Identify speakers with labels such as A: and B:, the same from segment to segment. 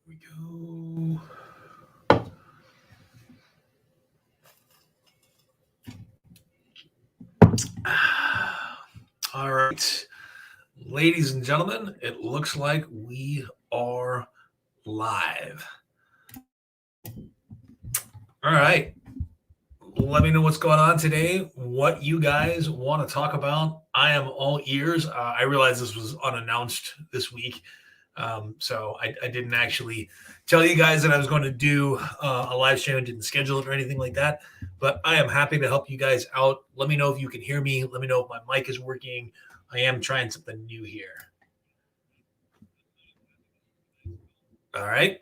A: we go. All right, ladies and gentlemen, it looks like we are live. All right, let me know what's going on today, what you guys want to talk about. I am all ears. I realized this was unannounced this week. So I didn't actually tell you guys that I was going to do a live stream. I didn't schedule it or anything like that. But I am happy to help you guys out. Let me know if you can hear me. Let me know if my mic is working. I am trying something new here. All right.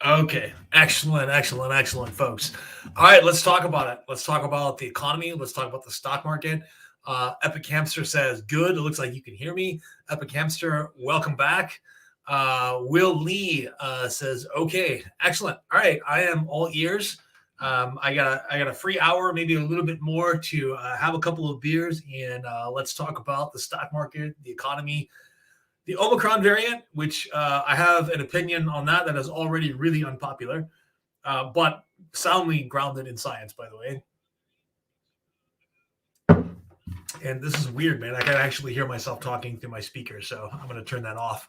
A: Okay. Excellent, folks. All right, let's talk about it. Let's talk about the economy. Let's talk about the stock market. Epic Hamster says, good. It looks like you can hear me. Epic Hamster, welcome back. Will Lee says, okay, excellent. All right, I am all ears. I got a free hour, maybe a little bit more to have a couple of beers, and let's talk about the stock market, the economy, the Omicron variant, which I have an opinion on that is already really unpopular, but soundly grounded in science, by the way. And this is weird, man. I can actually hear myself talking through my speaker, so I'm going to turn that off.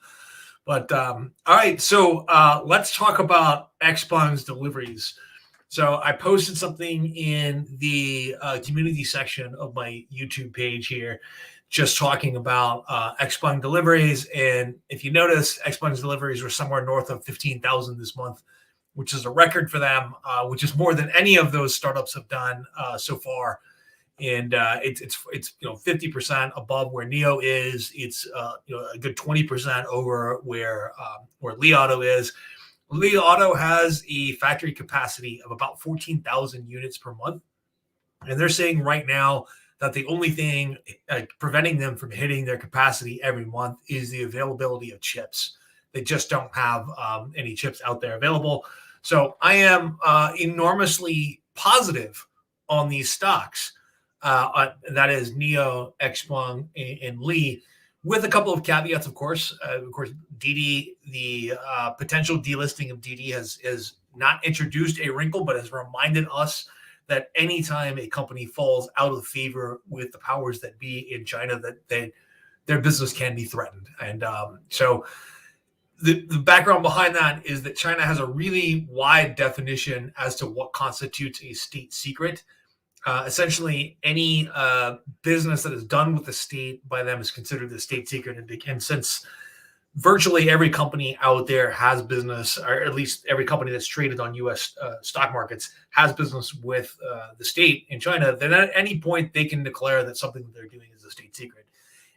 A: But all right, so let's talk about Xpeng's deliveries. So I posted something in the community section of my YouTube page here, just talking about Xpeng deliveries. And if you notice, Xpeng's deliveries were somewhere north of 15,000 this month, which is a record for them, which is more than any of those startups have done so far. And it's 50% above where Neo is. It's a good 20% over where Li Auto is. Li Auto has a factory capacity of about 14,000 units per month, and they're saying right now that the only thing preventing them from hitting their capacity every month is the availability of chips. They just don't have any chips out there available. So I am enormously positive on these stocks. That is Neo, Xpeng, and Li, with a couple of caveats, of course. Didi, the potential delisting of Didi has not introduced a wrinkle, but has reminded us that anytime a company falls out of favor with the powers that be in China, that their business can be threatened. And so the background behind that is that China has a really wide definition as to what constitutes a state secret. Essentially, any business that is done with the state by them is considered a state secret. And since virtually every company out there has business, or at least every company that's traded on U.S. Stock markets has business with the state in China, then at any point they can declare that something that they're doing is a state secret.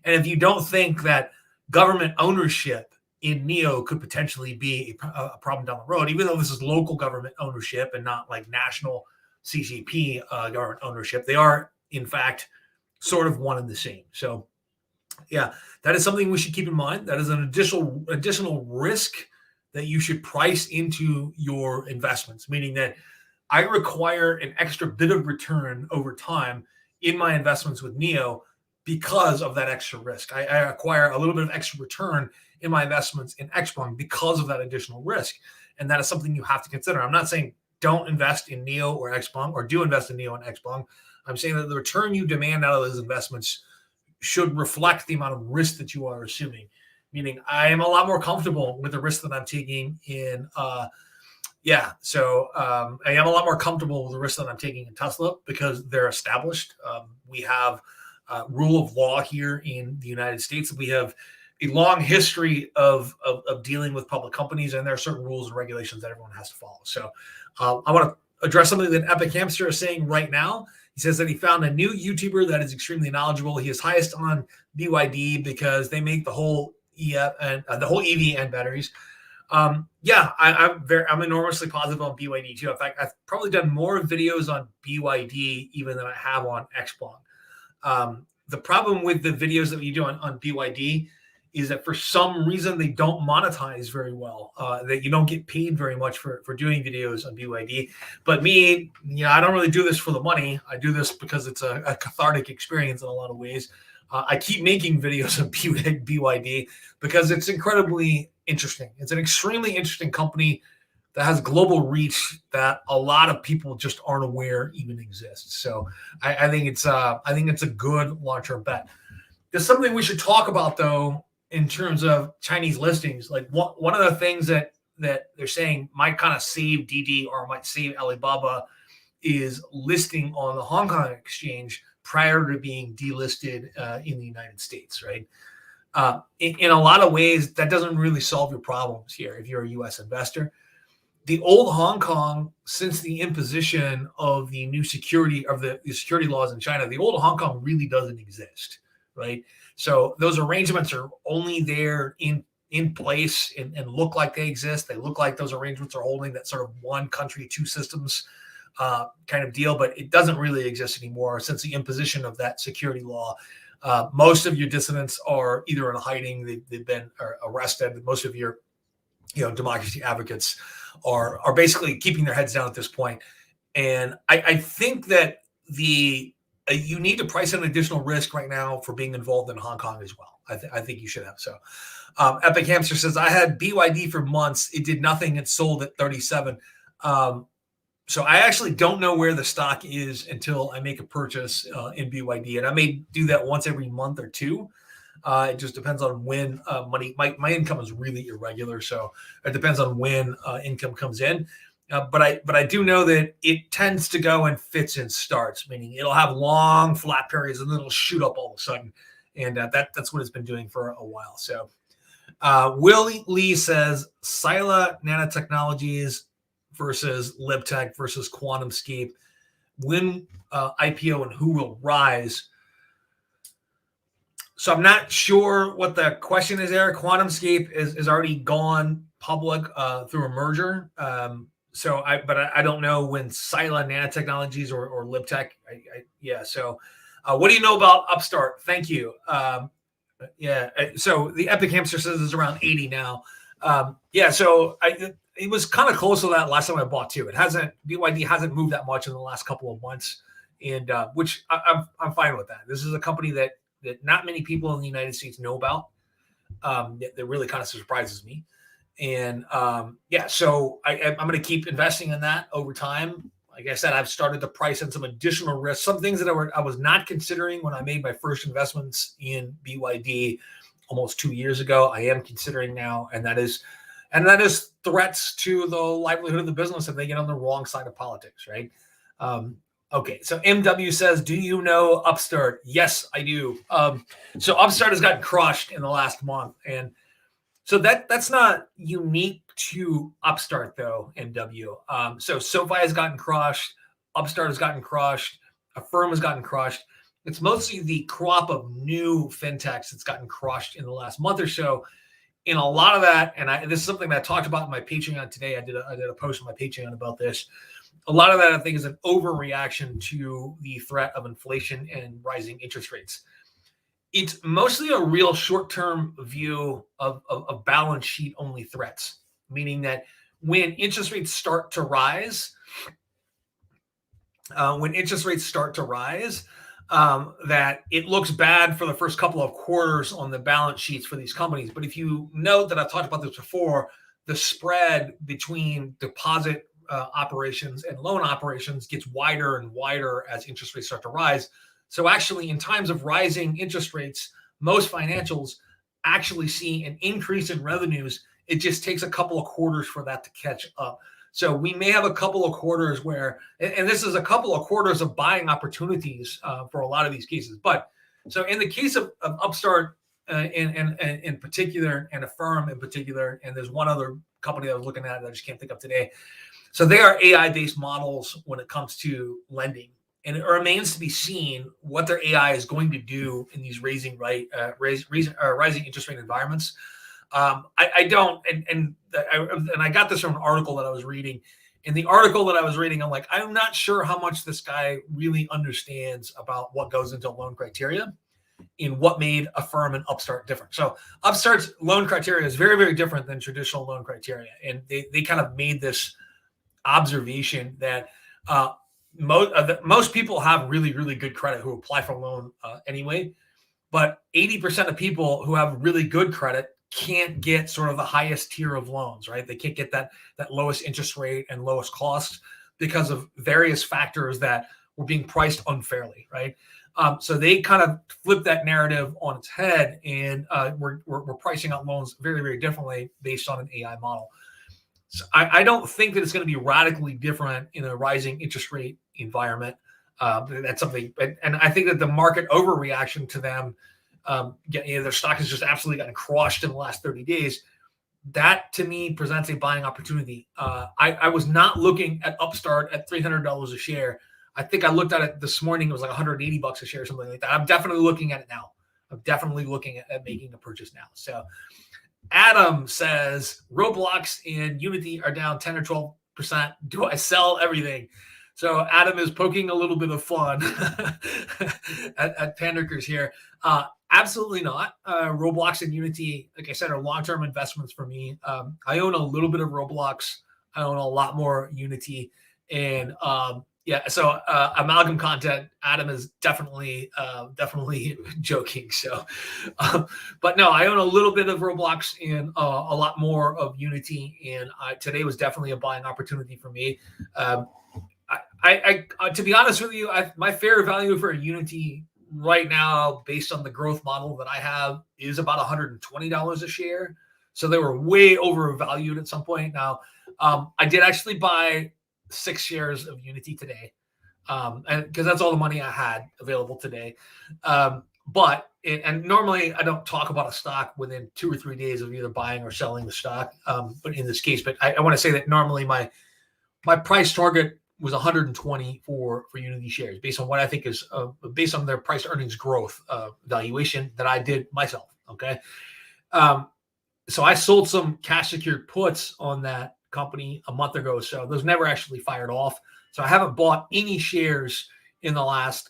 A: And if you don't think that government ownership in Neo could potentially be a problem down the road, even though this is local government ownership and not like national CCP government ownership, they are in fact sort of one and the same. So yeah, that is something we should keep in mind. That is an additional risk that you should price into your investments, meaning that I require an extra bit of return over time in my investments with Neo because of that extra risk. I acquire a little bit of extra return in my investments in Xpeng because of that additional risk. And that is something you have to consider. I'm not saying don't invest in Neo or Xpeng, or do invest in Neo and Xpeng. I'm saying that the return you demand out of those investments should reflect the amount of risk that you are assuming. Meaning, I am a lot more comfortable with the risk that I'm taking in. I am a lot more comfortable with the risk that I'm taking in Tesla because they're established. We have rule of law here in the United States. We have a long history of dealing with public companies, and there are certain rules and regulations that everyone has to follow. So I want to address something that Epic Hamster is saying right now. He says that he found a new YouTuber that is extremely knowledgeable. He is highest on BYD because they make the whole EV and batteries. I'm enormously positive on BYD too. In fact, I've probably done more videos on BYD even than I have on Xpeng. The problem with the videos that you do on BYD is that for some reason they don't monetize very well, that you don't get paid very much for doing videos on BYD. But me, I don't really do this for the money. I do this because it's a cathartic experience in a lot of ways. I keep making videos on BYD because it's incredibly interesting. It's an extremely interesting company that has global reach that a lot of people just aren't aware even exists. So I think it's a good long-term bet. There's something we should talk about though in terms of Chinese listings. Like one of the things that they're saying might kind of save DD or might save Alibaba is listing on the Hong Kong exchange prior to being delisted in the United States, right? In a lot of ways, that doesn't really solve your problems here if you're a U.S. investor. The old Hong Kong, since the imposition of the new security of the security laws in China, the old Hong Kong really doesn't exist, right? So those arrangements are only there in place and look like they exist. They look like those arrangements are holding that sort of one country, two systems kind of deal, but it doesn't really exist anymore since the imposition of that security law. Most of your dissidents are either in hiding, they've been arrested. Most of your democracy advocates are basically keeping their heads down at this point. And I think that you need to price in additional risk right now for being involved in Hong Kong as well. I think you should have. So Epic Hamster says, I had BYD for months. It did nothing. It sold at 37. So I actually don't know where the stock is until I make a purchase in BYD. And I may do that once every month or two. It just depends on when money. My income is really irregular, so it depends on when income comes in. But I do know that it tends to go in fits and starts, meaning it'll have long flat periods and then it'll shoot up all of a sudden, and that's what it's been doing for a while. So Will Lee says Sila Nanotechnologies versus LibTech versus QuantumScape. When IPO and who will rise? So I'm not sure what the question is there. QuantumScape is already gone public through a merger. But I don't know when Sila Nanotechnologies or LibTech. So what do you know about Upstart? Thank you. So the Epic Hamster says it's around 80 now. So it was kind of close to that last time I bought too. BYD hasn't moved that much in the last couple of months, and which I'm fine with that. This is a company that not many people in the United States know about. That really kind of surprises me. And so I'm going to keep investing in that over time. Like I said, I've started to price in some additional risks, some things that I was not considering when I made my first investments in BYD almost 2 years ago. I am considering now, and that is threats to the livelihood of the business if they get on the wrong side of politics, right? Okay, so MW says, do you know Upstart? Yes, I do. So Upstart has gotten crushed in the last month. And so that's not unique to Upstart, though, MW. So SoFi has gotten crushed. Upstart has gotten crushed. Affirm has gotten crushed. It's mostly the crop of new fintechs that's gotten crushed in the last month or so. In a lot of that, and this is something that I talked about in my Patreon today. I did a post on my Patreon about this. A lot of that, I think, is an overreaction to the threat of inflation and rising interest rates. It's mostly a real short-term view of balance sheet only threats, meaning that when interest rates start to rise, that it looks bad for the first couple of quarters on the balance sheets for these companies. But if you note that I've talked about this before, the spread between deposit operations and loan operations gets wider and wider as interest rates start to rise. So actually, in times of rising interest rates, most financials actually see an increase in revenues. It just takes a couple of quarters for that to catch up. So we may have a couple of quarters where, and this is a couple of quarters of buying opportunities for a lot of these cases. But so in the case of Upstart in particular, and Affirm in particular, and there's one other company that I was looking at that I just can't think of today. So they are AI-based models when it comes to lending. And it remains to be seen what their AI is going to do in these rising interest rate environments. I don't, and I got this from an article that I was reading. In the article that I was reading, I'm like, I'm not sure how much this guy really understands about what goes into loan criteria and what made Affirm and Upstart different. So Upstart's loan criteria is very, very different than traditional loan criteria. And they kind of made this observation that most people have really, really good credit who apply for a loan anyway. But 80% of people who have really good credit can't get sort of the highest tier of loans, right? They can't get that lowest interest rate and lowest cost because of various factors that were being priced unfairly, right? So they kind of flipped that narrative on its head, and we're pricing out loans very, very differently based on an AI model. So I don't think that it's going to be radically different in a rising interest rate environment. That's something, and I think that the market overreaction to them, their stock has just absolutely gotten crushed in the last 30 days. That to me presents a buying opportunity. I was not looking at Upstart at $300 a share. I think I looked at it this morning. It was like $180 a share, something like that. I'm definitely looking at it now. I'm definitely looking at making a purchase now. So Adam says Roblox and Unity are down 10 or 12%. Do I sell everything? So Adam is poking a little bit of fun at Panderkers here. Absolutely not. Roblox and Unity, like I said, are long-term investments for me. I own a little bit of Roblox. I own a lot more Unity. And so amalgam content, Adam is definitely joking. So, but no, I own a little bit of Roblox and a lot more of Unity. And today was definitely a buying opportunity for me. I to be honest with you, my fair value for Unity right now, based on the growth model that I have, is about $120 a share. So they were way overvalued at some point. Now, I did actually buy 6 shares of Unity today, and because that's all the money I had available today. But normally I don't talk about a stock within 2 or 3 days of either buying or selling the stock. But in this case, I want to say that normally my price target was 120 for Unity shares, based on what I think is based on their price earnings growth valuation that I did myself. Okay. So I sold some cash secured puts on that company a month ago. So those never actually fired off. So I haven't bought any shares in the last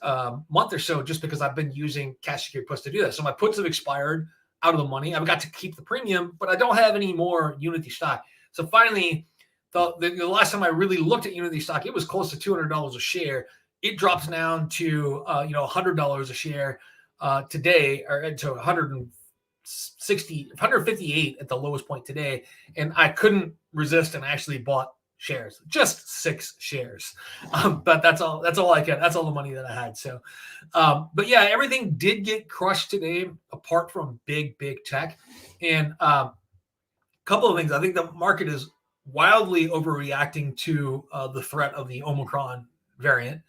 A: month or so, just because I've been using cash secured puts to do that. So my puts have expired, out of the money. I've got to keep the premium, but I don't have any more Unity stock. So finally, the last time I really looked at Unity stock, it was close to $200 a share. It drops down to $100 a share today, or to 158 at the lowest point today, and I couldn't resist and actually bought shares, just 6 shares. But that's all I can. That's all the money that I had. So, but yeah, everything did get crushed today, apart from big tech. And a couple of things. I think the market is wildly overreacting to the threat of the Omicron variant.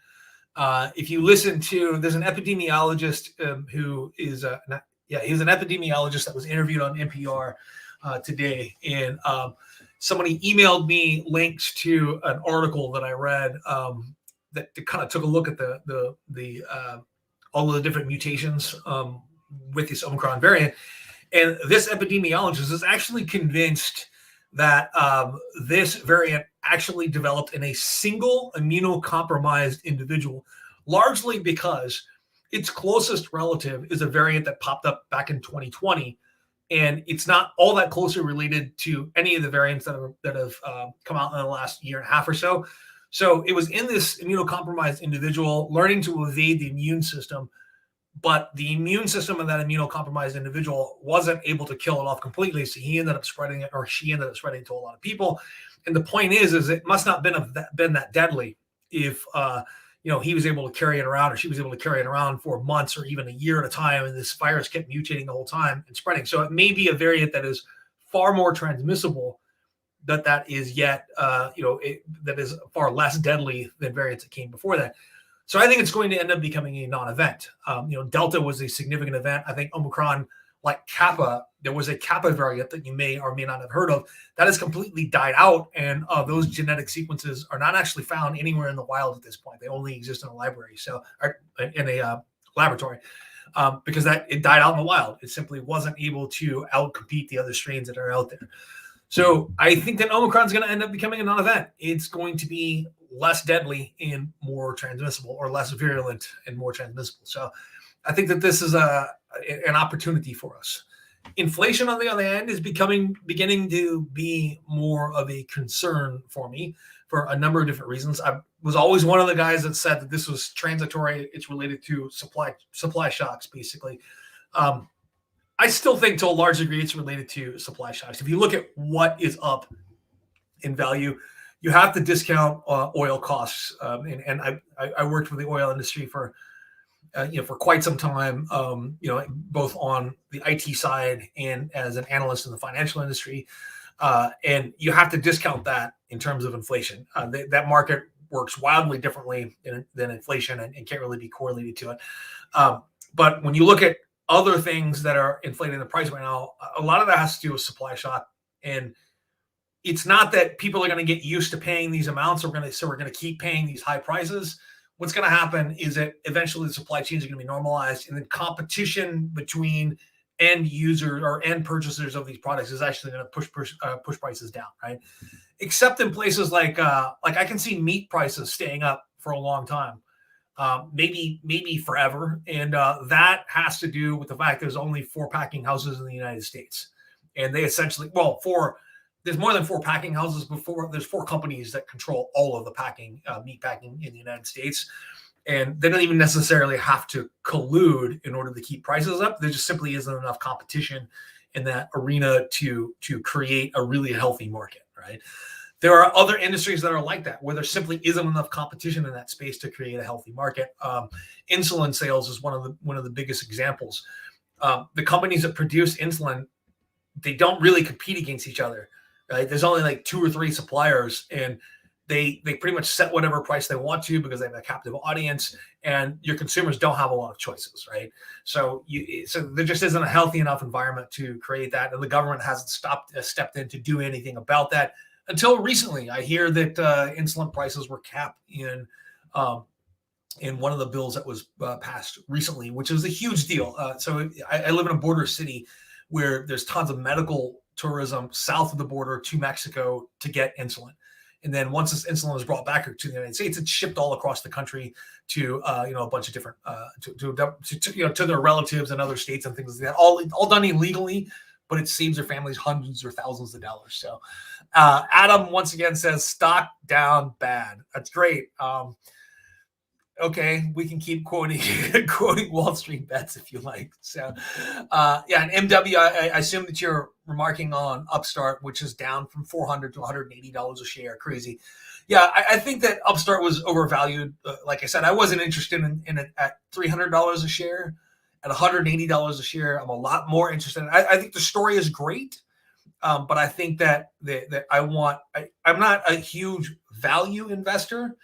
A: If you listen to, there's an epidemiologist who is he's an epidemiologist that was interviewed on NPR today, and somebody emailed me links to an article that I read that kind of took a look at the all of the different mutations with this Omicron variant, and this epidemiologist is actually convinced that this variant actually developed in a single immunocompromised individual, largely because its closest relative is a variant that popped up back in 2020, and it's not all that closely related to any of the variants that have come out in the last year and a half or so. So it was in this immunocompromised individual learning to evade the immune system, but the immune system of that immunocompromised individual wasn't able to kill it off completely. So he ended up spreading it, or she ended up spreading it to a lot of people. And the point is it must not been that deadly if he was able to carry it around, or she was able to carry it around for months or even a year at a time, and this virus kept mutating the whole time and spreading. So it may be a variant that is far more transmissible, that is yet that is far less deadly than variants that came before that. So I think it's going to end up becoming a non-event. Delta was a significant event. I think Omicron, like Kappa, there was a Kappa variant that you may or may not have heard of that has completely died out, and those genetic sequences are not actually found anywhere in the wild at this point. They only exist in a library, or in a laboratory, because it died out in the wild. It simply wasn't able to outcompete the other strains that are out there. So I think that Omicron is going to end up becoming a non-event. It's going to be less deadly and more transmissible, or less virulent and more transmissible. So I think that this is an opportunity for us. Inflation, on the other hand, is beginning to be more of a concern for me for a number of different reasons. I was always one of the guys that said that this was transitory. It's related to supply shocks, basically. I still think to a large degree it's related to supply shocks. If you look at what is up in value, you have to discount oil costs. And I worked for the oil industry for for quite some time. Both on the IT side and as an analyst in the financial industry. And you have to discount that in terms of inflation. That market works wildly differently than inflation and can't really be correlated to it. But when you look at other things that are inflating the price right now, a lot of that has to do with supply shock. And it's not that people are going to get used to paying these amounts. We're going to keep paying these high prices. What's going to happen is that eventually the supply chains are going to be normalized, and then competition between end users or end purchasers of these products is actually going to push prices down, right? Except in places like I can see meat prices staying up for a long time. Maybe forever. And that has to do with the fact there's only 4 packing houses in the United States. And they essentially, there's more than 4 packing houses there's 4 companies that control all of the meat packing in the United States. And they don't even necessarily have to collude in order to keep prices up. There just simply isn't enough competition in that arena to create a really healthy market, right? There are other industries that are like that, where there simply isn't enough competition in that space to create a healthy market. Insulin sales is one of the biggest examples. The companies that produce insulin, they don't really compete against each other, right? There's only like 2 or 3 suppliers, and they pretty much set whatever price they want to because they have a captive audience, and your consumers don't have a lot of choices, right? So there just isn't a healthy enough environment to create that, and the government hasn't stepped in to do anything about that. Until recently, I hear that insulin prices were capped in one of the bills that was passed recently, which is a huge deal. So I live in a border city where there's tons of medical tourism south of the border to Mexico to get insulin. And then once this insulin is brought back to the United States, it's shipped all across the country to a bunch of different to their relatives in other states and things like that. All done illegally, but it saves their families hundreds or thousands of dollars. So Adam once again says stock down bad. That's great. Okay, we can keep quoting Wall Street bets if you like. So and MW, I assume that you're remarking on Upstart, which is down from $400 to $180 a share. Crazy. Yeah, I think that Upstart was overvalued. Like I said, I wasn't interested in it at $300 a share. At $180 a share, I'm a lot more interested. I think the story is great, but I think that I'm not a huge value investor.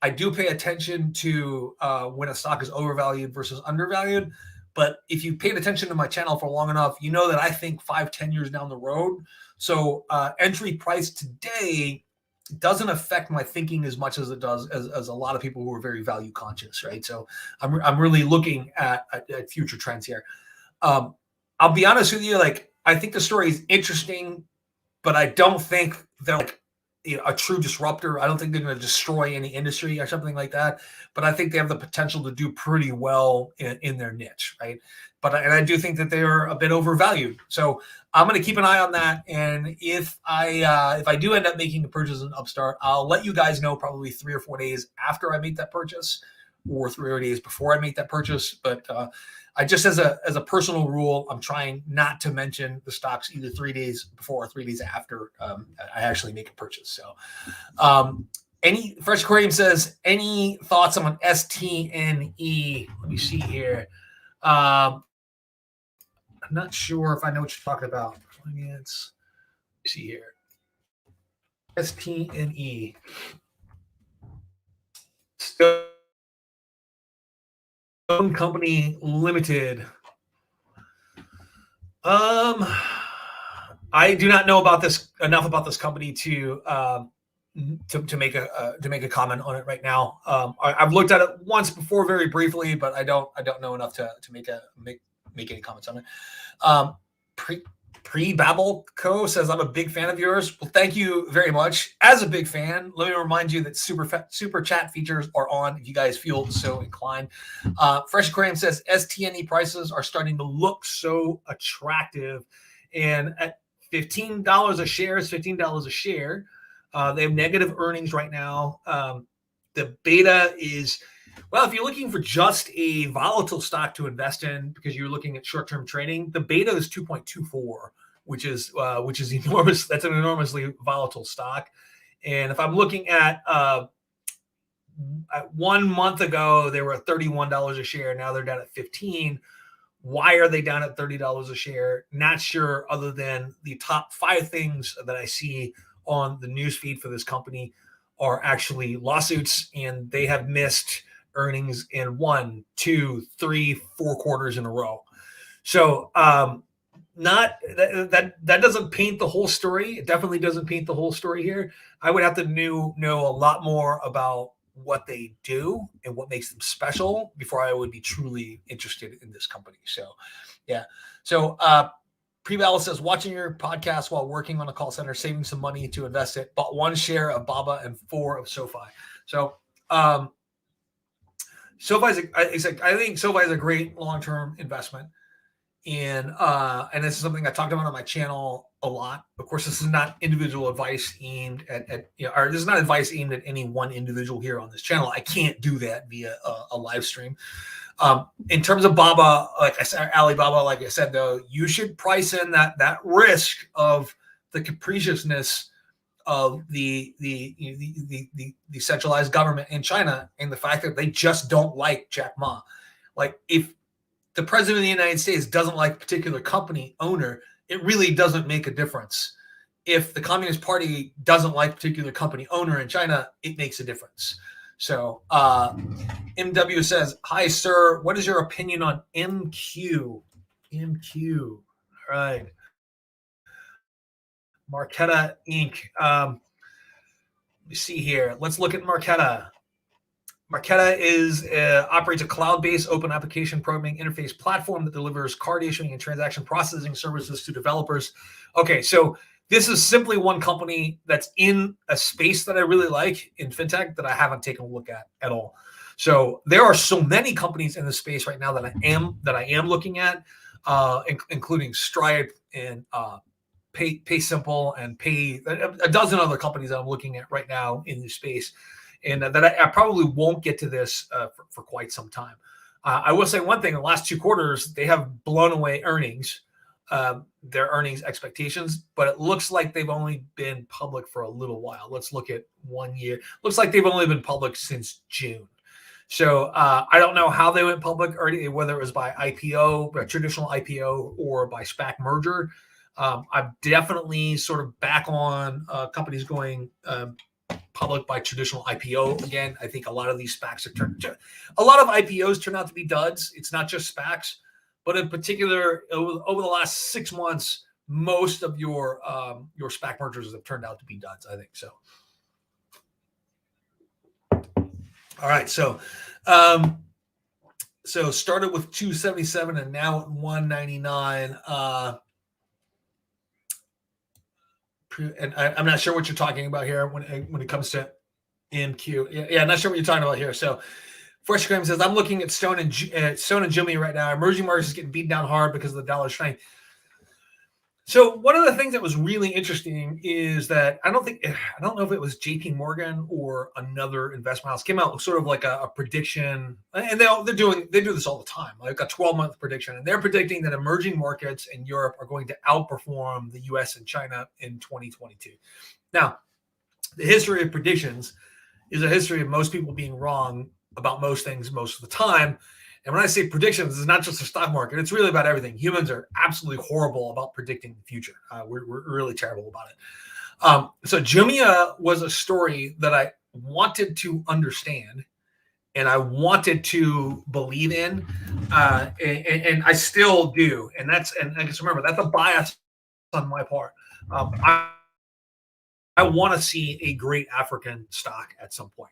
A: I do pay attention to when a stock is overvalued versus undervalued. But if you paid attention to my channel for long enough, you know that I think 5-10 years down the road. So entry price today doesn't affect my thinking as much as it does as a lot of people who are very value conscious, right? So I'm really looking at future trends here. I'll be honest with you, I think the story is interesting, but I don't think they're a true disruptor. I don't think they're going to destroy any industry or something like that. But I think they have the potential to do pretty well in their niche, right? And I do think that they are a bit overvalued. So I'm going to keep an eye on that. And if I do end up making a purchase in Upstart, I'll let you guys know probably 3 or 4 days after I make that purchase, or 3 or 4 days before I make that purchase. But I just as a personal rule, I'm trying not to mention the stocks either 3 days before or 3 days after I actually make a purchase. So any Fresh Aquarium says, any thoughts on STNE? Let me see here. I'm not sure if I know what you're talking about. Finance. Let me see here. STNE. Stone Company Limited. I do not know enough about this company to make a comment on it right now. I've looked at it once before, very briefly, but I don't know enough to make any comments on it. Pre-Babel Co. says, I'm a big fan of yours. Well, thank you very much. As a big fan, let me remind you that super chat features are on if you guys feel so inclined. Fresh Aquarium says, STNE prices are starting to look so attractive. And at $15 a share is $15 a share. They have negative earnings right now. The beta is Well, if you're looking for just a volatile stock to invest in because you're looking at short-term trading, the beta is 2.24, which is enormous. That's an enormously volatile stock. And if I'm looking at 1 month ago, they were at $31 a share. Now they're down at 15. Why are they down at $30 a share? Not sure, other than the top 5 things that I see on the news feed for this company are actually lawsuits, and they have missed earnings in 1, 2, 3, 4 quarters in a row. So not that doesn't paint the whole story. It definitely doesn't paint the whole story here. I would have to know a lot more about what they do and what makes them special before I would be truly interested in this company. So, yeah. So, Preval says, watching your podcast while working on a call center, saving some money to invest it, bought 1 share of Baba and 4 of SoFi. So, SoFi I think SoFi is a great long-term investment. And this is something I talked about on my channel a lot. Of course, this is not individual advice aimed at or this is not advice aimed at any one individual here on this channel. I can't do that via a live stream. In terms of Baba, like I said, Alibaba, like I said, though, you should price in that risk of the capriciousness of the centralized government in China, and the fact that they just don't like Jack Ma. Like, if the president of the United States doesn't like a particular company owner, it really doesn't make a difference. If the Communist Party doesn't like a particular company owner in China, it makes a difference. So MW says, hi, sir. What is your opinion on MQ? MQ. All right. Marqeta Inc. Let me see here. Let's look at Marqeta. Marqeta operates a cloud-based open application programming interface platform that delivers card issuing and transaction processing services to developers. Okay, so this is simply one company that's in a space that I really like in fintech that I haven't taken a look at all. So there are so many companies in the space right now that I am looking at, including Stripe and PaySimple and a dozen other companies that I'm looking at right now in this space. And that I probably won't get to this for quite some time. I will say one thing: the last 2 quarters, they have blown away earnings, their earnings expectations, but it looks like they've only been public for a little while. Let's look at 1 year. Looks like they've only been public since June. So I don't know how they went public, or whether it was by IPO, by traditional IPO, or by SPAC merger. I'm definitely sort of back on companies going public by traditional IPO. Again, I think a lot of these SPACs a lot of IPOs turn out to be duds. It's not just SPACs, but in particular, over the last 6 months, most of your SPAC mergers have turned out to be duds, I think. So, all right. So, started with 277 and now at 199. And I'm not sure what you're talking about here when it comes to MQ. Yeah, I'm not sure what you're talking about here. So, Fresh Cream says, I'm looking at Stone and Jumia right now. Emerging markets is getting beaten down hard because of the dollar strength. So one of the things that was really interesting is that I don't know if it was JP Morgan or another investment house came out with sort of like a prediction, and they do this all the time, like a 12-month prediction, and they're predicting that emerging markets in Europe are going to outperform the US and China in 2022. Now, the history of predictions is a history of most people being wrong about most things most of the time. And when I say predictions, it's not just the stock market. It's really about everything. Humans are absolutely horrible about predicting the future. We're really terrible about it. So Jumia was a story that I wanted to understand and I wanted to believe in, and I still do. And I just remember, that's a bias on my part. I want to see a great African stock at some point.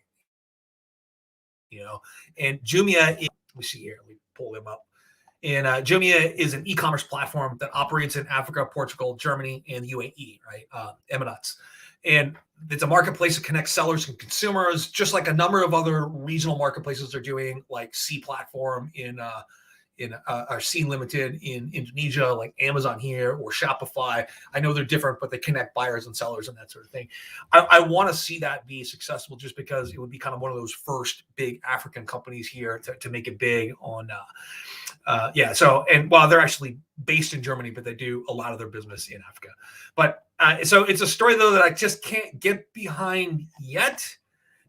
A: And Jumia, let me see here. Let me pull them up. And Jumia is an e-commerce platform that operates in Africa, Portugal, Germany, and the UAE, right? Emirates. And it's a marketplace that connects sellers and consumers, just like a number of other regional marketplaces are doing, like C Platform in are C Limited in Indonesia, like Amazon here or Shopify. I know they're different, but they connect buyers and sellers and that sort of thing. I want to see that be successful, just because it would be kind of one of those first big African companies here to make it big on. So, and while they're actually based in Germany, but they do a lot of their business in Africa. But so it's a story, though, that I just can't get behind yet.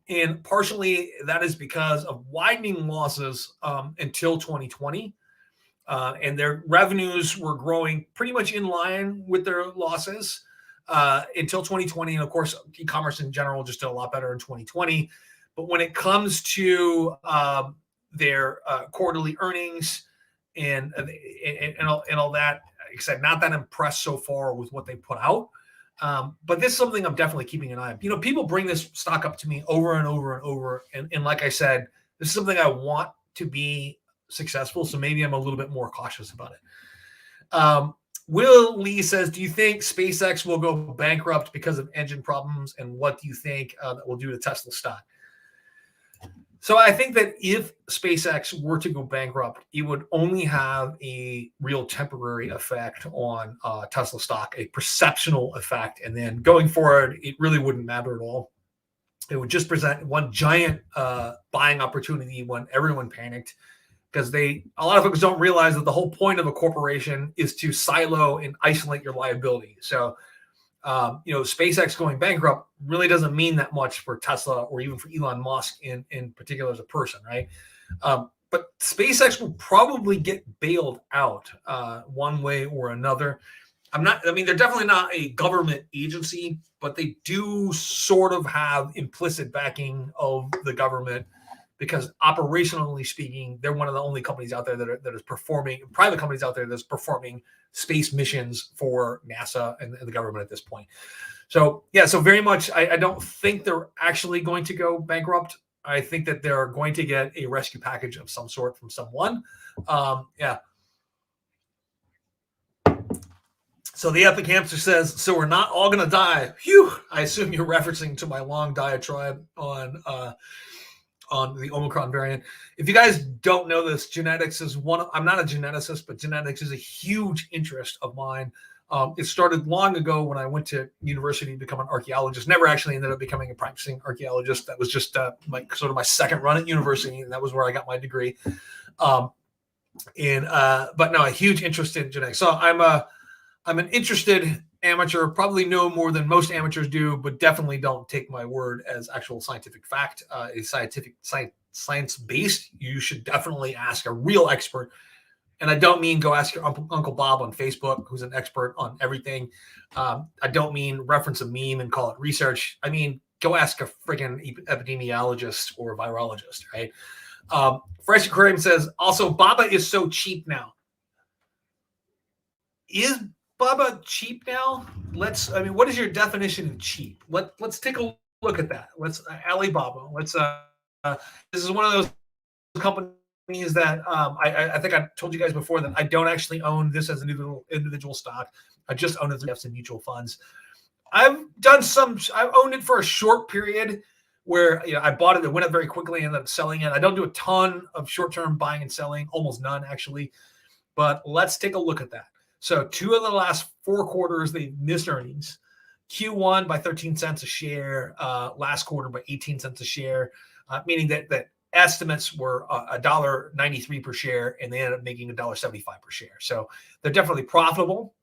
A: And partially that is because of widening losses until 2020. And their revenues were growing pretty much in line with their losses until 2020. And of course, e-commerce in general just did a lot better in 2020. But when it comes to their quarterly earnings and all that, like I said, not that impressed so far with what they put out. But this is something I'm definitely keeping an eye on. People bring this stock up to me over and over and over. And like I said, this is something I want to be successful. So maybe I'm a little bit more cautious about it. Will Lee says, do you think SpaceX will go bankrupt because of engine problems? And what do you think that will do to Tesla stock? So I think that if SpaceX were to go bankrupt, it would only have a real temporary effect on Tesla stock, a perceptional effect. And then going forward, it really wouldn't matter at all. It would just present one giant buying opportunity when everyone panicked, because a lot of folks don't realize that the whole point of a corporation is to silo and isolate your liability. So SpaceX going bankrupt really doesn't mean that much for Tesla or even for Elon Musk in particular as a person, right? But SpaceX will probably get bailed out one way or another. They're definitely not a government agency, but they do sort of have implicit backing of the government, because operationally speaking, they're one of the only companies out there that is performing, private companies out there that's performing space missions for NASA and the government at this point. So very much, I don't think they're actually going to go bankrupt. I think that they're going to get a rescue package of some sort from someone. So the Epic Hamster says, so we're not all going to die. Phew! I assume you're referencing to my long diatribe on the Omicron variant. If you guys don't know this, genetics is I'm not a geneticist, but genetics is a huge interest of mine. It started long ago when I went to university to become an archaeologist. Never actually ended up becoming a practicing archaeologist. That was just my second run at university, and that was where I got my degree. But no, a huge interest in genetics. So I'm an interested amateur, probably know more than most amateurs do, but definitely don't take my word as actual scientific fact. Science-based, you should definitely ask a real expert. And I don't mean go ask your Uncle Bob on Facebook, who's an expert on everything. I don't mean reference a meme and call it research. I mean, go ask a freaking epidemiologist or virologist, right? Fresh Aquarium says, also, Baba is so cheap now. Is Baba cheap now? What is your definition of cheap? Let's take a look at that. Alibaba. This is one of those companies that I think I told you guys before that I don't actually own this as an individual stock. I just own it through ETFs and mutual funds. I've owned it for a short period where I bought it, it went up very quickly, and ended up selling it. I don't do a ton of short-term buying and selling, almost none actually. But let's take a look at that. So 2 of the last 4 quarters, they missed earnings. Q1 by 13 cents a share, last quarter by 18 cents a share, meaning that estimates were $1.93 per share, and they ended up making $1.75 per share. So they're definitely profitable.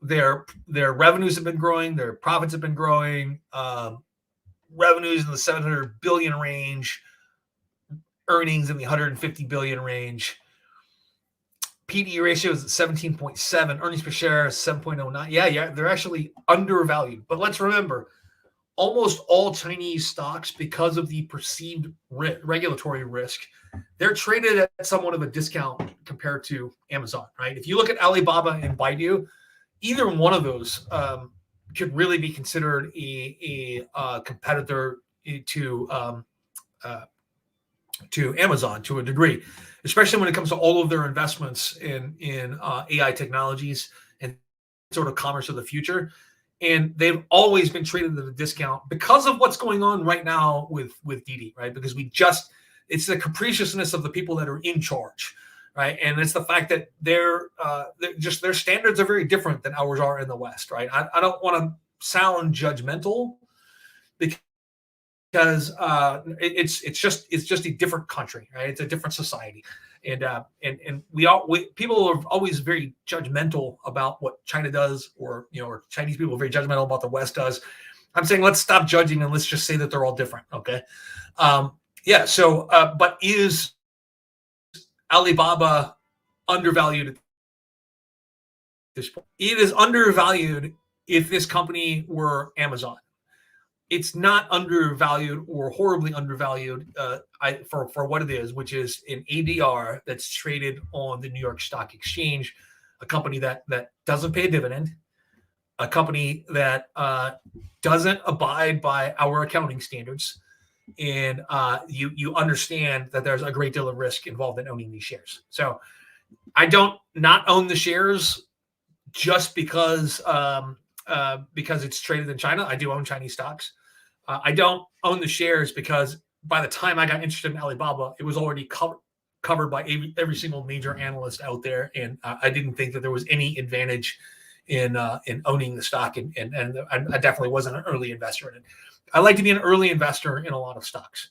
A: Their revenues have been growing. Their profits have been growing. Revenues in the 700 billion range, earnings in the 150 billion range. PE ratio is at 17.7. Earnings per share is 7.09. Yeah, they're actually undervalued. But let's remember, almost all Chinese stocks, because of the perceived regulatory risk, they're traded at somewhat of a discount compared to Amazon, right? If you look at Alibaba and Baidu, either one of those could really be considered a competitor to Amazon to a degree, especially when it comes to all of their investments in AI technologies and sort of commerce of the future. And they've always been traded at a discount because of what's going on right now with Didi, right? Because it's the capriciousness of the people that are in charge, right? And it's the fact that their standards are very different than ours are in the West, right? I don't want to sound judgmental because it's just a different country, right? It's a different society, and people are always very judgmental about what China does, or Chinese people are very judgmental about the West does. I'm saying let's stop judging and let's just say that they're all different, okay? Yeah. So, but is Alibaba undervalued at this point? It is undervalued if this company were Amazon. It's not undervalued or horribly undervalued for what it is, which is an ADR that's traded on the New York Stock Exchange, a company that doesn't pay a dividend, a company that doesn't abide by our accounting standards, and you understand that there's a great deal of risk involved in owning these shares. So I don't not own the shares just because it's traded in China. I do own Chinese stocks. I don't own the shares because by the time I got interested in Alibaba, it was already covered by every single major analyst out there, and I didn't think that there was any advantage in owning the stock, and I definitely wasn't an early investor in it. I like to be an early investor in a lot of stocks,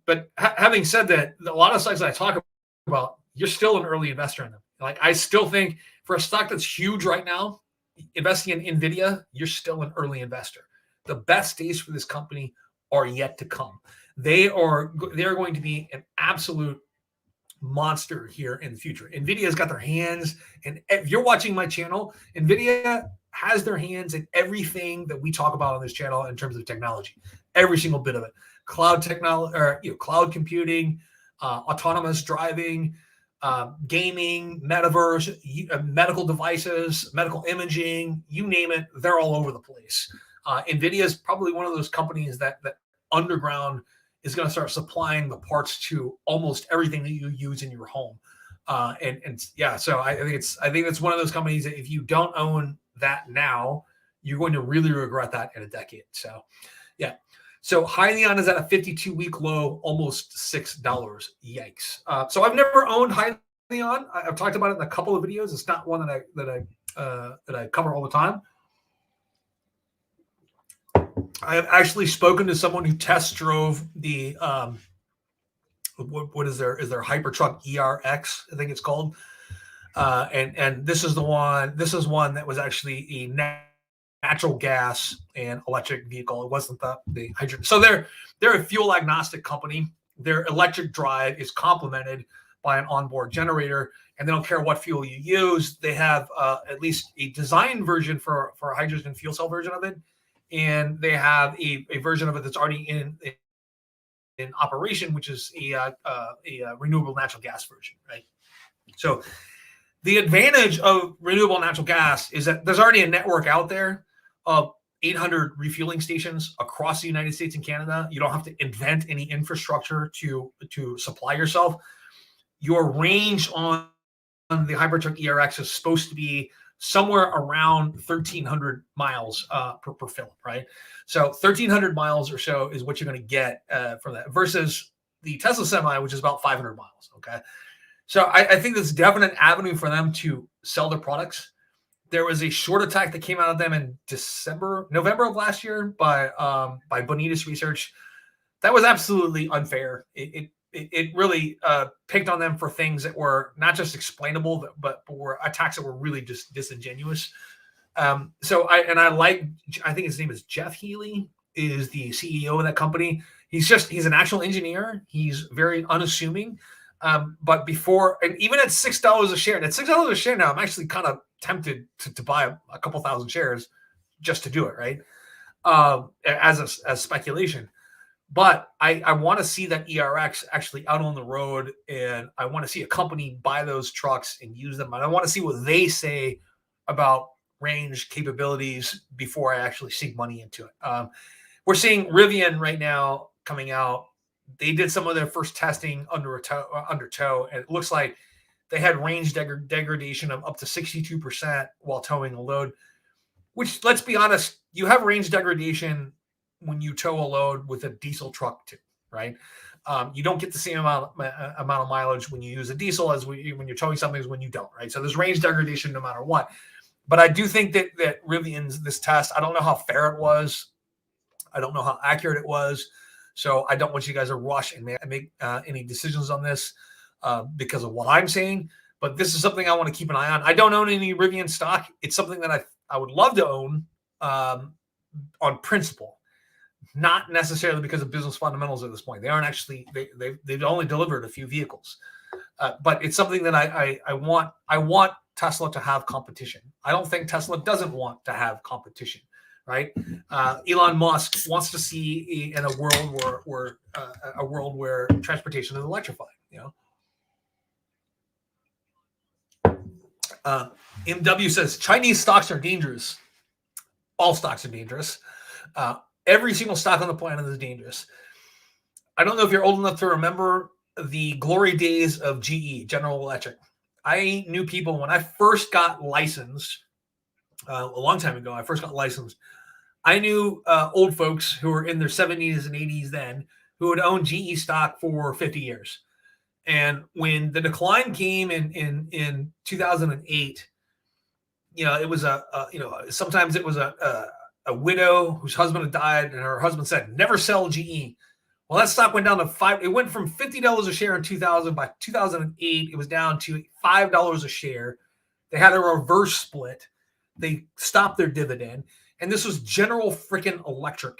A: but having said that, a lot of stocks that I talk about, you're still an early investor in them. Like, I still think for a stock that's huge right now, investing in Nvidia, you're still an early investor. The best days for this company are yet to come. They're going to be an absolute monster here in the future. Nvidia's got their hands, and if you're watching my channel, Nvidia has their hands in everything that we talk about on this channel in terms of technology. Every single bit of it. Cloud technology, or cloud computing, autonomous driving, gaming, metaverse, medical devices, medical imaging, you name it, they're all over the place. Nvidia is probably one of those companies that underground is going to start supplying the parts to almost everything that you use in your home. So I think it's one of those companies that if you don't own that now, you're going to really regret that in a decade. So, yeah. So Hyliion is at a 52-week low, almost $6. Yikes. So I've never owned Hyliion. I've talked about it in a couple of videos. It's not one that I cover all the time. I have actually spoken to someone who test drove the what is their Hypertruck ERX, I think it's called, and this is one that was actually a natural gas and electric vehicle. It wasn't the hydrogen. So they're a fuel agnostic company. Their electric drive is complemented by an onboard generator, and they don't care what fuel you use. They have at least a design version for a hydrogen fuel cell version of it. And they have a version of it that's already in operation, which is a renewable natural gas version, right? So the advantage of renewable natural gas is that there's already a network out there of 800 refueling stations across the United States and Canada. You don't have to invent any infrastructure to supply yourself. Your range on the Hypertruck ERX is supposed to be somewhere around 1,300 miles per fill, right? So 1,300 miles or so is what you're going to get from that versus the Tesla Semi, which is about 500 miles, okay? So I think there's definite avenue for them to sell their products. There was a short attack that came out of them in November of last year by Bonitas Research. That was absolutely unfair. It really picked on them for things that were not just explainable, but were attacks that were really just disingenuous. I think his name is Jeff Healy, is the CEO of that company. He's an actual engineer. He's very unassuming. But before, and even at $6 a share, and at $6 a share now, I'm actually kind of tempted to buy a couple thousand shares just to do it, right? As speculation. But I want to see that ERX actually out on the road, and I want to see a company buy those trucks and use them. And I want to see what they say about range capabilities before I actually sink money into it. We're seeing Rivian right now coming out. They did some of their first testing under tow, and it looks like they had range degradation of up to 62% while towing a load, which, let's be honest, you have range degradation when you tow a load with a diesel truck too, right? You don't get the same amount of mileage when you use a diesel as when you're towing something as when you don't, right? So there's range degradation no matter what. But I do think that really in this test, I don't know how fair it was. I don't know how accurate it was. So I don't want you guys to rush and make any decisions on this because of what I'm saying. But this is something I want to keep an eye on. I don't own any Rivian stock. It's something that I would love to own on principle, not necessarily because of business fundamentals at this point. They aren't actually, they've only delivered a few vehicles. But it's something that I want. I want Tesla to have competition. I don't think Tesla doesn't want to have competition, right? Elon Musk wants to see in a world where transportation is electrified. MW says Chinese stocks are dangerous. All stocks are dangerous. Every single stock on the planet is dangerous. I don't know if you're old enough to remember the glory days of GE, General Electric. I knew people when I first got licensed a long time ago. I first got licensed. I knew old folks who were in their 70s and 80s then who had owned GE stock for 50 years. And when the decline came in 2008, it was sometimes it was a widow whose husband had died, and her husband said, "Never sell GE." Well, that stock went down to $5. It went from $50 a share in 2000. By 2008, it was down to $5 a share. They had a reverse split. They stopped their dividend, and this was General freaking Electric.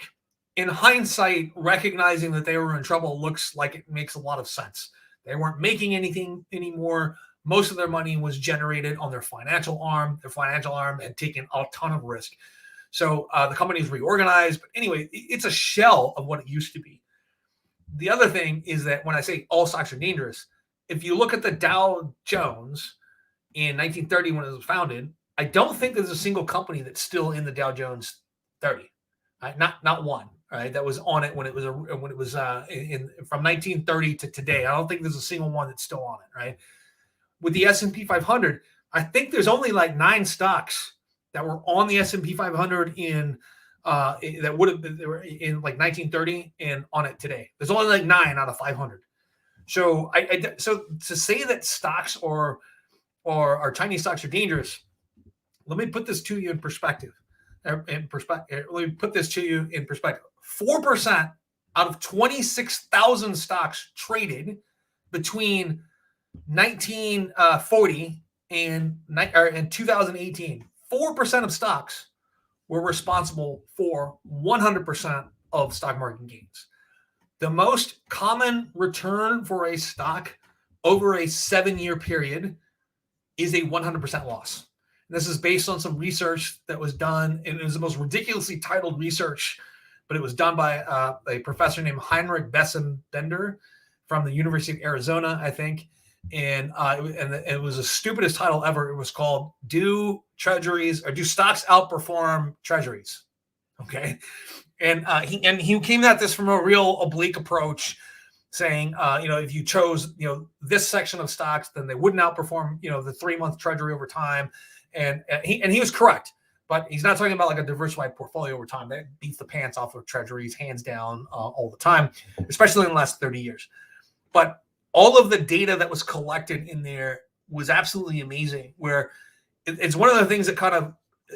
A: In hindsight, recognizing that they were in trouble looks like it makes a lot of sense. They weren't making anything anymore. Most of their money was generated on their financial arm. Their financial arm had taken a ton of risk. So the company is reorganized. But anyway, it's a shell of what it used to be. The other thing is that when I say all stocks are dangerous, if you look at the Dow Jones in 1930 when it was founded, I don't think there's a single company that's still in the Dow Jones 30. Right? Not one. Right, that was on it when it was from 1930 to today. I don't think there's a single one that's still on it. Right, with the S&P 500, I think there's only like 9 stocks that were on the S&P 500 that would have been in like 1930 and on it today. There's only like 9 out of 500. So so to say that stocks or Chinese stocks are dangerous, let me put this to you in perspective. Let me put this to you in perspective. 4% out of 26,000 stocks traded between 1940 and 2018. 4% of stocks were responsible for 100% of stock market gains. The most common return for a stock over a 7-year period is a 100% loss. And this is based on some research that was done, and it was the most ridiculously titled research, but it was done by a professor named Heinrich Bessem-Bender from the University of Arizona, I think. And it was the stupidest title ever. It was called "Do Stocks Outperform Treasuries?" Okay, and he came at this from a real oblique approach, saying if you chose this section of stocks, then they wouldn't outperform the 3-month Treasury over time, and he was correct. But he's not talking about like a diversified portfolio over time. That beats the pants off of treasuries, hands down, all the time, especially in the last 30 years. But all of the data that was collected in there was absolutely amazing, where it's one of the things that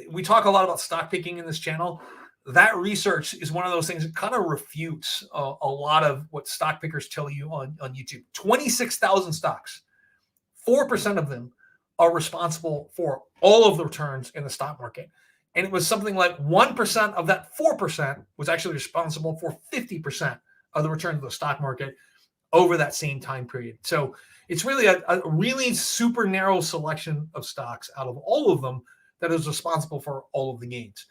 A: we talk a lot about stock picking in this channel. That research is one of those things that kind of refutes a lot of what stock pickers tell you on YouTube. 26,000 stocks, 4% of them are responsible for all of the returns in the stock market. And it was something like 1% of that 4% was actually responsible for 50% of the returns of the stock market over that same time period. So it's really a really super narrow selection of stocks out of all of them that is responsible for all of the gains.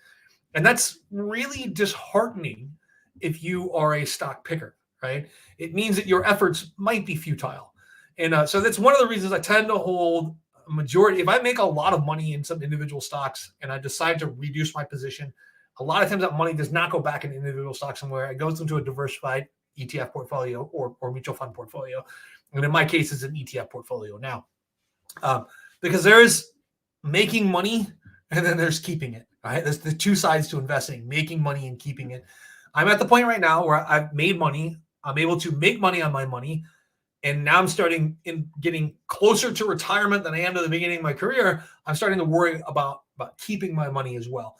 A: And that's really disheartening if you are a stock picker, right? It means that your efforts might be futile. And so that's one of the reasons I tend to hold a majority. If I make a lot of money in some individual stocks and I decide to reduce my position, a lot of times that money does not go back in individual stocks somewhere. It goes into a diversified ETF portfolio or mutual fund portfolio. And in my case, it's an ETF portfolio now. Because there's making money and then there's keeping it, right? There's the two sides to investing, making money and keeping it. I'm at the point right now where I've made money I'm able to make money on my money. And now I'm getting closer to retirement than I am to the beginning of my career. I'm starting to worry about keeping my money as well.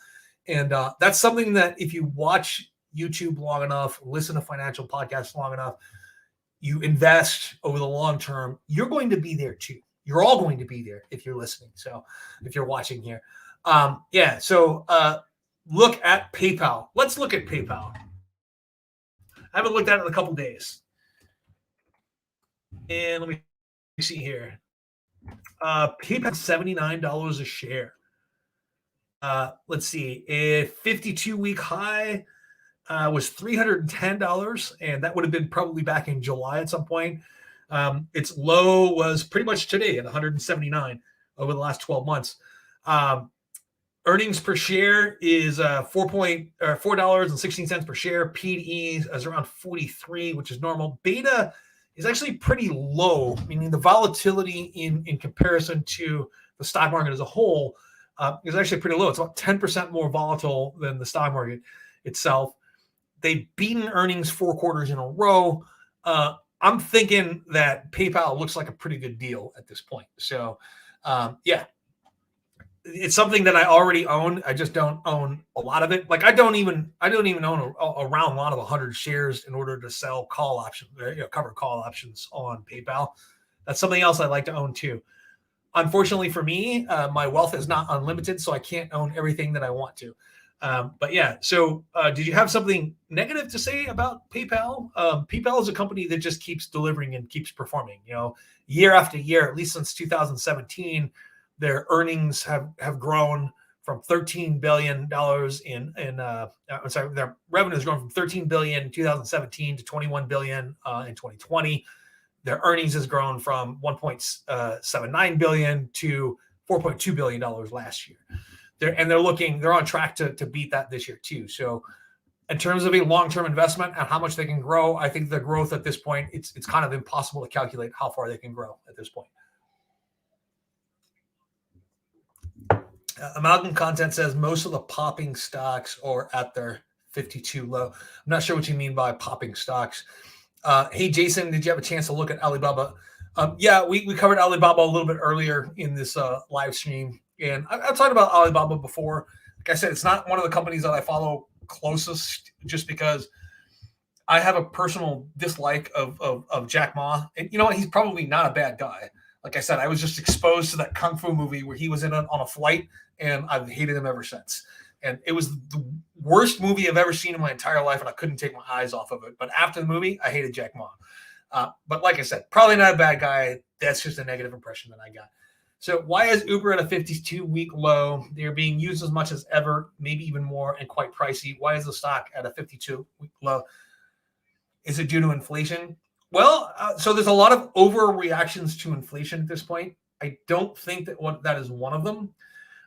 A: And that's something that if you watch YouTube long enough, listen to financial podcasts long enough, you invest over the long term, you're going to be there too. You're all going to be there if you're listening. So if you're watching here. So look at PayPal. Let's look at PayPal. I haven't looked at it in a couple days. And let me see here. PayPal $79 a share. Let's see. A 52-week high was $310, and that would have been probably back in July at some point. Its low was pretty much today at 179 over the last 12 months. Earnings per share is $4.16 per share. P/E is around 43, which is normal. Beta is actually pretty low, meaning the volatility in comparison to the stock market as a whole is actually pretty low. It's about 10% more volatile than the stock market itself. They've beaten earnings 4 quarters in a row. I'm thinking that PayPal looks like a pretty good deal at this point. So, it's something that I already own. I just don't own a lot of it. Like I don't even own a round lot of 100 shares in order to sell call options, cover call options on PayPal. That's something else I'd like to own too. Unfortunately for me, my wealth is not unlimited, so I can't own everything that I want to. So did you have something negative to say about PayPal? PayPal is a company that just keeps delivering and keeps performing. Year after year, at least since 2017. Their earnings have grown from $13 billion their revenue has grown from $13 billion in 2017 to $21 billion in 2020. Their earnings has grown from $1.79 billion to $4.2 billion last year. They're on track to beat that this year too. So in terms of a long-term investment and how much they can grow, I think the growth at this point, it's kind of impossible to calculate how far they can grow at this point. Amalgam Content says most of the popping stocks are at their 52 low. I'm not sure what you mean by popping stocks. Hey, Jason, did you have a chance to look at Alibaba? We covered Alibaba a little bit earlier in this live stream. And I've talked about Alibaba before. Like I said, it's not one of the companies that I follow closest just because I have a personal dislike of Jack Ma. And you know what? He's probably not a bad guy. Like I said, I was just exposed to that Kung Fu movie where he was on a flight, and I've hated him ever since. And it was the worst movie I've ever seen in my entire life, and I couldn't take my eyes off of it. But after the movie, I hated Jack Ma. But like I said, probably not a bad guy. That's just a negative impression that I got. So why is Uber at a 52-week low? They're being used as much as ever, maybe even more, and quite pricey. Why is the stock at a 52-week low? Is it due to inflation? Well, so there's a lot of overreactions to inflation at this point. I don't think that is one of them.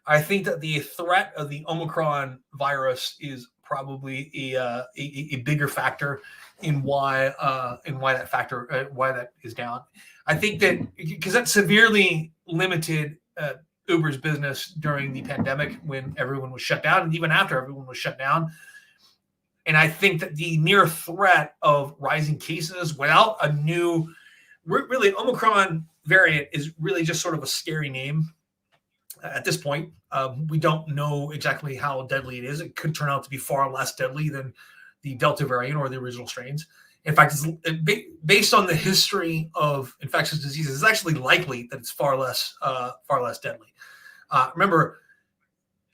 A: I think that the threat of the Omicron virus is probably a bigger factor in why that is down. I think that because that severely limited Uber's business during the pandemic when everyone was shut down, and even after everyone was shut down. And I think that the near threat of rising cases without a new, really Omicron variant is really just sort of a scary name at this point. We don't know exactly how deadly it is. It could turn out to be far less deadly than the Delta variant or the original strains. In fact, based on the history of infectious diseases, it's actually likely that it's far less deadly. Remember,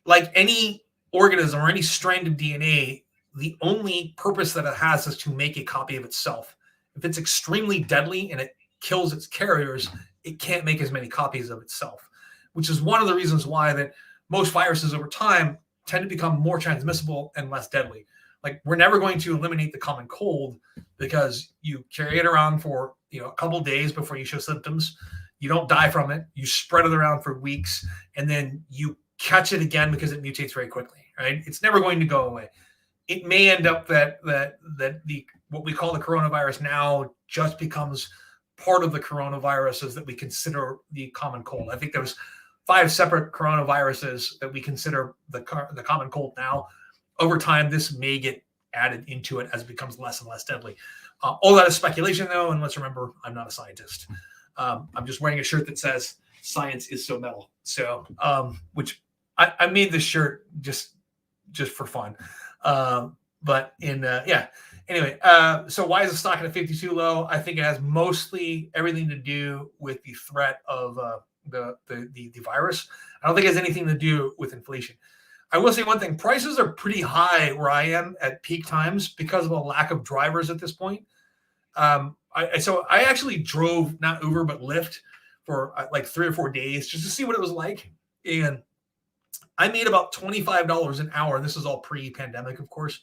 A: like any organism or any strand of DNA, the only purpose that it has is to make a copy of itself. If it's extremely deadly and it kills its carriers, it can't make as many copies of itself, which is one of the reasons why that most viruses over time tend to become more transmissible and less deadly. Like we're never going to eliminate the common cold because you carry it around for a couple of days before you show symptoms. You don't die from it. You spread it around for weeks, and then you catch it again because it mutates very quickly. Right? It's never going to go away. It may end up that the what we call the coronavirus now just becomes part of the coronaviruses that we consider the common cold. I think there's 5 separate coronaviruses that we consider the common cold now. Over time, this may get added into it as it becomes less and less deadly. All that is speculation, though, and let's remember, I'm not a scientist. I'm just wearing a shirt that says "Science is so metal." So, which I made this shirt just for fun. But yeah. Anyway, so why is the stock at a 52 low? I think it has mostly everything to do with the threat of the virus. I don't think it has anything to do with inflation. I will say one thing: prices are pretty high where I am at peak times because of a lack of drivers at this point. So I actually drove not Uber but Lyft for like 3 or 4 days just to see what it was like, and I made about $25 an hour. This is all pre-pandemic, of course,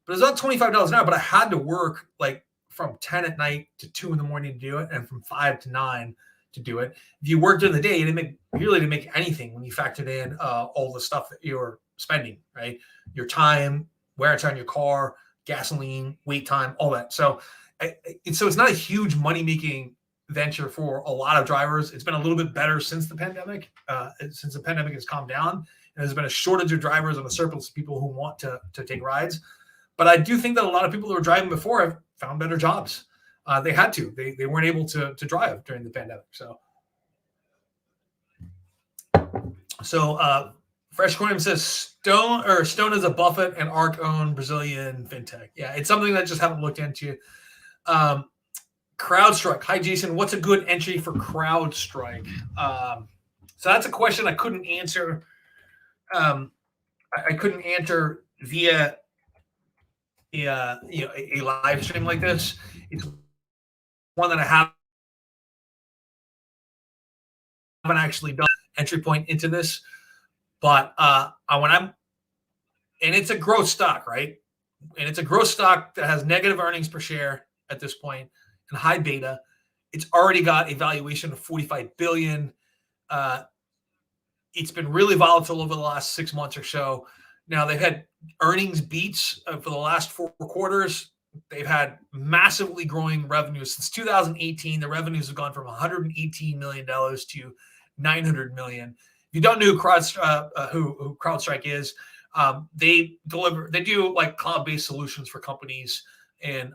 A: but it's about $25 an hour. But I had to work like from 10 at night to 2 in the morning to do it, and from 5 to 9 to do it. If you worked during the day, you really didn't make anything when you factored in all the stuff that you're spending, right? Your time, wear and tear on your car, gasoline, wait time, all that. So it's not a huge money-making venture for a lot of drivers. It's been a little bit better since the pandemic. Since the pandemic has calmed down, and there's been a shortage of drivers and a surplus of people who want to take rides. But I do think that a lot of people who were driving before have found better jobs. They had to. They weren't able to drive during the pandemic. So Fresh Coin says Stone is a Buffett and ARK owned Brazilian fintech. Yeah, it's something that I just haven't looked into. CrowdStrike. Hi, Jason. What's a good entry for CrowdStrike? So that's a question I couldn't answer. I couldn't answer via a live stream like this. It's one that I haven't actually done entry point into this, but and it's a growth stock, right? And it's a growth stock that has negative earnings per share at this point and high beta. It's already got a valuation of $45 billion. It's been really volatile over the last 6 months or so. Now they've had earnings beats for the last 4 quarters. They've had massively growing revenues since 2018. The revenues have gone from $118 million to $900 million. If you don't know who CrowdStrike is, they do like cloud-based solutions for companies, and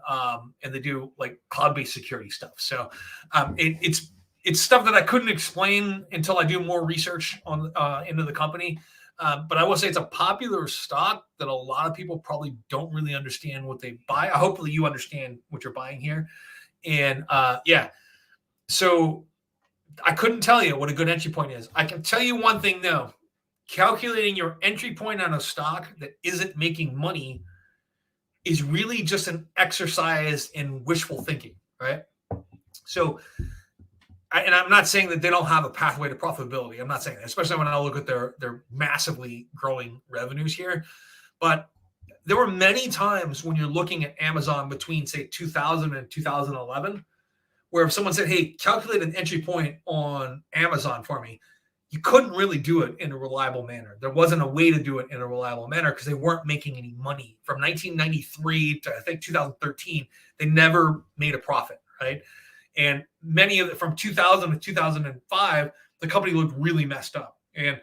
A: they do like cloud-based security stuff. So it's stuff that I couldn't explain until I do more research on into the company. But I will say it's a popular stock that a lot of people probably don't really understand what they buy. Hopefully you understand what you're buying here. And so I couldn't tell you what a good entry point is. I can tell you one thing though. Calculating your entry point on a stock that isn't making money is really just an exercise in wishful thinking, right? So, and I'm not saying that they don't have a pathway to profitability. I'm not saying that, especially when I look at their massively growing revenues here. But there were many times when you're looking at Amazon between, say, 2000 and 2011, where if someone said, hey, calculate an entry point on Amazon for me, you couldn't really do it in a reliable manner. There wasn't a way to do it in a reliable manner because they weren't making any money. From 1993 to, I think, 2013, they never made a profit, right? And many of it from 2000 to 2005, the company looked really messed up. And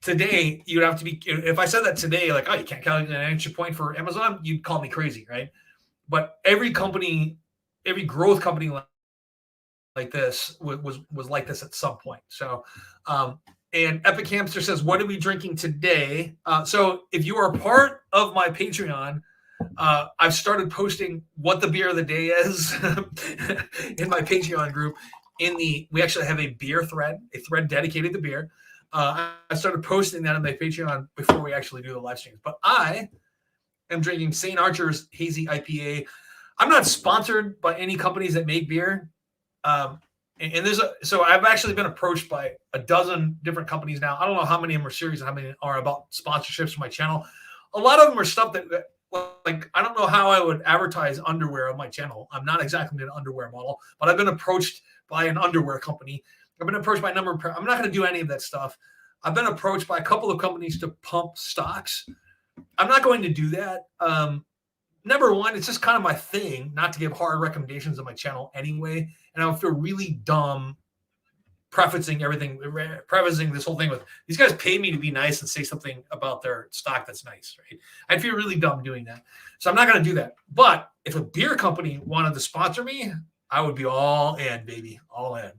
A: today, you'd have to be, if I said that today, like, oh, you can't calculate an entry point for Amazon, you'd call me crazy, right? But every company, every growth company like this was like this at some point. So, and Epic Hamster says, what are we drinking today? So if you are part of my Patreon, I've started posting what the beer of the day is in my Patreon group. We actually have a beer thread, a thread dedicated to beer. I started posting that on my Patreon before we actually do the live streams. But I am drinking St. Archer's Hazy IPA. I'm not sponsored by any companies that make beer. So I've actually been approached by a dozen different companies now. I don't know how many of them are serious and how many are about sponsorships for my channel. A lot of them are stuff that like, I don't know how I would advertise underwear on my channel. I'm not exactly an underwear model, but I've been approached by an underwear company. I've been approached by a number of, I'm not going to do any of that stuff. I've been approached by a couple of companies to pump stocks. I'm not going to do that. Number one, it's just kind of my thing not to give hard recommendations on my channel anyway. And I would feel really dumb prefacing this whole thing with, these guys pay me to be nice and say something about their stock that's nice, right? I'd feel really dumb doing that. So I'm not going to do that. But if a beer company wanted to sponsor me, I would be all in, baby, all in.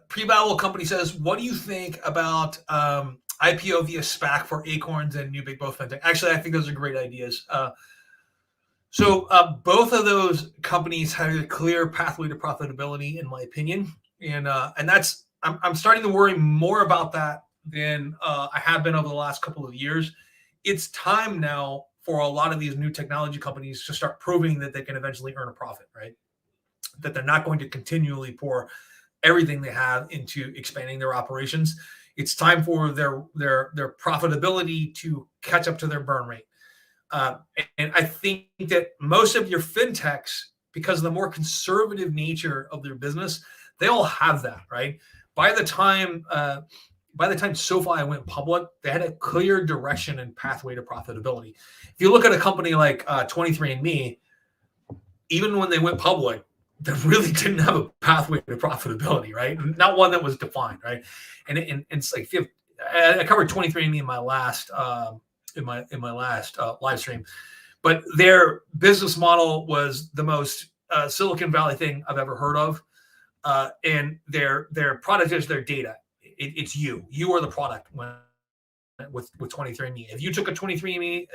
A: Pre-Babel company says, what do you think about IPO via SPAC for Acorns and New Big Both Fintech? Actually, I think those are great ideas. So both of those companies have a clear pathway to profitability, in my opinion, and that's I'm starting to worry more about that than I have been over the last couple of years. It's time now for a lot of these new technology companies to start proving that they can eventually earn a profit, right? That they're not going to continually pour everything they have into expanding their operations. It's time for their profitability to catch up to their burn rate. And I think that most of your fintechs, because of the more conservative nature of their business, they all have that, right? By the time SoFi went public, they had a clear direction and pathway to profitability. If you look at a company like 23andMe, even when they went public, they really didn't have a pathway to profitability, right? Not one that was defined, right? And it's like, I covered 23andMe in my last live stream, but their business model was the most Silicon Valley thing I've ever heard of, and their product is their data. It's you are the product with 23andMe. If you took a 23andMe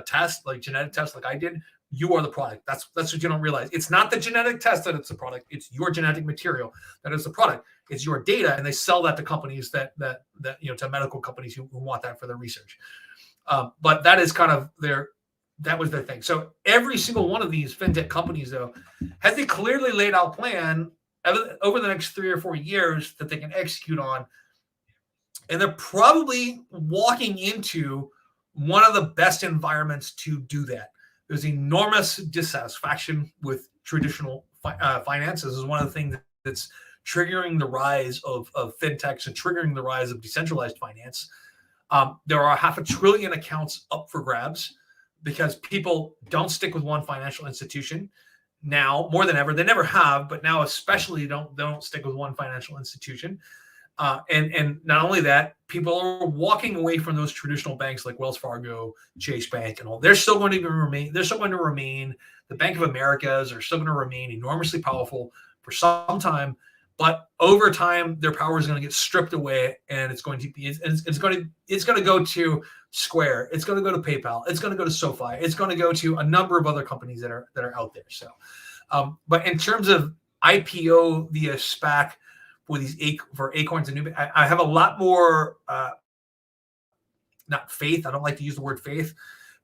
A: test, like genetic test, like I did, you are the product. That's what you don't realize. It's not the genetic test that it's the product. It's your genetic material that is the product. It's your data, and they sell that to companies that to medical companies who want that for their research. But that is kind of that was their thing. So every single one of these fintech companies, though, has a clearly laid out plan over the next 3 or 4 years that they can execute on. And they're probably walking into one of the best environments to do that. There's enormous dissatisfaction with traditional finance. This is one of the things that's triggering the rise of fintechs and triggering the rise of decentralized finance. There are 500 billion accounts up for grabs because people don't stick with one financial institution now more than ever. They never have, but now especially don't stick with one financial institution. And not only that, people are walking away from those traditional banks like Wells Fargo, Chase Bank, and all. They're still going to remain. The Bank of Americas are still going to remain enormously powerful for some time. But over time, their power is going to get stripped away, and it's going to go to Square. It's going to go to PayPal. It's going to go to SoFi. It's going to go to a number of other companies that are out there. So, but in terms of IPO via SPAC for Acorns and New, I have a lot more not faith. I don't like to use the word faith,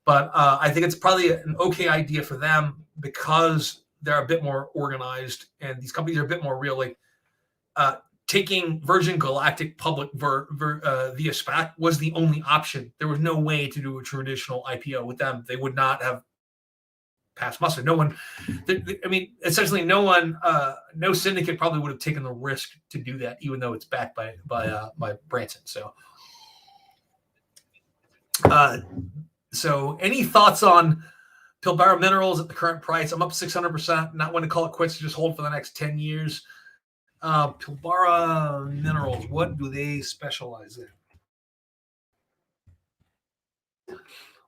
A: but I think it's probably an okay idea for them because they're a bit more organized, and these companies are a bit more real. Like taking Virgin Galactic public via SPAC was the only option. There was no way to do a traditional IPO with them. They would not have passed muster. No one, essentially no one, no syndicate probably would have taken the risk to do that, even though it's backed by Branson. So any thoughts on Pilbara Minerals at the current price? I'm up 600%. Not one to call it quits, just hold for the next 10 years. Pilbara Minerals, what do they specialize in?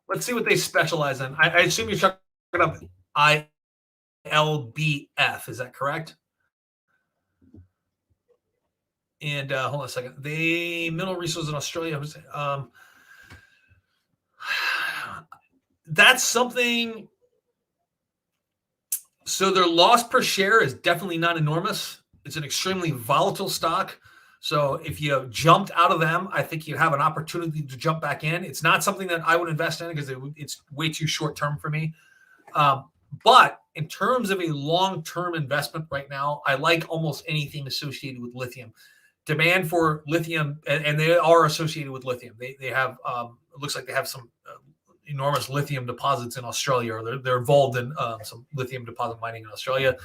A: Let's see what they specialize in. I assume you're talking about ILBF. Is that correct? And hold on a second. They mineral resources in Australia. That's something. So their loss per share is definitely not enormous. It's an extremely volatile stock. So if you jumped out of them, I think you have an opportunity to jump back in. It's not something that I would invest in because it's way too short term for me. But in terms of a long-term investment right now, I like almost anything associated with lithium. Demand for lithium, and they are associated with lithium. They have, it looks like they have some enormous lithium deposits in Australia, or they're involved in some lithium deposit mining in Australia.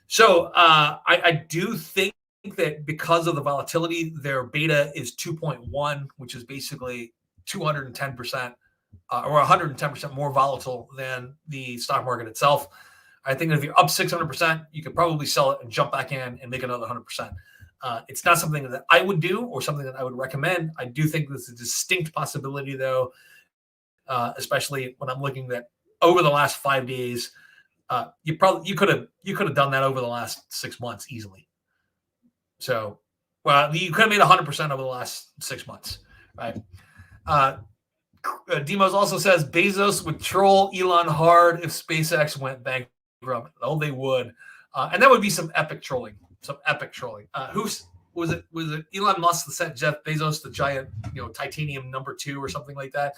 A: So I do think that because of the volatility, their beta is 2.1, which is basically 210% or 110% more volatile than the stock market itself. I think if you're up 600%, you could probably sell it and jump back in and make another 100%. It's not something that I would do or something that I would recommend. I do think there's a distinct possibility, though, especially when I'm looking at over the last 5 days. You could have done that over the last 6 months easily. So, well, you could have made 100% over the last 6 months, right? Demos also says Bezos would troll Elon hard if SpaceX went bankrupt. Oh, they would, and that would be some epic trolling. Who's was it? Was it Elon Musk that sent Jeff Bezos the giant, titanium #2 or something like that?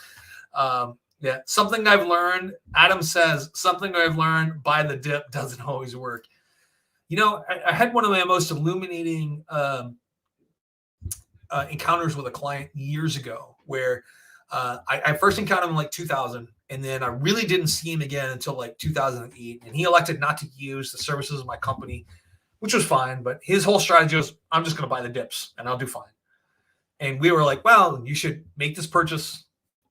A: Yeah, something I've learned. Adam says something I've learned: buy the dip doesn't always work. I had one of my most illuminating encounters with a client years ago where I first encountered him in like 2000, and then I really didn't see him again until like 2008. And he elected not to use the services of my company, which was fine. But his whole strategy was, I'm just going to buy the dips and I'll do fine. And we were like, well, you should make this purchase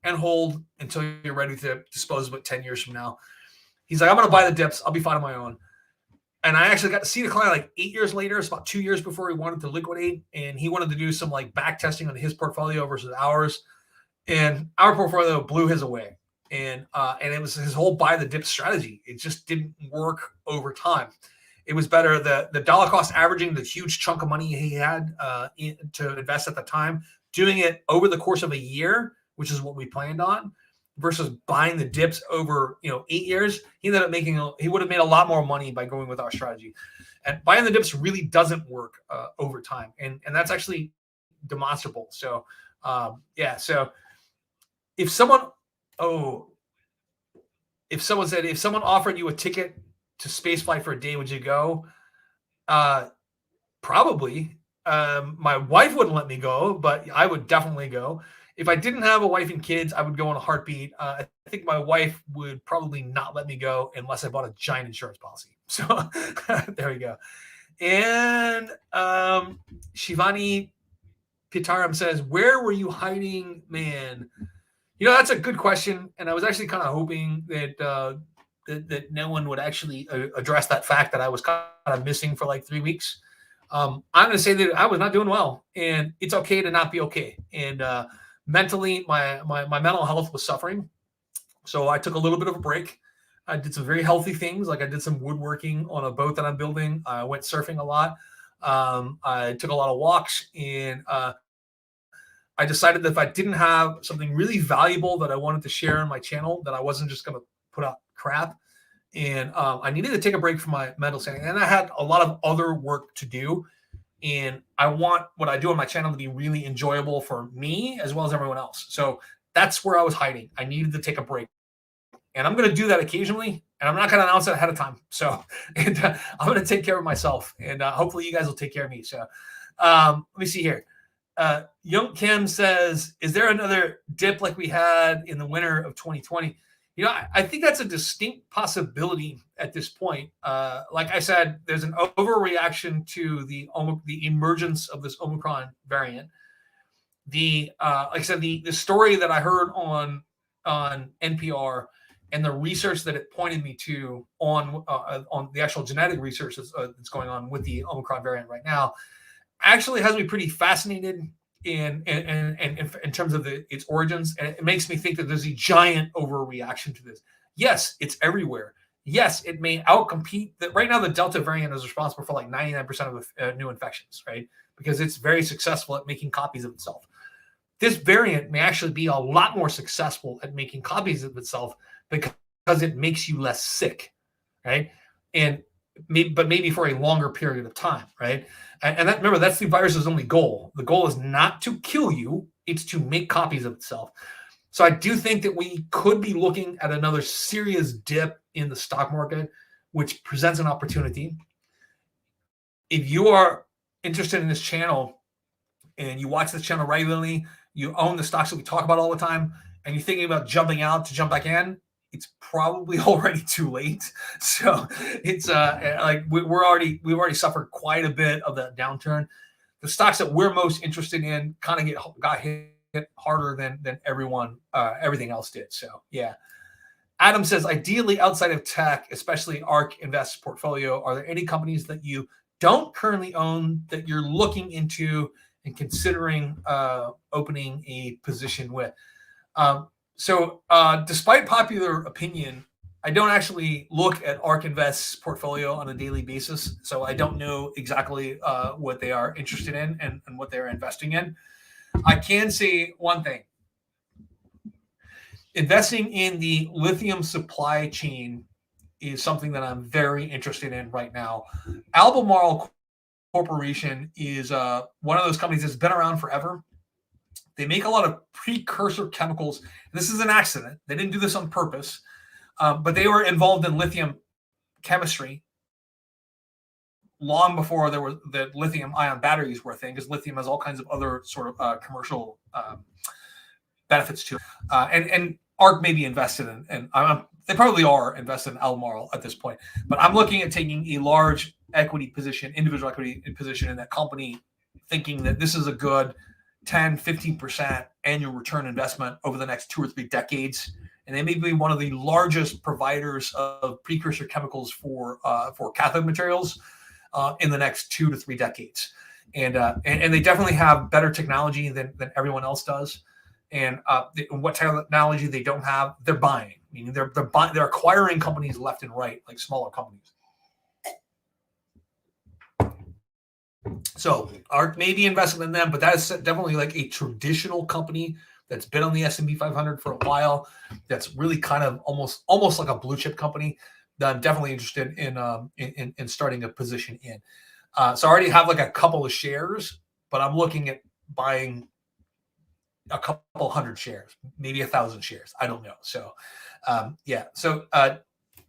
A: and hold until you're ready to dispose of it 10 years from now. He's like, I'm going to buy the dips. I'll be fine on my own. And I actually got to see the client like 8 years later. It's about 2 years before he wanted to liquidate. And he wanted to do some like back testing on his portfolio versus ours. And our portfolio blew his away. And it was his whole buy the dip strategy. It just didn't work over time. It was better. The dollar cost averaging, the huge chunk of money he had to invest at the time, doing it over the course of a year, which is what we planned on, versus buying the dips over 8 years. He would have made a lot more money by going with our strategy. And buying the dips really doesn't work over time, and that's actually demonstrable. So so if someone offered you a ticket to spaceflight for a day, would you go? Probably. My wife wouldn't let me go, but I would definitely go. If I didn't have a wife and kids, I would go in a heartbeat. I think my wife would probably not let me go unless I bought a giant insurance policy. So there we go. And Shivani Pitaram says, where were you hiding, man? That's a good question. And I was actually kind of hoping that that no one would actually address that fact that I was kind of missing for like 3 weeks. I'm going to say that I was not doing well, and it's okay to not be okay. And mentally, my mental health was suffering. So I took a little bit of a break. I did some very healthy things. Like I did some woodworking on a boat that I'm building. I went surfing a lot. I took a lot of walks, and I decided that if I didn't have something really valuable that I wanted to share on my channel, that I wasn't just going to put out crap. And I needed to take a break from my mental sanity. And I had a lot of other work to do. And I want what I do on my channel to be really enjoyable for me as well as everyone else. So that's where I was hiding. I needed to take a break. And I'm going to do that occasionally. And I'm not going to announce it ahead of time. So I'm going to take care of myself. And hopefully you guys will take care of me. So let me see here. Young Kim says, is there another dip like we had in the winter of 2020? I think that's a distinct possibility at this point. Like I said, there's an overreaction to the emergence of this Omicron variant. Like I said, the story that I heard on NPR and the research that it pointed me to on the actual genetic research that's going on with the Omicron variant right now actually has me pretty fascinated in terms of its origins, and it makes me think that there's a giant overreaction to this. Yes, it's everywhere. Yes, it may outcompete that. Right now, the Delta variant is responsible for like 99% of new infections, right? Because it's very successful at making copies of itself. This variant may actually be a lot more successful at making copies of itself because it makes you less sick, right? But maybe for a longer period of time, right? And remember, that's the virus's only goal. The goal is not to kill you; it's to make copies of itself. So I do think that we could be looking at another serious dip in the stock market, which presents an opportunity. If you are interested in this channel and you watch this channel regularly, you own the stocks that we talk about all the time, and you're thinking about jumping out to jump back in, it's probably already too late. So it's like we've already suffered quite a bit of that downturn. The stocks that we're most interested in kind of got hit it harder than everything else did. So yeah. Adam says, ideally outside of tech, especially ARK Invest's portfolio, are there any companies that you don't currently own that you're looking into and considering opening a position with? So despite popular opinion, I don't actually look at ARK Invest's portfolio on a daily basis. So I don't know exactly what they are interested in and what they're investing in. I can say one thing. Investing in the lithium supply chain is something that I'm very interested in right now. Albemarle Corporation is one of those companies that's been around forever. They make a lot of precursor chemicals. This is an accident. They didn't do this on purpose, but they were involved in lithium chemistry long before there were the lithium-ion batteries were a thing, because lithium has all kinds of other sort of commercial benefits to it. And ARK may be invested in, and they probably are invested in Albemarle at this point. But I'm looking at taking a large equity position, individual equity position in that company, thinking that this is a good 10, 15% annual return investment over the next 2 or 3 decades. And they may be one of the largest providers of precursor chemicals for cathode materials in the next 2 to 3 decades. And they definitely have better technology than everyone else does. And what technology they don't have, they're buying. Meaning they're acquiring companies left and right, like smaller companies. So ARK may be invested in them, but that is definitely like a traditional company that's been on the S&P 500 for a while. That's really kind of almost like a blue chip company that I'm definitely interested in starting a position in. So I already have like a couple of shares, but I'm looking at buying a couple hundred shares, maybe 1,000 shares. I don't know. So, yeah. So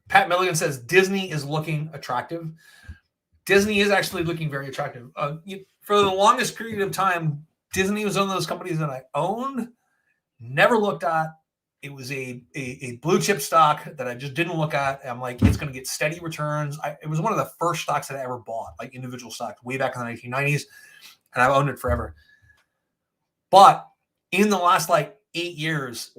A: Pat Milligan says Disney is looking attractive. Disney is actually looking very attractive. For the longest period of time, Disney was one of those companies that I owned, never looked at. It was a blue chip stock that I just didn't look at. I'm like, it's going to get steady returns. It was one of the first stocks that I ever bought, like individual stocks, way back in the 1990s, and I've owned it forever. But in the last like 8 years,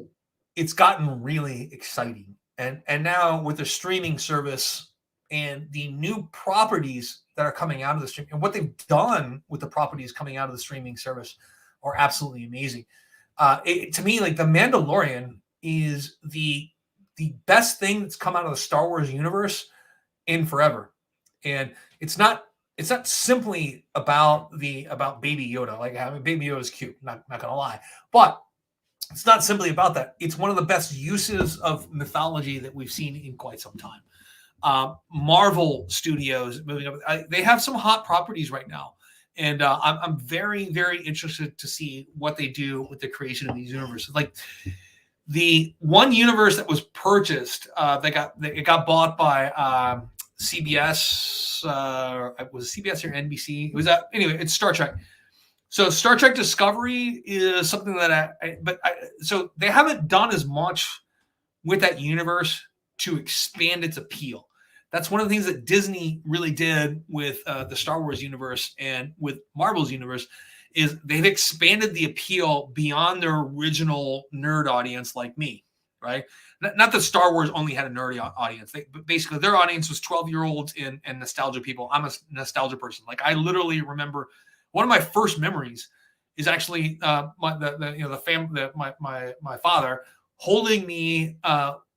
A: it's gotten really exciting. And now with the streaming service and the new properties that are coming out of the stream, and what they've done with the properties coming out of the streaming service are absolutely amazing. To me, like The Mandalorian is the best thing that's come out of the Star Wars universe in forever. And it's not simply about Baby Yoda. Like, I mean, Baby Yoda is cute, not gonna lie, but it's not simply about that. It's one of the best uses of mythology that we've seen in quite some time. Marvel Studios moving up, they have some hot properties right now, and I'm very, very interested to see what they do with the creation of these universes. Like the one universe that was purchased, it got bought by CBS. Was it CBS or NBC? It was anyway. It's Star Trek. So Star Trek Discovery is something that so they haven't done as much with that universe to expand its appeal. That's one of the things that Disney really did with the Star Wars universe and with Marvel's universe, is they've expanded the appeal beyond their original nerd audience like me, right? Not that Star Wars only had a nerdy audience. But basically, their audience was 12-year-olds and nostalgia people. I'm a nostalgia person. Like, I literally remember one of my first memories is actually my father holding me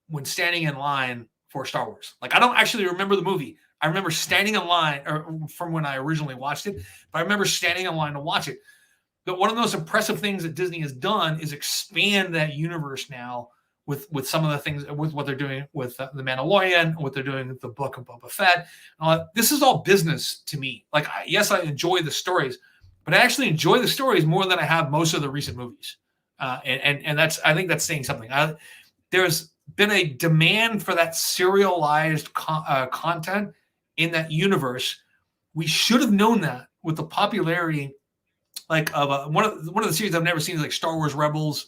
A: when standing in line for Star Wars. Like, I don't actually remember the movie. I remember standing in line, or from when I originally watched it, but I remember standing in line to watch it. But one of the most impressive things that Disney has done is expand that universe now with some of the things, with what they're doing with The Mandalorian, what they're doing with the Book of Boba Fett. This is all business to me. Like, yes, I enjoy the stories, but I actually enjoy the stories more than I have most of the recent movies. And I think that's saying something. There's been a demand for that serialized content in that universe. We should have known that with the popularity, like of one of the series I've never seen is like Star Wars Rebels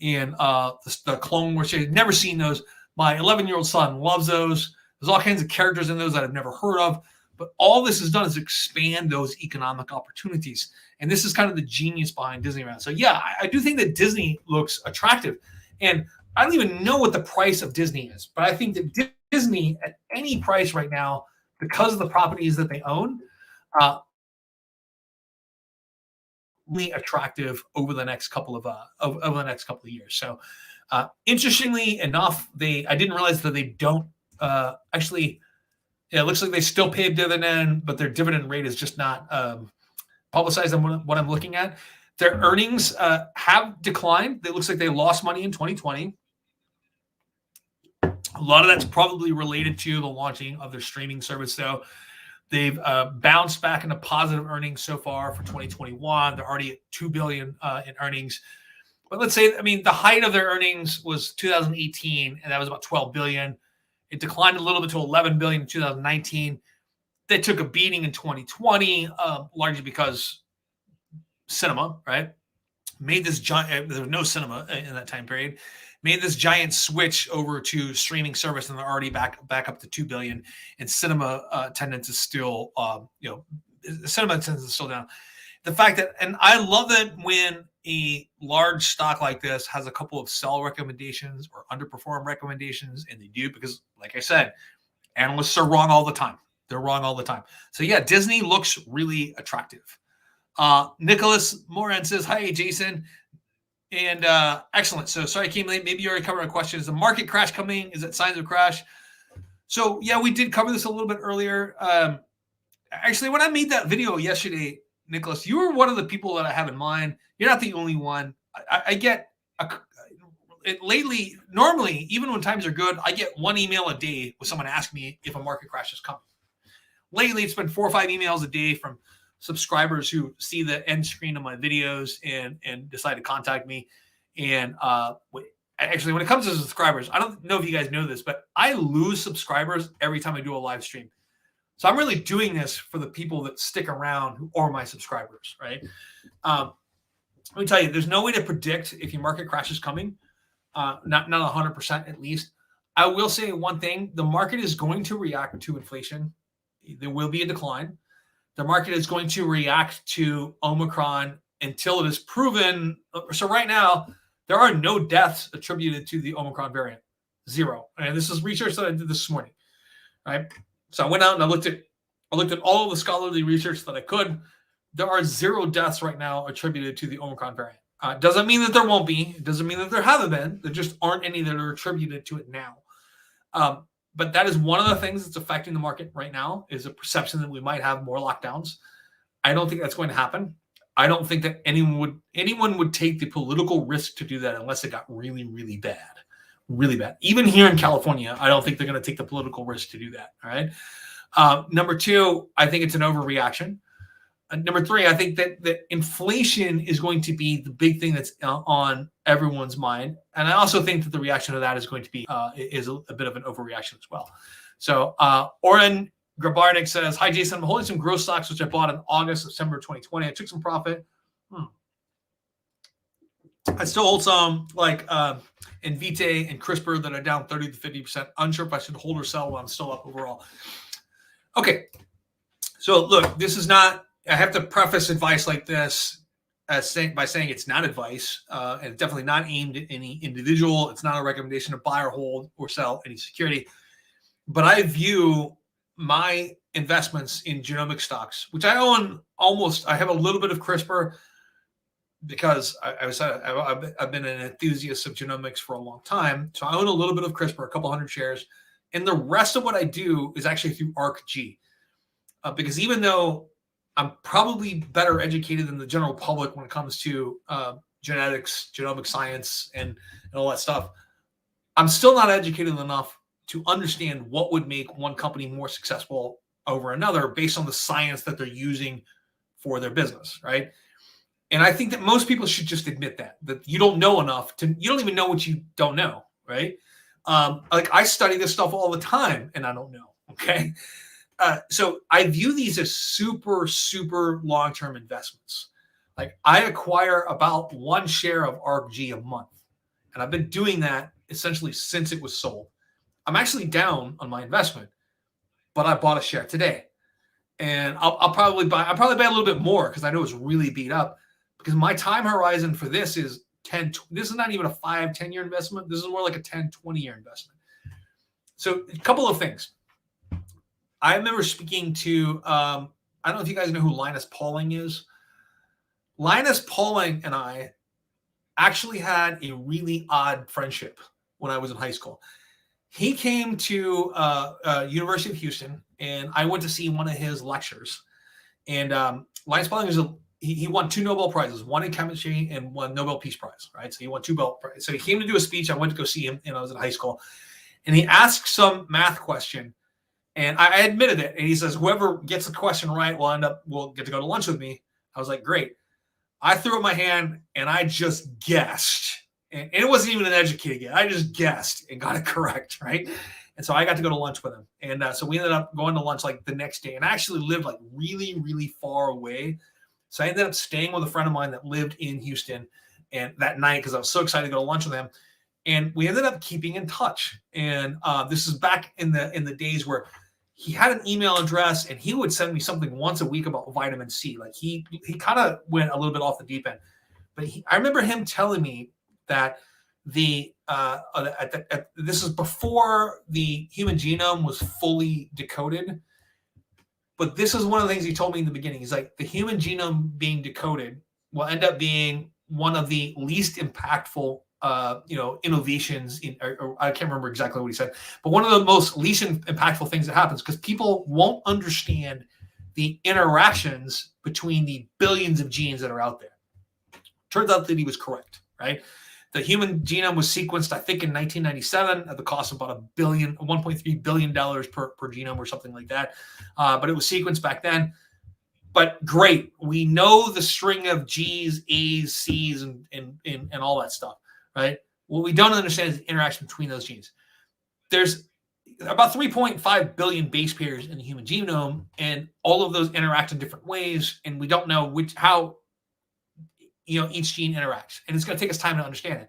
A: and the Clone Wars series. Never seen those. My 11-year-old son loves those. There's all kinds of characters in those that I've never heard of. But all this has done is expand those economic opportunities. And this is kind of the genius behind Disneyland. So yeah, I do think that Disney looks attractive. And I don't even know what the price of Disney is, but I think that Disney at any price right now, because of the properties that they own, really attractive over the next couple of years. So interestingly enough, I didn't realize that they don't actually. Yeah, it looks like they still pay a dividend, but their dividend rate is just not publicized on what I'm looking at. Their earnings have declined. It looks like they lost money in 2020. A lot of that's probably related to the launching of their streaming service, though. They've bounced back into positive earnings so far for 2021. They're already at $2 billion in earnings. But let's say, the height of their earnings was 2018, and that was about $12 billion. It declined a little bit to $11 billion in 2019. They took a beating in 2020, largely because cinema, right? Made this giant, there was no cinema in that time period, made this giant switch over to streaming service, and they're already back up to $2 billion. And cinema attendance is still, cinema attendance is still down. The fact that, and I love it when a large stock like this has a couple of sell recommendations or underperform recommendations, and they do, because like I said, analysts are wrong all the time. They're wrong all the time. So yeah, Disney looks really attractive. Nicholas Moran says, hi, Jason. And excellent. So sorry I came late. Maybe you already covered my question. Is the market crash coming? Is it signs of crash? So yeah, we did cover this a little bit earlier. Actually, when I made that video yesterday, Nicholas, you were one of the people that I have in mind. You're not the only one. I get lately, normally, even when times are good, I get one email a day with someone asking me if a market crash is coming. Lately, it's been 4 or 5 emails a day from subscribers who see the end screen of my videos and decide to contact me. And actually, when it comes to subscribers, I don't know if you guys know this, but I lose subscribers every time I do a live stream. So I'm really doing this for the people that stick around who are my subscribers, right? Let me tell you, there's no way to predict if your market crash is coming, not 100% at least. I will say one thing: the market is going to react to inflation. There will be a decline. The market is going to react to Omicron until it is proven. So right now, there are no deaths attributed to the Omicron variant. 0. And this is research that I did this morning, right? So I went out and I looked at all of the scholarly research that I could. There are 0 deaths right now attributed to the Omicron variant. Doesn't mean that there won't be. It doesn't mean that there haven't been. There just aren't any that are attributed to it now. But that is one of the things that's affecting the market right now, is a perception that we might have more lockdowns. I don't think that's going to happen. I don't think that anyone would take the political risk to do that unless it got really, really bad. Really bad. Even here in California, I don't think they're going to take the political risk to do that. All right. Number 2, I think it's an overreaction. Number 3, I think that inflation is going to be the big thing that's on everyone's mind. And I also think that the reaction to that is going to be is a bit of an overreaction as well. So Oren Grabarnik says, hi, Jason. I'm holding some growth stocks, which I bought in August, September 2020. I took some profit. I still hold some like Invitae and CRISPR that are down 30 to 50%. Unsure if I should hold or sell when I'm still up overall. Okay. So look, this is not, I have to preface advice like this by saying it's not advice, and it's definitely not aimed at any individual. It's not a recommendation to buy or hold or sell any security. But I view my investments in genomic stocks, which I own I have a little bit of CRISPR because I've been an enthusiast of genomics for a long time. So I own a little bit of CRISPR, a couple hundred shares. And the rest of what I do is actually through ARCG. Because even though I'm probably better educated than the general public when it comes to genetics, genomic science, and all that stuff, I'm still not educated enough to understand what would make one company more successful over another based on the science that they're using for their business, right? And I think that most people should just admit that you don't know enough you don't even know what you don't know, right? Like I study this stuff all the time and I don't know, okay? So I view these as super, super long-term investments. Like I acquire about 1 share of ARCG a month. And I've been doing that essentially since it was sold. I'm actually down on my investment, but I bought a share today. and I'll probably buy a little bit more because I know it's really beat up. Because my time horizon for this is 10. This is not even a 5-10 year investment. This is more like a 10-20 year investment. So a couple of things. I remember speaking to I don't know if you guys know who Linus Pauling is. Linus Pauling and I actually had a really odd friendship when I was in high school. He came to University of Houston, and I went to see one of his lectures. And Linus Pauling he won 2 Nobel Prizes, one in chemistry and one Nobel Peace Prize, right? So he won 2 Nobel Prizes. So he came to do a speech. I went to go see him, and I was in high school. And he asked some math question, and I admitted it. And he says, whoever gets the question right will get to go to lunch with me. I was like, great. I threw up my hand, and I just guessed. And it wasn't even an educated guess. I just guessed and got it correct, right? And so I got to go to lunch with him. And so we ended up going to lunch like the next day. And I actually lived like really, really far away. So I ended up staying with a friend of mine that lived in Houston and that night because I was so excited to go to lunch with him. And we ended up keeping in touch. And this is back in the days where he had an email address and he would send me something once a week about vitamin C. Like he kind of went a little bit off the deep end. But I remember him telling me that this is before the human genome was fully decoded. But this is one of the things he told me in the beginning. He's like, the human genome being decoded will end up being one of the least impactful innovations or I can't remember exactly what he said, but one of the most least impactful things that happens because people won't understand the interactions between the billions of genes that are out there. Turns out that he was correct, right? The human genome was sequenced, I think, in 1997 at the cost of about $1.3 billion per genome or something like that. But it was sequenced back then. But great, we know the string of G's, A's, C's, and all that stuff, right? What we don't understand is the interaction between those genes. There's about 3.5 billion base pairs in the human genome, and all of those interact in different ways, and we don't know how each gene interacts, and it's going to take us time to understand it.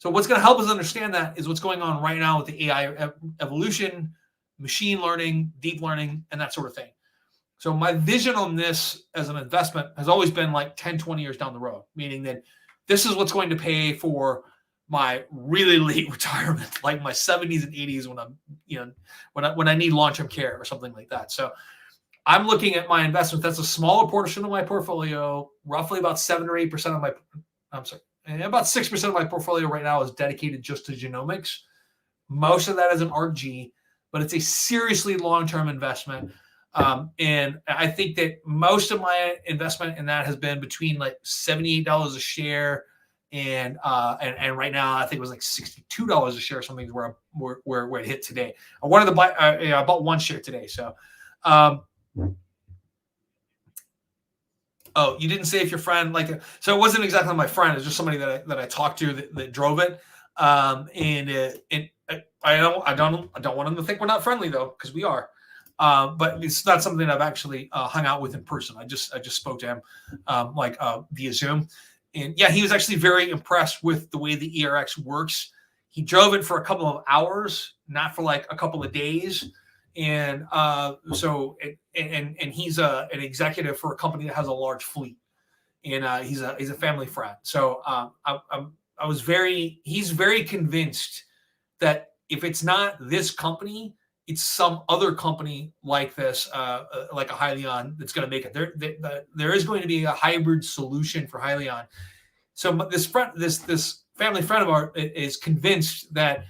A: So what's going to help us understand that is what's going on right now with the AI evolution, machine learning, deep learning, and that sort of thing. So my vision on this as an investment has always been like 10, 20 years down the road, meaning that this is what's going to pay for my really late retirement, like my 70s and 80s when I'm, when I need long-term care or something like that. So I'm looking at my investment. That's a smaller portion of my portfolio, roughly about 7 or 8% of about 6% of my portfolio right now is dedicated just to genomics. Most of that is an ARG, but it's a seriously long-term investment. And I think that most of my investment in that has been between like $78 a share and right now I think it was like $62 a share or something where it hit today. I wanted to buy I bought one share today. So oh, you didn't say if your friend so it wasn't exactly my friend, it was just somebody that I talked to that drove it. And I don't want them to think we're not friendly though, because we are. But it's not something I've actually hung out with in person. I just spoke to him via Zoom. And yeah, he was actually very impressed with the way the ERX works. He drove it for a couple of hours, not for like a couple of days. And he's an executive for a company that has a large fleet. And he's a family friend. So he's very convinced that if it's not this company, it's some other company like this, like a Hyliion, that's going to make it. There is going to be a hybrid solution for Hyliion. So this family friend of ours is convinced that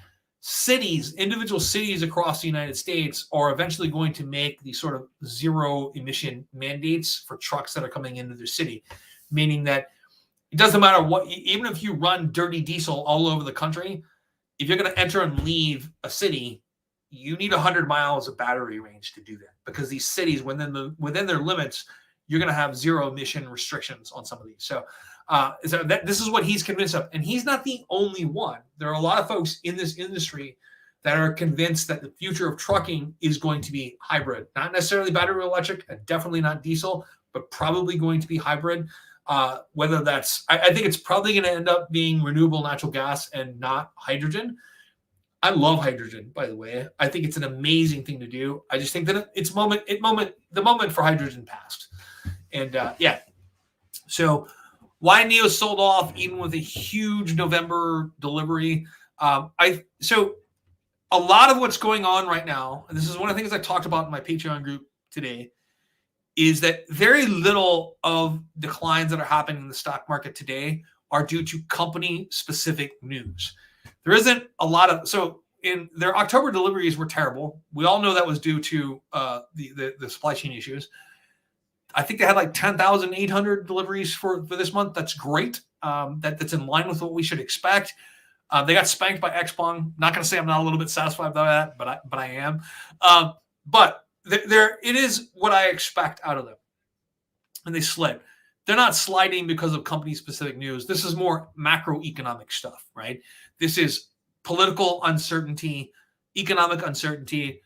A: individual cities across the United States are eventually going to make these sort of zero emission mandates for trucks that are coming into their city, meaning that it doesn't matter what, even if you run dirty diesel all over the country, if you're going to enter and leave a city, you need 100 miles of battery range to do that, because these cities within their limits, you're going to have zero emission restrictions on some of these. So this is what he's convinced of, and he's not the only one. There are a lot of folks in this industry that are convinced that the future of trucking is going to be hybrid, not necessarily battery electric, and definitely not diesel, but probably going to be hybrid. Whether that's, I think it's probably going to end up being renewable natural gas and not hydrogen. I love hydrogen, by the way. I think it's an amazing thing to do. I just think that the moment for hydrogen passed. And yeah, so why NIO sold off even with a huge November delivery. So a lot of what's going on right now, and this is one of the things I talked about in my Patreon group today, is that very little of declines that are happening in the stock market today are due to company-specific news. There isn't a lot of in their October deliveries were terrible. We all know that was due to the supply chain issues. I think they had like 10,800 deliveries for this month. That's great. That's in line with what we should expect. They got spanked by Xpeng. Not going to say I'm not a little bit satisfied by that, but I am. But it is what I expect out of them. And they slid. They're not sliding because of company-specific news. This is more macroeconomic stuff, right? This is political uncertainty, economic uncertainty.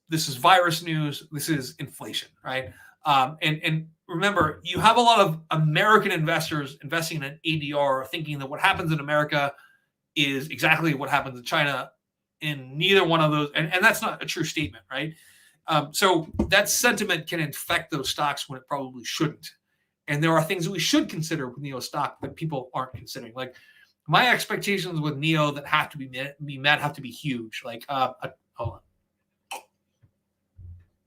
A: This is virus news. This is inflation, right? And remember, you have a lot of American investors investing in an ADR thinking that what happens in America is exactly what happens in China. In neither one of those, and that's not a true statement, right? So that sentiment can infect those stocks when it probably shouldn't. And there are things that we should consider with NIO stock that people aren't considering. Like my expectations with NIO that have to be met have to be huge. Like, hold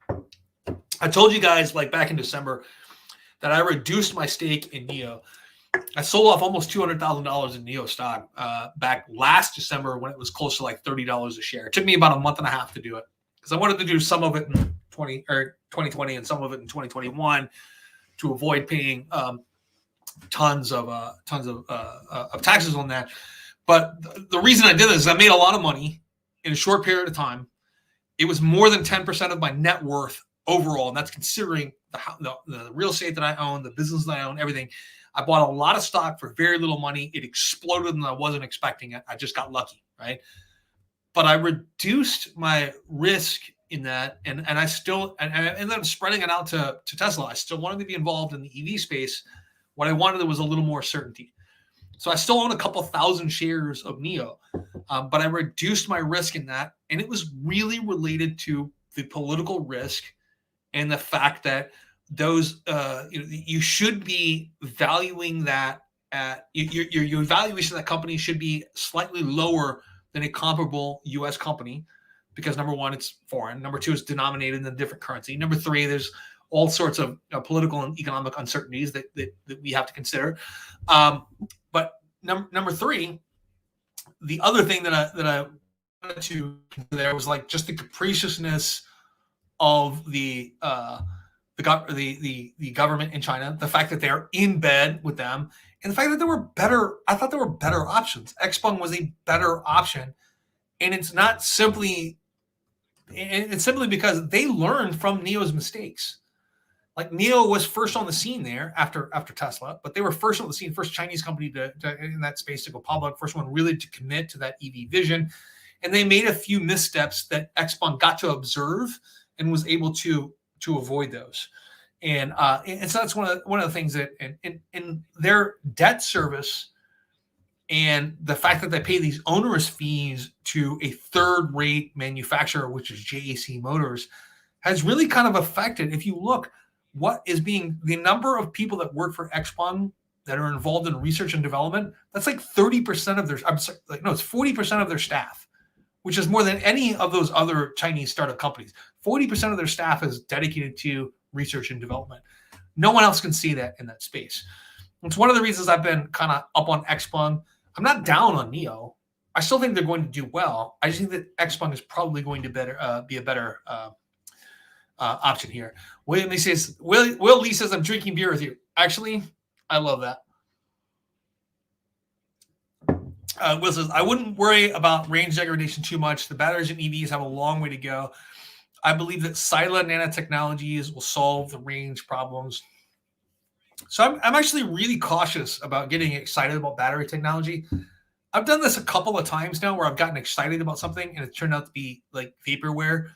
A: on. I told you guys like back in December that I reduced my stake in NIO. I sold off almost $200,000 in NIO stock back last December when it was close to like $30 a share. It took me about a month and a half to do it because I wanted to do some of it in 2020 and some of it in 2021 to avoid paying tons of taxes on that. But the reason I did this is I made a lot of money in a short period of time. It was more than 10% of my net worth overall, and that's considering the real estate that I own, the business that I own, everything. I bought a lot of stock for very little money. It exploded and I wasn't expecting it. I just got lucky, right? But I reduced my risk in that, and I ended up spreading it out to Tesla. I still wanted to be involved in the EV space. What I wanted was a little more certainty. So I still own a couple thousand shares of NIO, but I reduced my risk in that, and it was really related to the political risk and the fact that those you should be valuing that at your valuation of that company should be slightly lower than a comparable U.S. company because number one, it's foreign. Number two, it's denominated in a different currency. Number three, there's all sorts of political and economic uncertainties that we have to consider. But number three, the other thing that I wanted to consider was like just the capriciousness of the government in China, the fact that they're in bed with them, and the fact that I thought there were better options. Xpeng was a better option, and it's simply because they learned from NIO's mistakes. Like NIO was first on the scene there after Tesla, but they were first on the scene, first Chinese company to in that space to go public, first one really to commit to that EV vision, and they made a few missteps that Xpeng got to observe and was able to avoid those. And so that's one of the things that in their debt service and the fact that they pay these onerous fees to a third-rate manufacturer, which is JAC Motors, has really kind of affected, if you look, the number of people that work for Xpeng that are involved in research and development, that's like 30% of it's 40% of their staff, which is more than any of those other Chinese startup companies. 40% of their staff is dedicated to research and development. No one else can see that in that space. It's one of the reasons I've been kind of up on Xpeng. I'm not down on NIO. I still think they're going to do well. I just think that Xpeng is probably going to be a better option here. Will Lee says, I'm drinking beer with you. Actually, I love that. Will says, I wouldn't worry about range degradation too much. The batteries in EVs have a long way to go. I believe that Sila nanotechnologies will solve the range problems. So I'm actually really cautious about getting excited about battery technology. I've done this a couple of times now where I've gotten excited about something and it turned out to be like vaporware.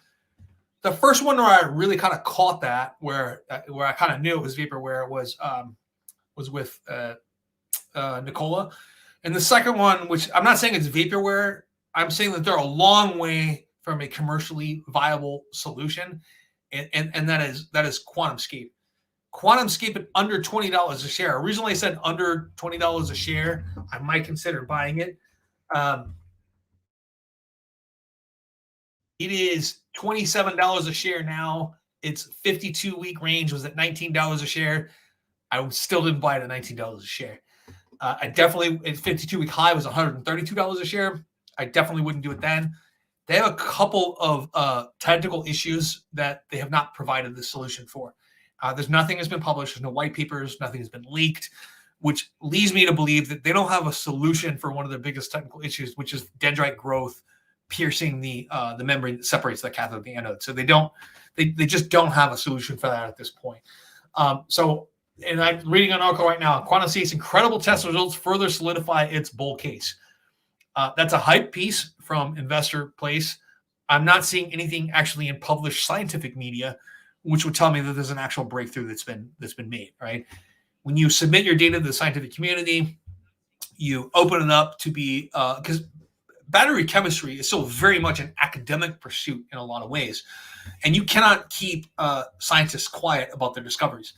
A: The first one where I really kind of caught that, where I kind of knew it was vaporware, was with Nikola. And the second one, which I'm not saying it's vaporware I'm saying that they're a long way from a commercially viable solution, and that is QuantumScape. QuantumScape at under $20 a share. Originally, I said under $20 a share. I might consider buying it. It is $27 a share now. Its 52-week range was at $19 a share. I still didn't buy it at $19 a share. I definitely, its 52-week high was $132 a share. I definitely wouldn't do it then. They have a couple of technical issues that they have not provided the solution for. There's nothing has been published. There's no white papers. Nothing has been leaked, which leads me to believe that they don't have a solution for one of their biggest technical issues, which is dendrite growth piercing the membrane that separates the cathode and the anode. So they just don't have a solution for that at this point. And I'm reading an article right now. QuantumScape's incredible test results further solidify its bull case. That's a hype piece from Investor Place. I'm not seeing anything actually in published scientific media, which would tell me that there's an actual breakthrough that's been made. Right? When you submit your data to the scientific community, you open it up to be because battery chemistry is still very much an academic pursuit in a lot of ways, and you cannot keep scientists quiet about their discoveries.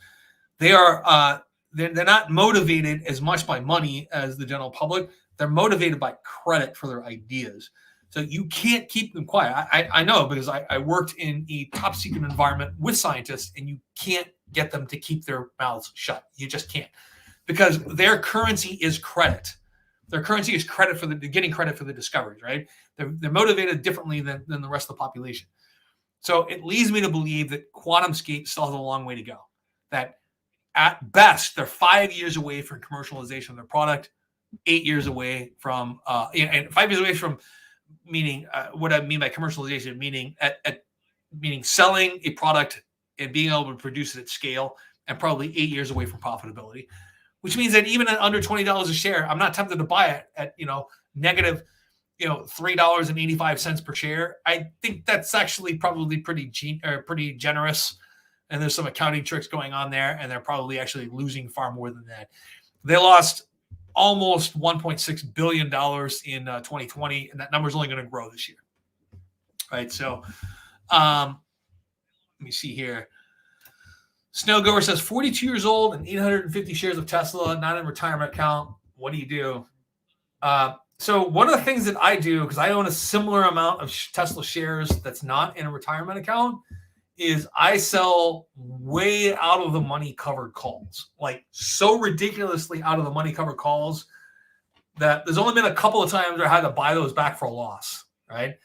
A: They are they're not motivated as much by money as the general public. They're motivated by credit for their ideas. So you can't keep them quiet. I know because I worked in a top secret environment with scientists, and you can't get them to keep their mouths shut. You just can't, because their currency is credit. Their currency is credit for getting credit for the discoveries, right? They're motivated differently than the rest of the population. So it leads me to believe that QuantumScape still has a long way to go. That at best, they're 5 years away from commercialization of their product, 8 years away from, and 5 years away from, meaning what I mean by commercialization, meaning meaning selling a product and being able to produce it at scale, and probably 8 years away from profitability, which means that even at under $20 a share, I'm not tempted to buy it at, negative, $3.85 per share. I think that's actually probably pretty generous. And there's some accounting tricks going on there, and they're probably actually losing far more than that. They lost almost $1.6 billion in 2020, and that number is only going to grow this year. Right. So let me see here. Snowgoer says 42 years old and 850 shares of Tesla, not in retirement account. What do you do? So one of the things that I do, because I own a similar amount of Tesla shares that's not in a retirement account, is I sell way out of the money covered calls, like so ridiculously out of the money covered calls that there's only been a couple of times where I had to buy those back for a loss, right?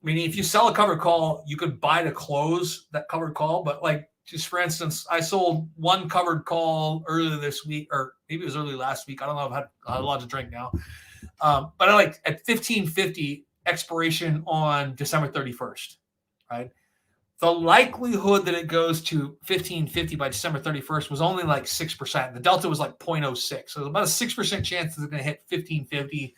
A: Meaning if you sell a covered call, you could buy to close that covered call. But like, just for instance, I sold one covered call earlier this week, or maybe it was early last week. I don't know. I've had a lot to drink now. But I like at 1550 expiration on December 31st, right? The likelihood that it goes to 1550 by December 31st was only like 6%. The delta was like 0.06. So there's about a 6% chance that it's going to hit 1550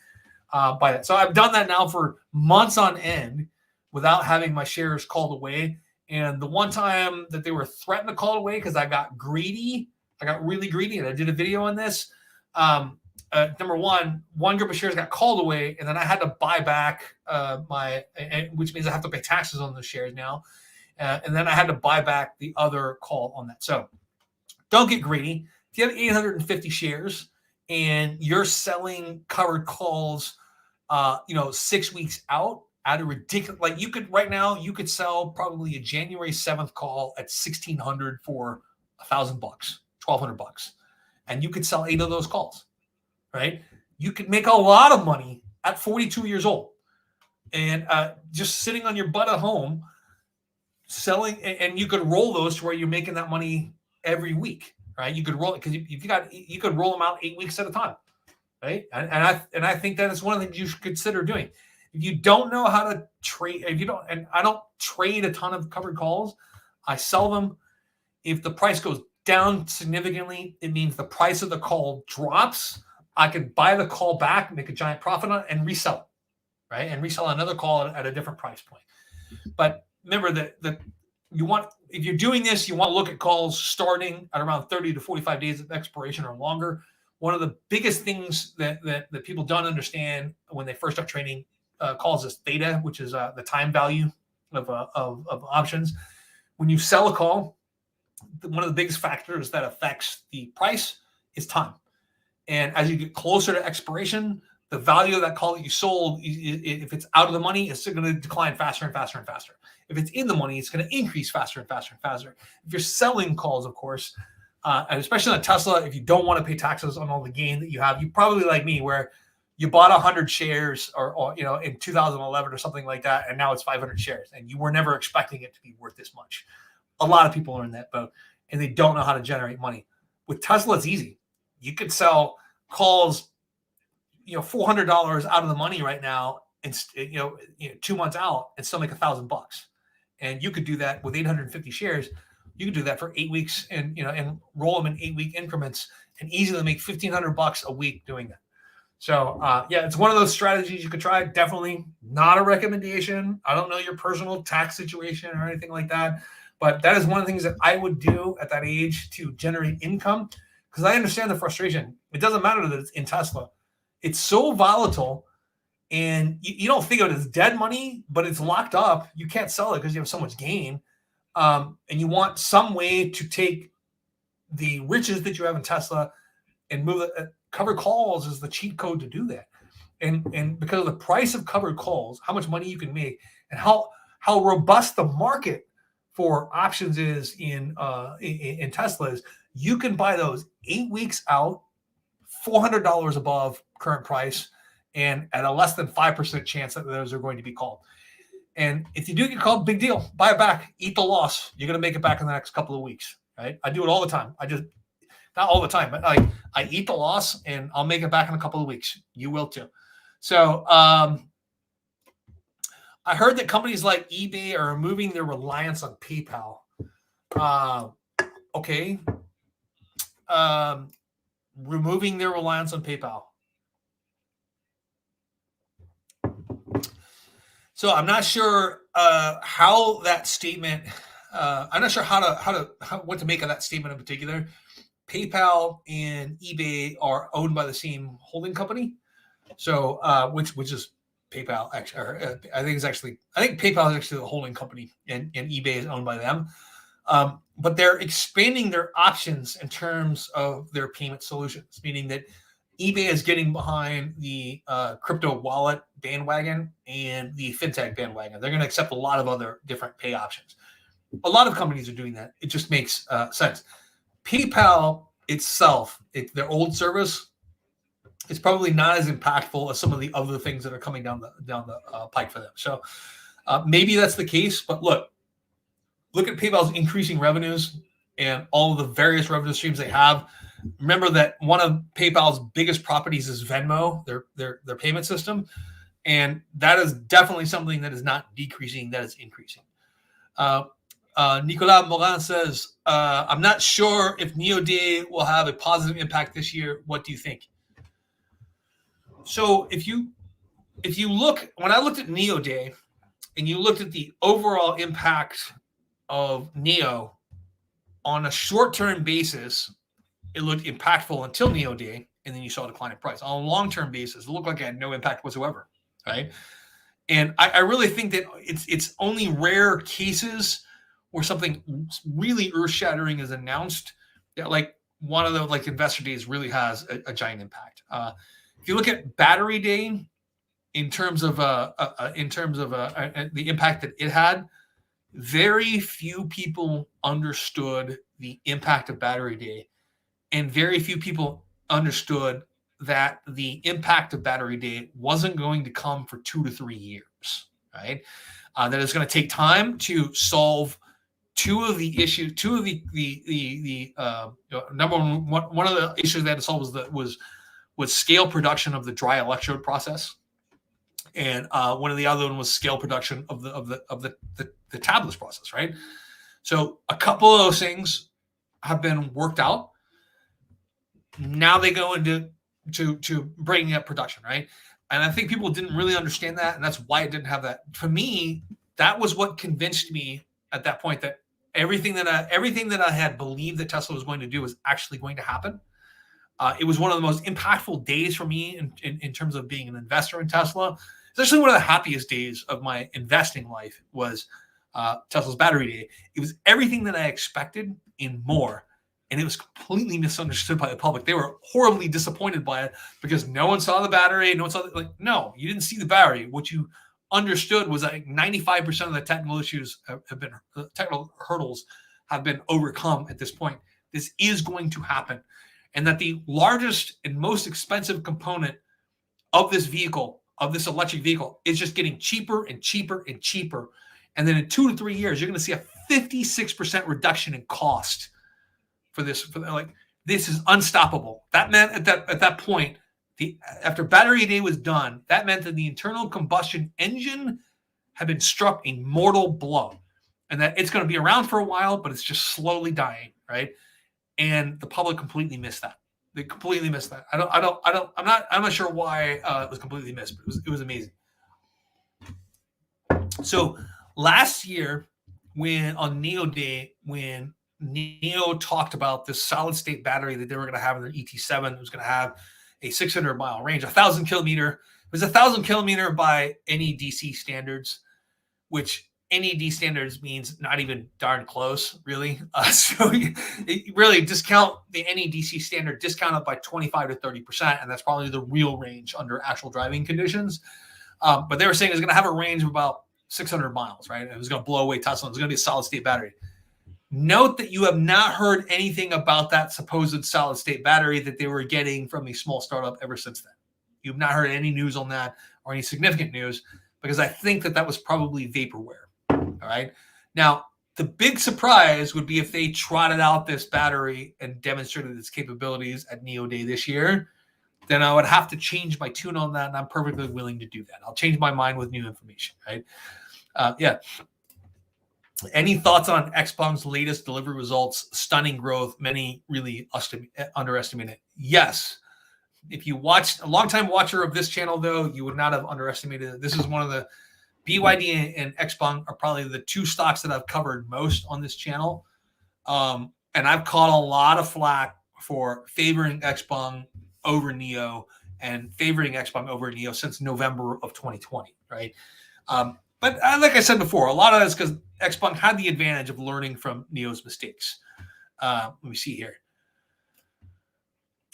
A: by that. So I've done that now for months on end without having my shares called away. And the one time that they were threatened to call it away because I got greedy, I got really greedy, and I did a video on this. Number one group of shares got called away, and then I had to buy back which means I have to pay taxes on those shares now. And then I had to buy back the other call on that. So don't get greedy. If you have 850 shares and you're selling covered calls, 6 weeks out at a ridiculous, like you could right now, you could sell probably a January 7th call at 1,600 for $1,000, $1,200, and you could sell 8 of those calls, right? You could make a lot of money at 42 years old, and just sitting on your butt at home, selling, and you could roll those to where you're making that money every week, right? You could roll it because you could roll them out 8 weeks at a time, right? And I think that is one of the things you should consider doing. If you don't know how to trade, and I don't trade a ton of covered calls, I sell them. If the price goes down significantly, it means the price of the call drops. I could buy the call back, make a giant profit on it, and resell it, right? And resell another call at a different price point. But remember that if you're doing this, you want to look at calls starting at around 30 to 45 days of expiration or longer. One of the biggest things that people don't understand when they first start trading calls this theta, which is the time value of options. When you sell a call, one of the biggest factors that affects the price is time. And as you get closer to expiration, the value of that call that you sold, if it's out of the money, it's going to decline faster and faster and faster. If it's in the money, it's going to increase faster and faster and faster. If you're selling calls, of course, and especially on Tesla, if you don't want to pay taxes on all the gain that you have, you probably like me, where you bought 100 shares or in 2011 or something like that, and now it's 500 shares, and you were never expecting it to be worth this much. A lot of people are in that boat, and they don't know how to generate money. With Tesla, it's easy. You could sell calls, $400 out of the money right now, and 2 months out, and still make $1,000. And you could do that with 850 shares. You could do that for 8 weeks, and roll them in 8-week increments, and easily make $1,500 a week doing that. So it's one of those strategies you could try. Definitely not a recommendation. I don't know your personal tax situation or anything like that, but that is one of the things that I would do at that age to generate income, because I understand the frustration. It doesn't matter that it's in Tesla. It's so volatile, and you don't think of it as dead money, but it's locked up. You can't sell it because you have so much gain, and you want some way to take the riches that you have in Tesla and move it. Covered calls is the cheat code to do that, and because of the price of covered calls, how much money you can make, and how robust the market for options is in Tesla is, you can buy those 8 weeks out, $400 above current price, and at a less than 5% chance that those are going to be called. And if you do get called, big deal, buy it back, eat the loss. You're going to make it back in the next couple of weeks, right? I do it all the time. Not all the time, but I eat the loss, and I'll make it back in a couple of weeks. You will too. So I heard that companies like eBay are removing their reliance on PayPal. Okay. Removing their reliance on PayPal. So I'm not sure how that statement. I'm not sure what to make of that statement in particular. PayPal and eBay are owned by the same holding company, so which is PayPal. Actually, I think PayPal is actually the holding company, and eBay is owned by them. But they're expanding their options in terms of their payment solutions, meaning that eBay is getting behind the crypto wallet bandwagon and the fintech bandwagon. They're going to accept a lot of other different pay options. A lot of companies are doing that. It just makes sense. PayPal itself, their old service, is probably not as impactful as some of the other things that are coming down the pike for them. So maybe that's the case. But look at PayPal's increasing revenues and all of the various revenue streams they have. Remember that one of PayPal's biggest properties is Venmo, their payment system, and that is definitely something that is not decreasing, that is increasing. Nicolas Morin says, I'm not sure if Neo Day will have a positive impact this year. What do you think? So if you look, when I looked at Neo Day and you looked at the overall impact of Neo on a short-term basis, it looked impactful until Neo Day, and then you saw a decline in price. On a long-term basis, it looked like it had no impact whatsoever, right? And I really think that it's only rare cases where something really earth-shattering is announced that, like, one of the investor days really has a giant impact. If you look at Battery Day, in terms of the impact that it had, very few people understood the impact of Battery Day, and very few people understood that the impact of Battery Day wasn't going to come for 2 to 3 years, right? That it's going to take time to solve two of the issues. Two of the number one of the issues they had to solve was scale production of the dry electrode process, and one of the other one was scale production of the tablets process, right? So a couple of those things have been worked out. Now they go into bringing up production, right? And I think people didn't really understand that, and that's why it didn't have that. For me, that was what convinced me at that point that everything that I had believed that Tesla was going to do was actually going to happen. It was one of the most impactful days for me in terms of being an investor in Tesla. actually one of the happiest days of my investing life was Tesla's battery day. It was everything that I expected and more. And it was completely misunderstood by the public. They were horribly disappointed by it because no one saw the battery. No one saw no, you didn't see the battery. What you understood was that 95% of the technical issues have been technical hurdles have been overcome at this point. This is going to happen. And that the largest and most expensive component of this vehicle, of this electric vehicle, is just getting cheaper and cheaper and cheaper. And then in 2 to 3 years, you're going to see a 56% reduction in cost for this. This is unstoppable. That meant at that point, after battery day was done, that meant that the internal combustion engine had been struck a mortal blow, and that it's going to be around for a while, but it's just slowly dying, right? And the public completely missed that. They completely missed that. I'm not sure why it was completely missed, but it was amazing. So last year, on NIO Day, when NIO talked about this solid state battery that they were going to have in their ET7, it was going to have a 600-mile range, 1,000 kilometer. It was 1,000 kilometer by NEDC standards, which NED standards means not even darn close, really. So you really discount the NEDC standard, discount it by 25 to 30%, and that's probably the real range under actual driving conditions. But they were saying it's going to have a range of about 600 miles, right? It was going to blow away Tesla. It's going to be a solid state battery. Note that you have not heard anything about that supposed solid state battery that they were getting from a small startup ever since then. You've not heard any news on that or any significant news, because I think that was probably vaporware. All right. Now, the big surprise would be if they trotted out this battery and demonstrated its capabilities at NIO Day this year. Then I would have to change my tune on that, and I'm perfectly willing to do that. I'll change my mind with new information, right? Yeah. Any thoughts on Xpeng's latest delivery results? Stunning growth. Many really underestimate it. Yes. If you watched, a longtime watcher of this channel, though, you would not have underestimated it. This is one of the BYD and Xpeng are probably the two stocks that I've covered most on this channel. And I've caught a lot of flack for favoring Xpeng over NIO and favoring Xpeng over NIO since November of 2020, right? But like I said before, a lot of that's because Xpeng had the advantage of learning from NIO's mistakes. Let me see here.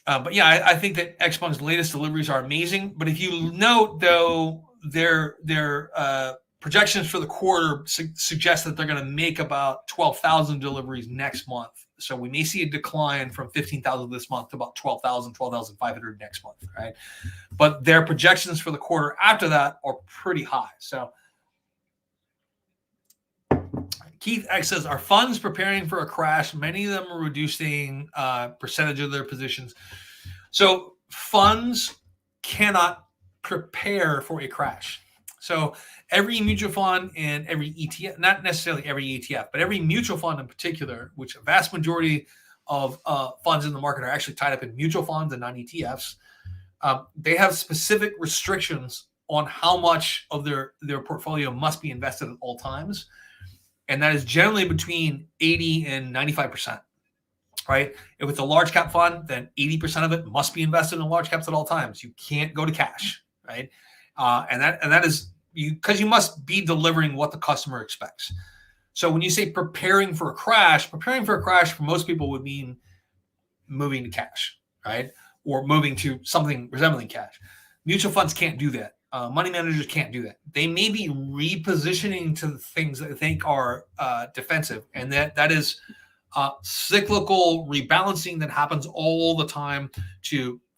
A: But yeah, I think that Xpeng's latest deliveries are amazing. But if you note, though, their projections for the quarter suggest that they're going to make about 12,000 deliveries next month. So we may see a decline from 15,000 this month to about 12,000, 12,500 next month, right? But their projections for the quarter after that are pretty high. So Keith X says, are funds preparing for a crash? Many of them are reducing percentage of their positions. So funds cannot prepare for a crash. So every mutual fund and every ETF, not necessarily every ETF, but every mutual fund in particular, which a vast majority of funds in the market are actually tied up in mutual funds and not ETFs, they have specific restrictions on how much of their portfolio must be invested at all times. And that is generally between 80 and 95%, right? If it's a large cap fund, then 80% of it must be invested in large caps at all times. You can't go to cash, right? And that is because you must be delivering what the customer expects. So when you say preparing for a crash for most people would mean moving to cash, right? Or moving to something resembling cash. Mutual funds can't do that. Money managers can't do that. They may be repositioning to things that they think are defensive, and that is cyclical rebalancing that happens all the time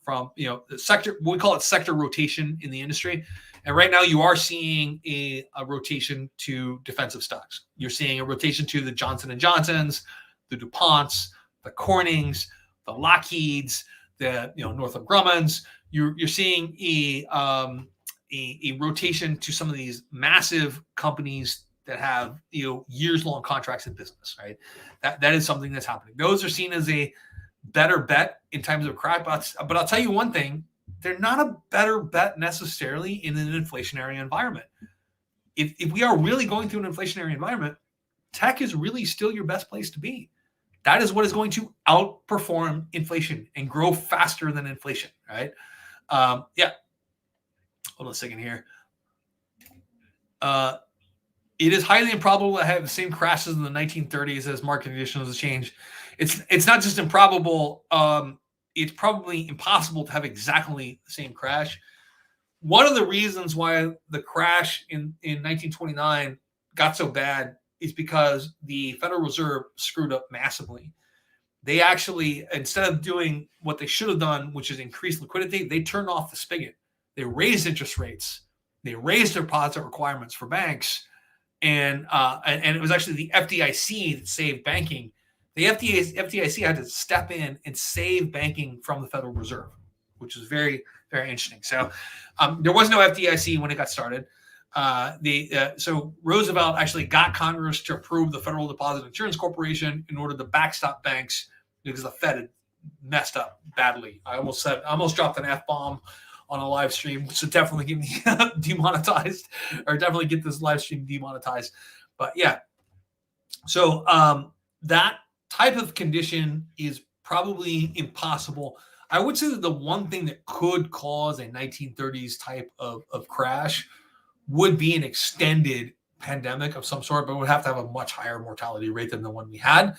A: from the sector. We call it sector rotation in the industry, and right now you are seeing a rotation to defensive stocks. You're seeing a rotation to the Johnson & Johnsons, the DuPonts, the Cornings, the Lockheeds, the Northrop Grumman's. You're seeing a rotation to some of these massive companies that have years-long contracts in business, right? That is something that's happening. Those are seen as a better bet in times of crash. But I'll tell you one thing: they're not a better bet necessarily in an inflationary environment. If we are really going through an inflationary environment, tech is really still your best place to be. That is what is going to outperform inflation and grow faster than inflation, right? Yeah. Hold on a second here. It is highly improbable to have the same crashes in the 1930s as market conditions change. It's not just improbable. It's probably impossible to have exactly the same crash. One of the reasons why the crash in 1929 got so bad is because the Federal Reserve screwed up massively. They actually, instead of doing what they should have done, which is increase liquidity, they turned off the spigot. They raised interest rates. They raised deposit requirements for banks. And it was actually the FDIC that saved banking. The FDIC had to step in and save banking from the Federal Reserve, which is very, very interesting. So there was no FDIC when it got started. So Roosevelt actually got Congress to approve the Federal Deposit Insurance Corporation in order to backstop banks because the Fed had messed up badly. I almost dropped an F-bomb on a live stream, so definitely get me demonetized, or definitely get this live stream demonetized. But yeah, so that type of condition is probably impossible. I would say that the one thing that could cause a 1930s type of crash would be an extended pandemic of some sort, but would have to have a much higher mortality rate than the one we had.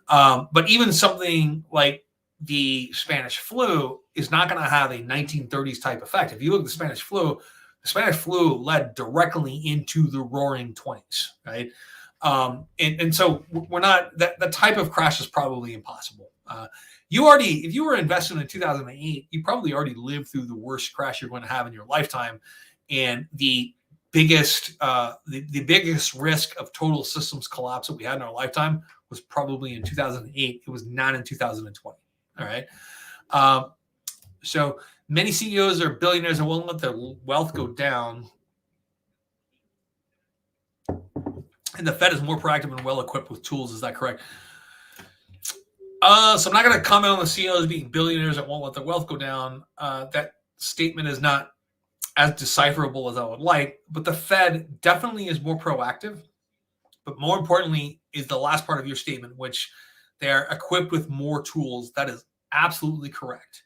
A: But even something like the Spanish flu is not going to have a 1930s type effect. If you look at the Spanish flu led directly into the roaring 20s, right? And so we're not, that type of crash is probably impossible. If you were investing in 2008, you probably already lived through the worst crash you're going to have in your lifetime. And the biggest risk of total systems collapse that we had in our lifetime was probably in 2008. It was not in 2020. All right. So many CEOs or billionaires are willing to let their wealth go down. And the Fed is more proactive and well equipped with tools. Is that correct? So I'm not going to comment on the CEOs being billionaires that won't let their wealth go down. That statement is not as decipherable as I would like, but the Fed definitely is more proactive. But more importantly is the last part of your statement, which they're equipped with more tools. That is absolutely correct.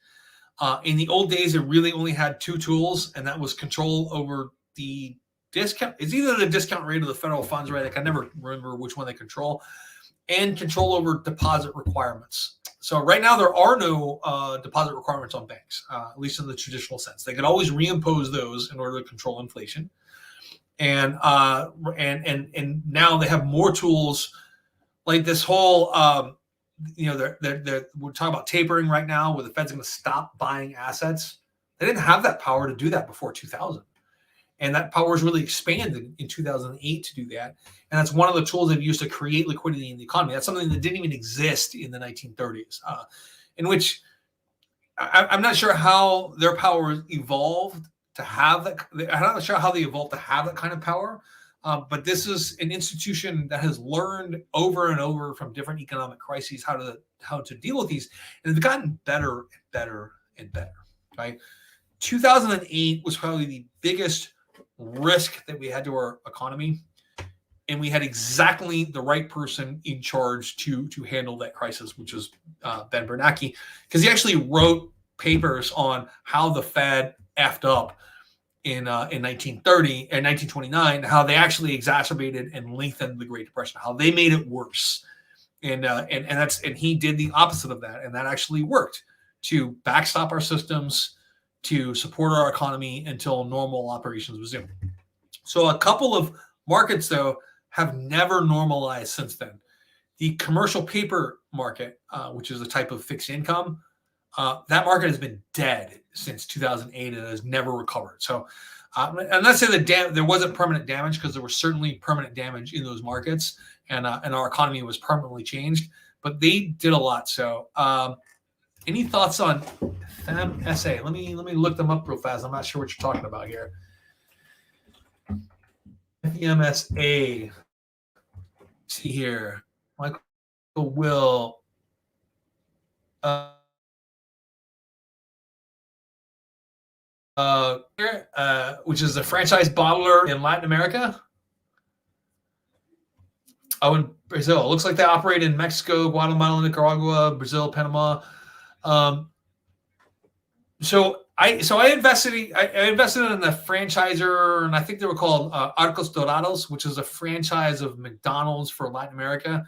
A: In the old days, it really only had two tools, and that was control over the discount. It's either the discount rate or the federal funds rate. I can never remember which one they control, and control over deposit requirements. So right now, there are no deposit requirements on banks, at least in the traditional sense. They can always reimpose those in order to control inflation. And now they have more tools, like this whole we're talking about tapering right now, where the Fed's going to stop buying assets. They didn't have that power to do that before 2000, and that power is really expanded in 2008 to do that. And that's one of the tools they've used to create liquidity in the economy. That's something that didn't even exist in the 1930s, in which I'm not sure how their power evolved to have that. I'm not sure how they evolved to have that kind of power. But this is an institution that has learned over and over from different economic crises how to deal with these, and they've gotten better and better and better. Right? 2008 was probably the biggest risk that we had to our economy, and we had exactly the right person in charge to handle that crisis, which was Ben Bernanke, because he actually wrote papers on how the Fed effed up in 1930 and 1929, how they actually exacerbated and lengthened the Great Depression, how they made it worse, and he did the opposite of that, and that actually worked to backstop our systems, to support our economy until normal operations resume. So a couple of markets, though, have never normalized since then. The commercial paper market, which is a type of fixed income, that market has been dead since 2008 and has never recovered. So I'm not saying that there wasn't permanent damage, because there was certainly permanent damage in those markets, and our economy was permanently changed, but they did a lot. So any thoughts on FEMSA? Let me look them up real fast. I'm not sure what you're talking about here. FEMSA. See here. Michael Will. Which is a franchise bottler in Latin America. Oh, in Brazil. It looks like they operate in Mexico, Guatemala, Nicaragua, Brazil, Panama. So I invested in the franchisor, and I think they were called Arcos Dorados, which is a franchise of McDonald's for Latin America,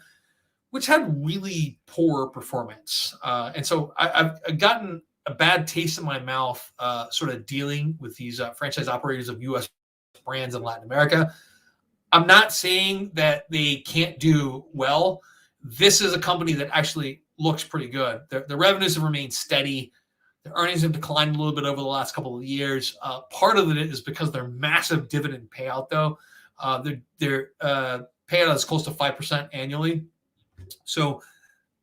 A: which had really poor performance. And so I've gotten a bad taste in my mouth, sort of dealing with these franchise operators of U.S. brands in Latin America. I'm not saying that they can't do well. This is a company that actually looks pretty good. The revenues have remained steady. The earnings have declined a little bit over the last couple of years. Part of it is because their massive dividend payout, though. Their payout is close to 5% annually. So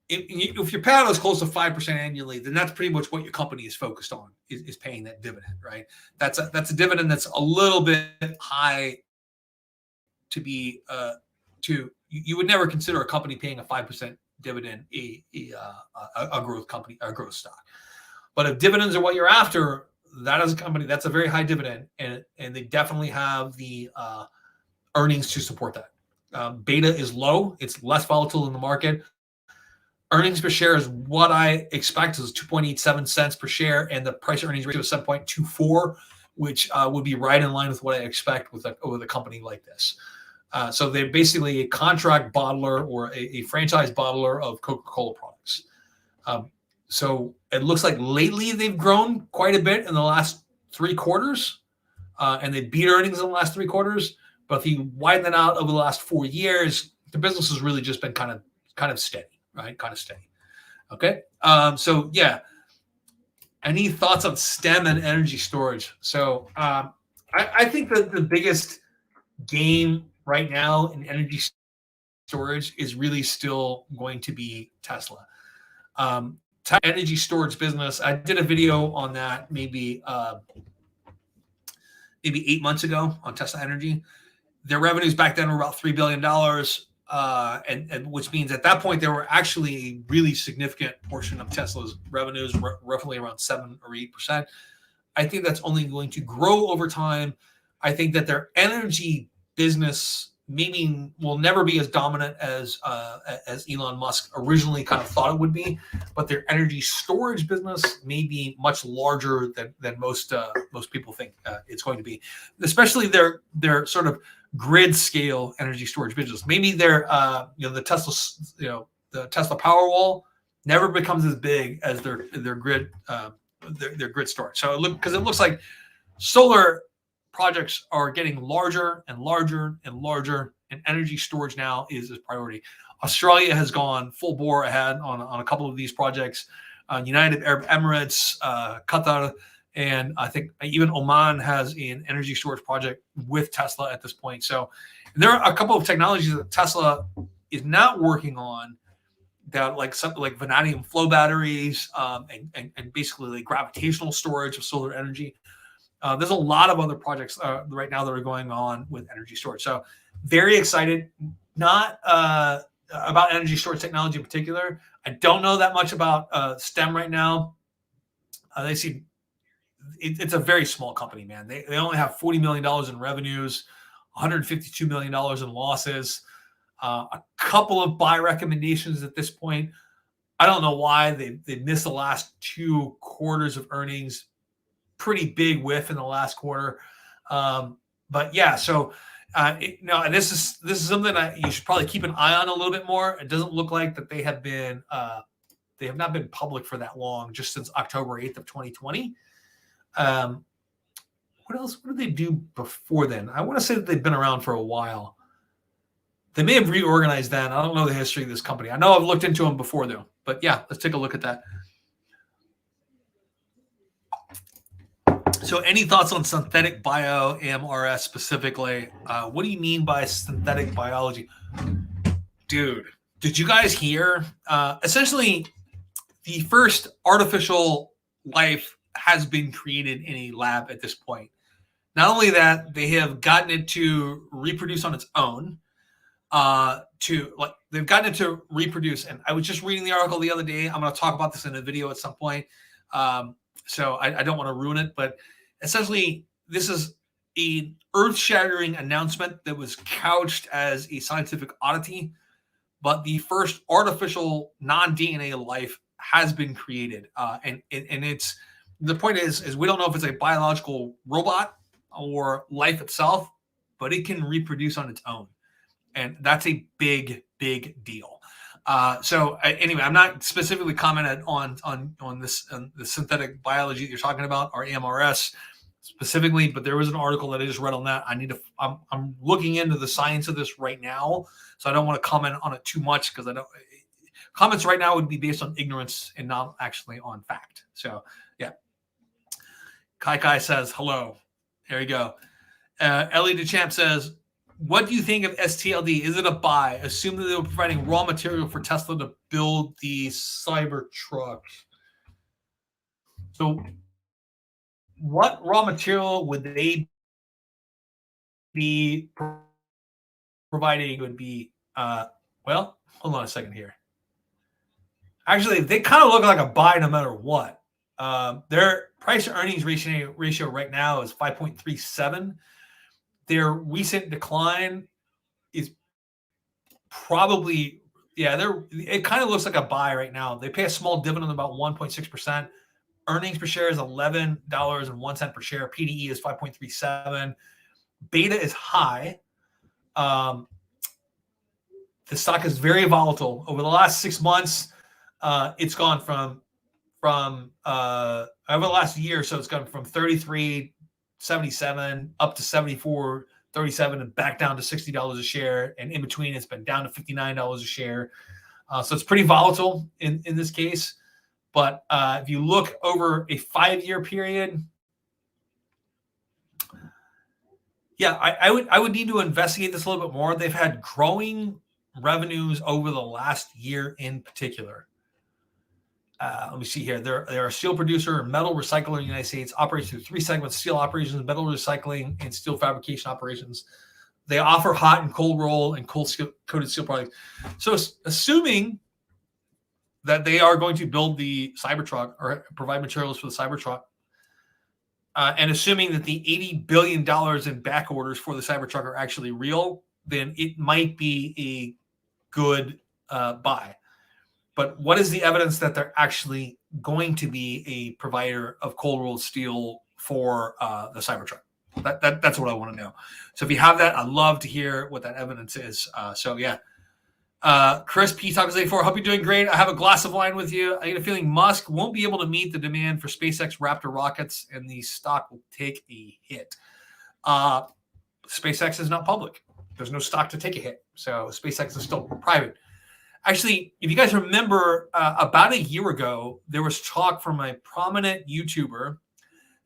A: if your payout is close to 5% annually, then that's pretty much what your company is focused on, is paying that dividend, right? That's a dividend that's a little bit high to be you would never consider a company paying a 5% dividend a growth company, a growth stock. But if dividends are what you're after, that is a company that's a very high dividend, and they definitely have the earnings to support that. Beta is low; it's less volatile in the market. Earnings per share is what I expect, is 2.87 cents per share, and the price earnings ratio is 7.24, which would be right in line with what I expect with a company like this. So they're basically a contract bottler or a franchise bottler of Coca-Cola products. So it looks like lately they've grown quite a bit in the last 3 quarters, and they beat earnings in the last 3 quarters. But if you widen that out over the last 4 years, the business has really just been kind of steady, right? Kind of steady. Okay. So yeah. Any thoughts on STEM and energy storage? So I think that the biggest game right now in energy storage is really still going to be Tesla. Energy storage business. I did a video on that maybe 8 months ago on Tesla Energy. Their revenues back then were about $3 billion, and which means at that point they were actually a really significant portion of Tesla's revenues, roughly around 7 or 8%. I think that's only going to grow over time. I think that their energy business maybe will never be as dominant as Elon Musk originally kind of thought it would be, but their energy storage business may be much larger than most people think it's going to be, especially their sort of grid scale energy storage business. Maybe their the Tesla Powerwall never becomes as big as their grid their grid storage. So it looks like solar projects are getting larger and larger and larger, and energy storage now is a priority. Australia has gone full bore ahead on a couple of these projects. United Arab Emirates, Qatar, and I think even Oman has an energy storage project with Tesla at this point. So there are a couple of technologies that Tesla is not working on, that like something like vanadium flow batteries, and basically like gravitational storage of solar energy. There's a lot of other projects right now that are going on with energy storage. So very excited, not about energy storage technology in particular. I don't know that much about STEM right now. They see it's a very small company, man. They only have $40 million in revenues, $152 million in losses, a couple of buy recommendations at this point. I don't know why they missed the last 2 quarters of earnings. Pretty big whiff in the last quarter, but yeah. So this is something that you should probably keep an eye on a little bit more. It doesn't look like that they have not been public for that long, just since October 8th of 2020. What else? What did they do before then? I want to say that they've been around for a while. They may have reorganized then. I don't know the history of this company. I know I've looked into them before though, but yeah, let's take a look at that. So any thoughts on synthetic bio, AMRS specifically? What do you mean by synthetic biology? Dude, did you guys hear? Essentially, the first artificial life has been created in a lab at this point. Not only that, they have gotten it to reproduce on its own. They've gotten it to reproduce. And I was just reading the article the other day. I'm going to talk about this in a video at some point. So I don't want to ruin it, but essentially this is an earth-shattering announcement that was couched as a scientific oddity, but the first artificial non-DNA life has been created, and it's the point is we don't know if it's a biological robot or life itself, but it can reproduce on its own. And that's a big, big deal. Anyway, I'm not specifically commented on this the synthetic biology that you're talking about, or AMRS specifically, but there was an article that I just read on that. I'm looking into the science of this right now, so I don't want to comment on it too much because I don't. Comments right now would be based on ignorance and not actually on fact. So yeah. Kai says hello. There you go. Ellie DeChamp says, what do you think of STLD? Is it a buy? Assume that they were providing raw material for Tesla to build the Cybertruck. So what raw material would they be providing? Would be, well, hold on a second here. Actually, they kind of look like a buy no matter what. Their price to earnings ratio right now is 5.37. Their recent decline is probably, it kind of looks like a buy right now. They pay a small dividend, about 1.6%. Earnings per share is $11.01 per share. PDE is 5.37. Beta is high. The stock is very volatile. Over the last 6 months, it's gone from over the last year, so it's gone from 33.77 up to 74.37 and back down to $60 a share, and in between it's been down to $59 a share. So it's pretty volatile in this case. But if you look over a 5-year period, I would need to investigate this a little bit more. They've had growing revenues over the last year in particular. Let me see here. They're a steel producer and metal recycler in the United States, operates through 3 segments: steel operations, metal recycling, and steel fabrication operations. They offer hot and cold roll and coated steel products. So assuming that they are going to build the Cybertruck or provide materials for the Cybertruck, and assuming that the $80 billion in back orders for the Cybertruck are actually real, then it might be a good buy. But what is the evidence that they're actually going to be a provider of cold rolled steel for the Cybertruck? That's what I want to know. So if you have that, I'd love to hear what that evidence is. Chris P. Talks 84. Hope you're doing great. I have a glass of wine with you. I get a feeling Musk won't be able to meet the demand for SpaceX Raptor rockets, and the stock will take a hit. SpaceX is not public. There's no stock to take a hit. So SpaceX is still private. Actually, if you guys remember, about a year ago, there was talk from a prominent YouTuber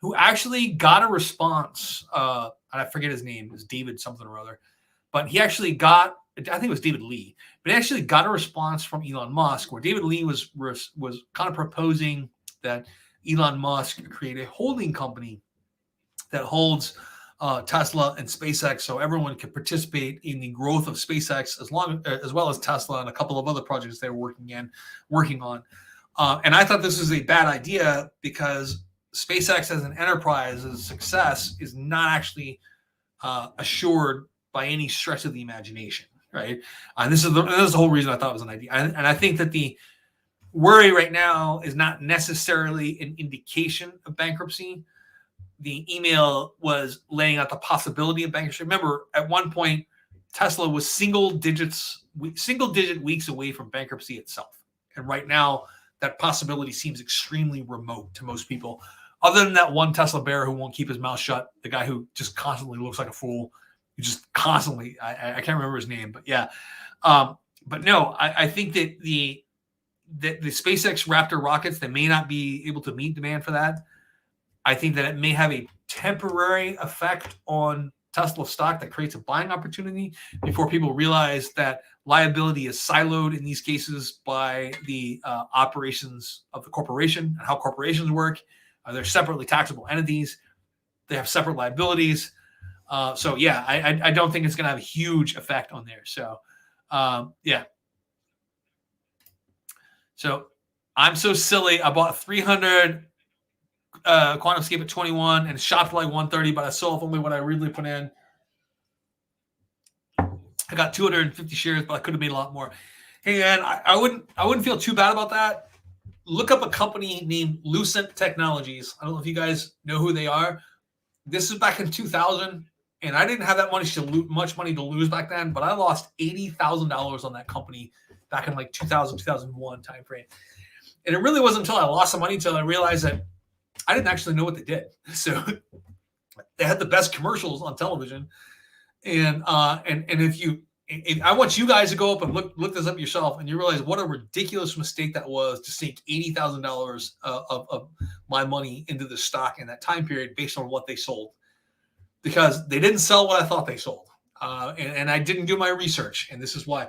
A: who actually got a response. I forget his name. It was David something or other. But he actually got, I think it was David Lee, but he actually got a response from Elon Musk, where David Lee was kind of proposing that Elon Musk create a holding company that holds Tesla and SpaceX, so everyone could participate in the growth of SpaceX as well as Tesla and a couple of other projects they were working on. And I thought this was a bad idea because SpaceX as an enterprise's success is not actually assured by any stretch of the imagination, right? And this is the whole reason I thought it was an idea. And I think that the worry right now is not necessarily an indication of bankruptcy. The email was laying out the possibility of bankruptcy. Remember, at one point, Tesla was single-digit weeks away from bankruptcy itself. And right now, that possibility seems extremely remote to most people. Other than that one Tesla bear who won't keep his mouth shut, the guy who just constantly looks like a fool, who just constantly, I can't remember his name, but yeah. But no, I think that the SpaceX Raptor rockets, they may not be able to meet demand for that. I think that it may have a temporary effect on Tesla stock that creates a buying opportunity before people realize that liability is siloed in these cases by the operations of the corporation and how corporations work. They're separately taxable entities. They have separate liabilities. I don't think it's going to have a huge effect on there. So, So I'm so silly. I bought 300 QuantumScape at 21 and shot for like 130, but I sold only what I originally put in. I got 250 shares, but I could have made a lot more. Hey man, I wouldn't feel too bad about that. look up a company named Lucent Technologies. I don't know if you guys know who they are. This is back in 2000, and I didn't have that much money to lose back then, but I lost $80,000 on that company back in like 2000, 2001 timeframe. And it really wasn't until I lost some money until I realized that I didn't actually know what they did. So they had the best commercials on television, and if I want you guys to go up and look this up yourself, and you realize what a ridiculous mistake that was to sink $80,000 of my money into the stock in that time period based on what they sold, because they didn't sell what I thought they sold, and I didn't do my research, and this is why.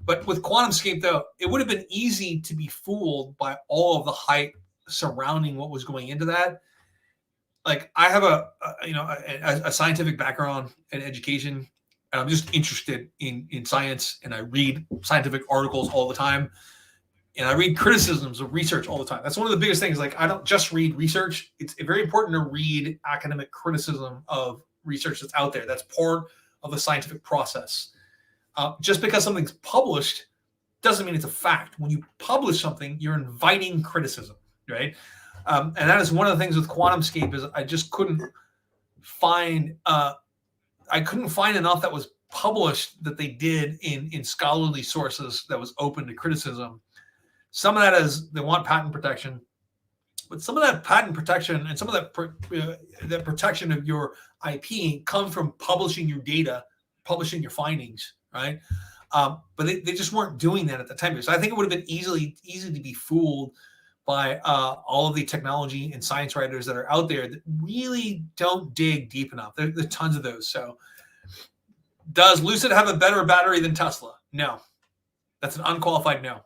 A: But with QuantumScape, though, it would have been easy to be fooled by all of the hype surrounding what was going into that. Like, I have a scientific background and education, and I'm just interested in science, and I read scientific articles all the time, and I read criticisms of research all the time. That's one of the biggest things. Like, I don't just read research. It's very important to read academic criticism of research that's out there. That's part of the scientific process. Just because something's published doesn't mean it's a fact. When you publish something, you're inviting criticism, right? And that is one of the things with QuantumScape is I just couldn't find enough that was published that they did in scholarly sources that was open to criticism. Some of that is they want patent protection, but some of that patent protection and some of that protection of your IP comes from publishing your data, publishing your findings, right? But they just weren't doing that at the time. So I think it would have been easy to be fooled by all of the technology and science writers that are out there that really don't dig deep enough. There are tons of those. So does Lucid have a better battery than Tesla? No. That's an unqualified no.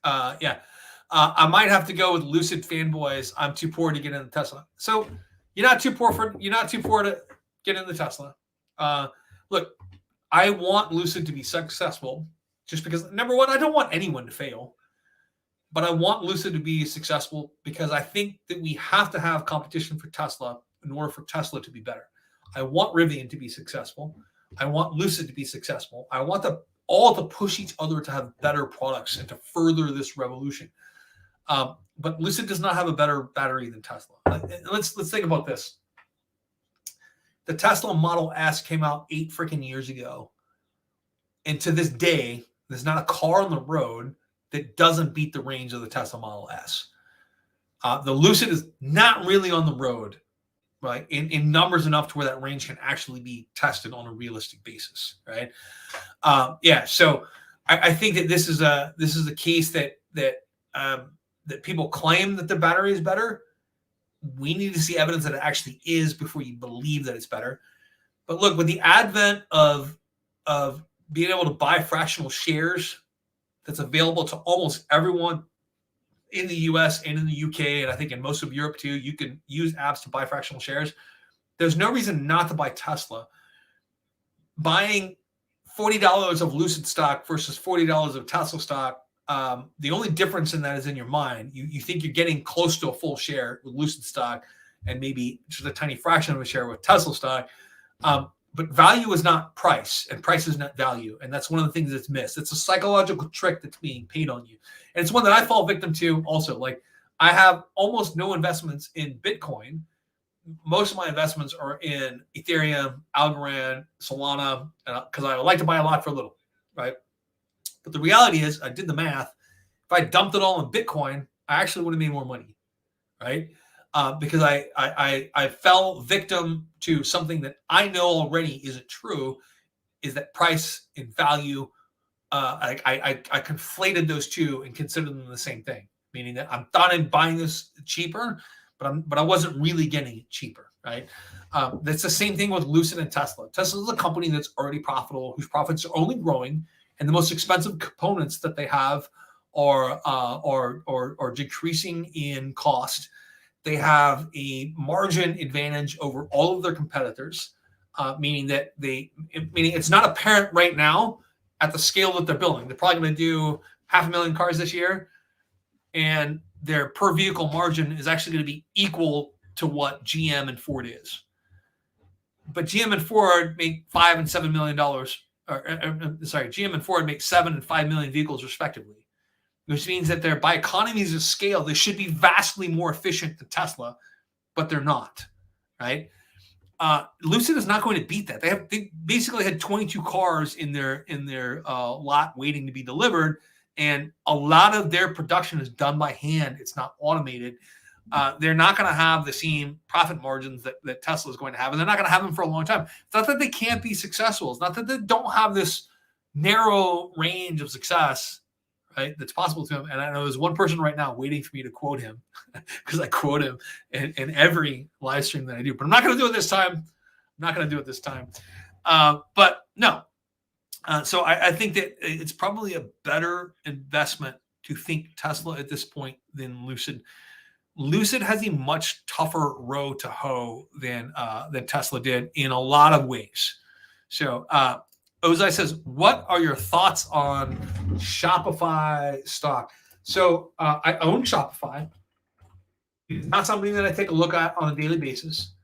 A: I might have to go with Lucid fanboys. I'm too poor to get into Tesla. So you're not too poor to get into Tesla. Look, I want Lucid to be successful just because, number one, I don't want anyone to fail. But I want Lucid to be successful because I think that we have to have competition for Tesla in order for Tesla to be better. I want Rivian to be successful. I want Lucid to be successful. I want them all to push each other to have better products and to further this revolution. But Lucid does not have a better battery than Tesla. Let's think about this. The Tesla Model S came out 8 freaking years ago. And to this day, there's not a car on the road that doesn't beat the range of the Tesla Model S. The Lucid is not really on the road, right? In numbers enough to where that range can actually be tested on a realistic basis, right? So I think that this is a case that people claim that the battery is better. We need to see evidence that it actually is before you believe that it's better. But look, with the advent of being able to buy fractional shares that's available to almost everyone in the US and in the UK, and I think in most of Europe too, you can use apps to buy fractional shares. There's no reason not to buy Tesla. Buying $40 of Lucid stock versus $40 of Tesla stock, the only difference in that is in your mind. You think you're getting close to a full share with Lucid stock and maybe just a tiny fraction of a share with Tesla stock. But value is not price, and price is not value. And that's one of the things that's missed. It's a psychological trick that's being paid on you. And it's one that I fall victim to also. Like, I have almost no investments in Bitcoin. Most of my investments are in Ethereum, Algorand, Solana, because I like to buy a lot for a little, right? But the reality is, I did the math. If I dumped it all in Bitcoin, I actually would have made more money, right? Because I fell victim to something that I know already isn't true, is that price and value. I conflated those two and considered them the same thing, meaning that I thought I'm buying this cheaper, but I wasn't really getting it cheaper, right? That's the same thing with Lucid and Tesla. Tesla is a company that's already profitable, whose profits are only growing, and the most expensive components that they have are decreasing in cost. They have a margin advantage over all of their competitors, meaning it's not apparent right now at the scale that they're building. They're probably going to do 500,000 cars this year, and their per vehicle margin is actually going to be equal to what GM and Ford is. But GM and Ford make $5 and $7 million. GM and Ford make 7 and 5 million vehicles respectively. which means that they're, by economies of scale, they should be vastly more efficient than Tesla, but they're not, right? Lucid is not going to beat that. They basically had 22 cars in their lot waiting to be delivered, and a lot of their production is done by hand. It's not automated. They're not going to have the same profit margins that Tesla is going to have, and they're not going to have them for a long time. It's not that they can't be successful. It's not that they don't have this narrow range of success, right, that's possible to him. And I know there's one person right now waiting for me to quote him because I quote him in every live stream that I do. But I'm not going to do it this time. But no. So I think that it's probably a better investment to think Tesla at this point than Lucid. Lucid has a much tougher row to hoe than Tesla did in a lot of ways. So Ozai says, what are your thoughts on Shopify stock? So I own Shopify. It's not something that I take a look at on a daily basis.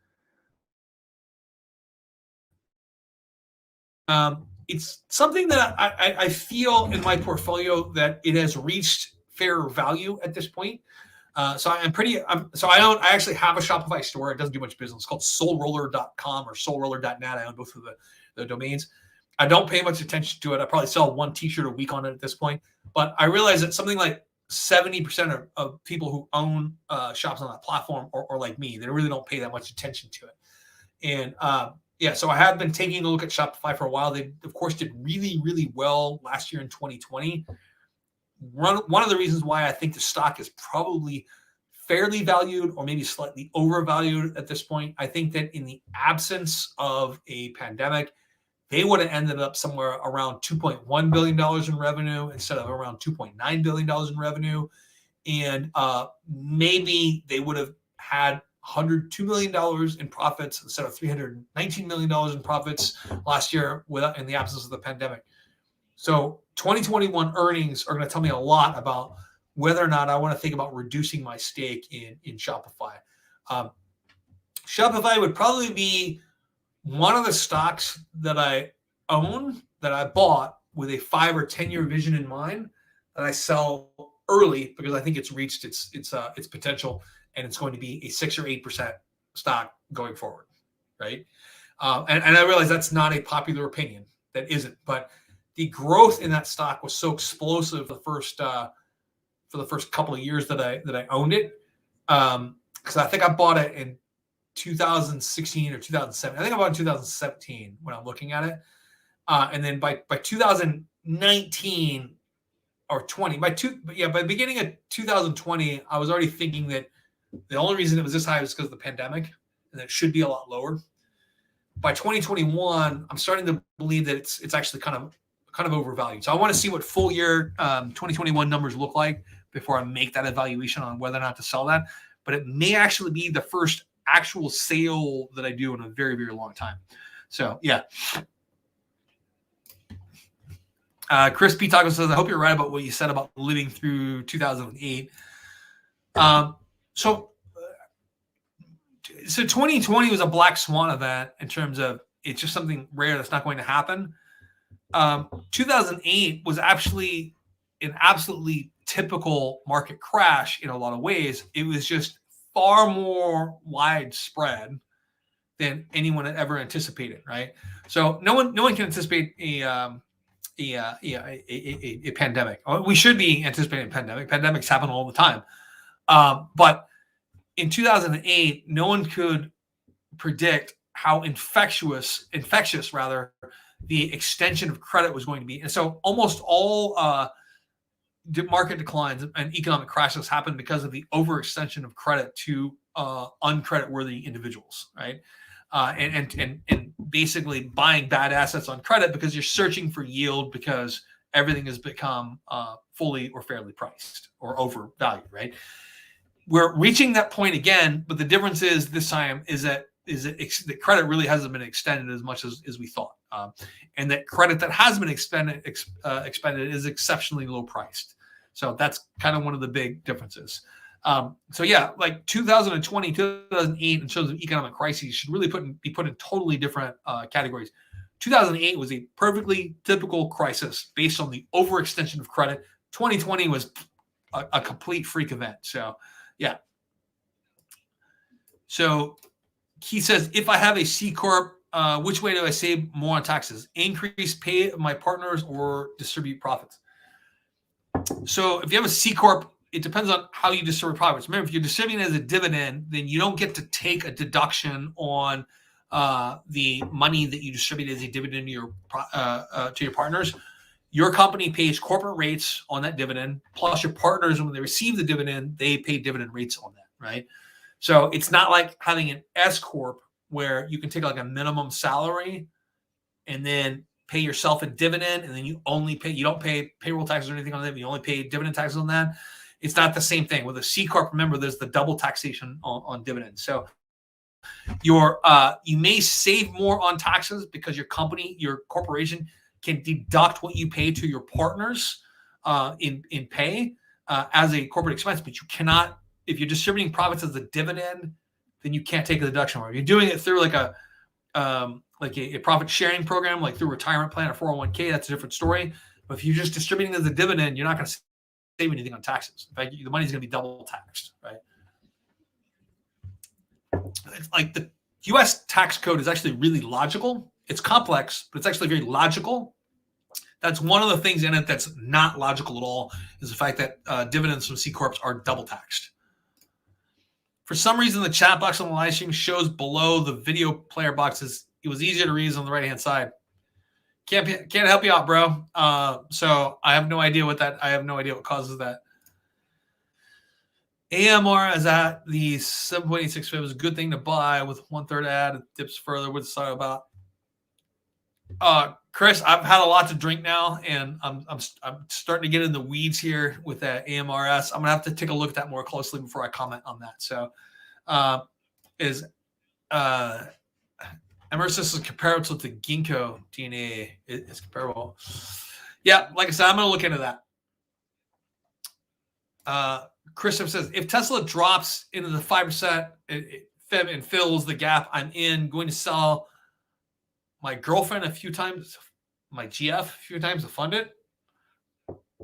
A: It's something that I feel in my portfolio that it has reached fair value at this point. So I actually have a Shopify store. It doesn't do much business. It's called soulroller.com or soulroller.net. I own both of the domains. I don't pay much attention to it. I probably sell one t-shirt a week on it at this point. But I realize that something like 70% of people who own shops on that platform are like me. They really don't pay that much attention to it. And so I have been taking a look at Shopify for a while. They, of course, did really, really well last year in 2020. One of the reasons why I think the stock is probably fairly valued or maybe slightly overvalued at this point. I think that in the absence of a pandemic, they would have ended up somewhere around $2.1 billion in revenue instead of around $2.9 billion in revenue. And maybe they would have had $102 million in profits instead of $319 million in profits last year in the absence of the pandemic. So 2021 earnings are going to tell me a lot about whether or not I want to think about reducing my stake in Shopify. Shopify would probably be one of the stocks that I own, that I bought with a 5 or 10 year vision in mind, that I sell early because I think it's reached its potential and it's going to be a 6 or 8% stock going forward, right? And I realize that's not a popular opinion. That isn't, but the growth in that stock was so explosive for the first couple of years that I owned it. Because I think I bought it in 2016 or 2007. I think I bought it in 2017 when I'm looking at it. And then by 2019 or 20, by the beginning of 2020, I was already thinking that the only reason it was this high was because of the pandemic, and it should be a lot lower. By 2021, I'm starting to believe that it's actually kind of overvalued. So I want to see what full year 2021 numbers look like before I make that evaluation on whether or not to sell that. But it may actually be the first actual sale that I do in a very, very long time. So yeah. Chris P. Taco says, I hope you're right about what you said about living through 2008. So 2020 was a black swan event in terms of it's just something rare that's not going to happen. 2008 was actually an absolutely typical market crash in a lot of ways. It was just far more widespread than anyone had ever anticipated, right? So no one can anticipate a pandemic. We should be anticipating a pandemic. Pandemics happen all the time. But in 2008, no one could predict how infectious the extension of credit was going to be. And so almost all market declines and economic crashes happened because of the overextension of credit to uncreditworthy individuals, right? And basically buying bad assets on credit because you're searching for yield because everything has become fully or fairly priced or overvalued, right? We're reaching that point again, but the difference is this time is that the credit really hasn't been extended as much as we thought, and that credit that has been expended is exceptionally low priced. So that's kind of one of the big differences. So yeah, like 2020, 2008 in terms of economic crises should really be put in totally different categories. 2008 was a perfectly typical crisis based on the overextension of credit. 2020 was a complete freak event. So yeah. So he says, if I have a C corp, which way do I save more on taxes? Increase pay of my partners or distribute profits? So if you have a C corp, it depends on how you distribute profits. Remember, if you're distributing as a dividend, then you don't get to take a deduction on the money that you distribute as a dividend to your partners. Your company pays corporate rates on that dividend, plus your partners, when they receive the dividend, they pay dividend rates on that, right? So it's not like having an S corp where you can take like a minimum salary and then pay yourself a dividend, and then you don't pay payroll taxes or anything on that. You only pay dividend taxes on that. It's not the same thing. With a C corp, remember, there's the double taxation on dividends. So you may save more on taxes because your corporation can deduct what you pay to your partners in pay as a corporate expense, but you cannot, if you're distributing profits as a dividend, then you can't take a deduction. Or if you're doing it through like a profit sharing program, like through retirement plan or 401k, that's a different story. But if you're just distributing as a dividend, you're not going to save anything on taxes. In fact, the money's going to be double taxed, right? It's like the U.S. tax code is actually really logical. It's complex, but it's actually very logical. That's one of the things in it that's not logical at all, is the fact that dividends from C corps are double taxed. For some reason, the chat box on the live stream shows below the video player boxes. It was easier to read on the right-hand side. Can't help you out, bro. So I have no idea what causes that. AMR is at the 7.86. It was a good thing to buy with 1/3 ad. It dips further. What's the about? Chris, I've had a lot to drink now, and I'm starting to get in the weeds here with that AMRS. I'm gonna have to take a look at that more closely before I comment on that. So, Emersis is comparable to Ginkgo DNA. It's comparable. Yeah, like I said, I'm gonna look into that. Christopher says, if Tesla drops into the 5% and fills the gap, I'm going to sell my girlfriend a few times, my GF a few times to fund it.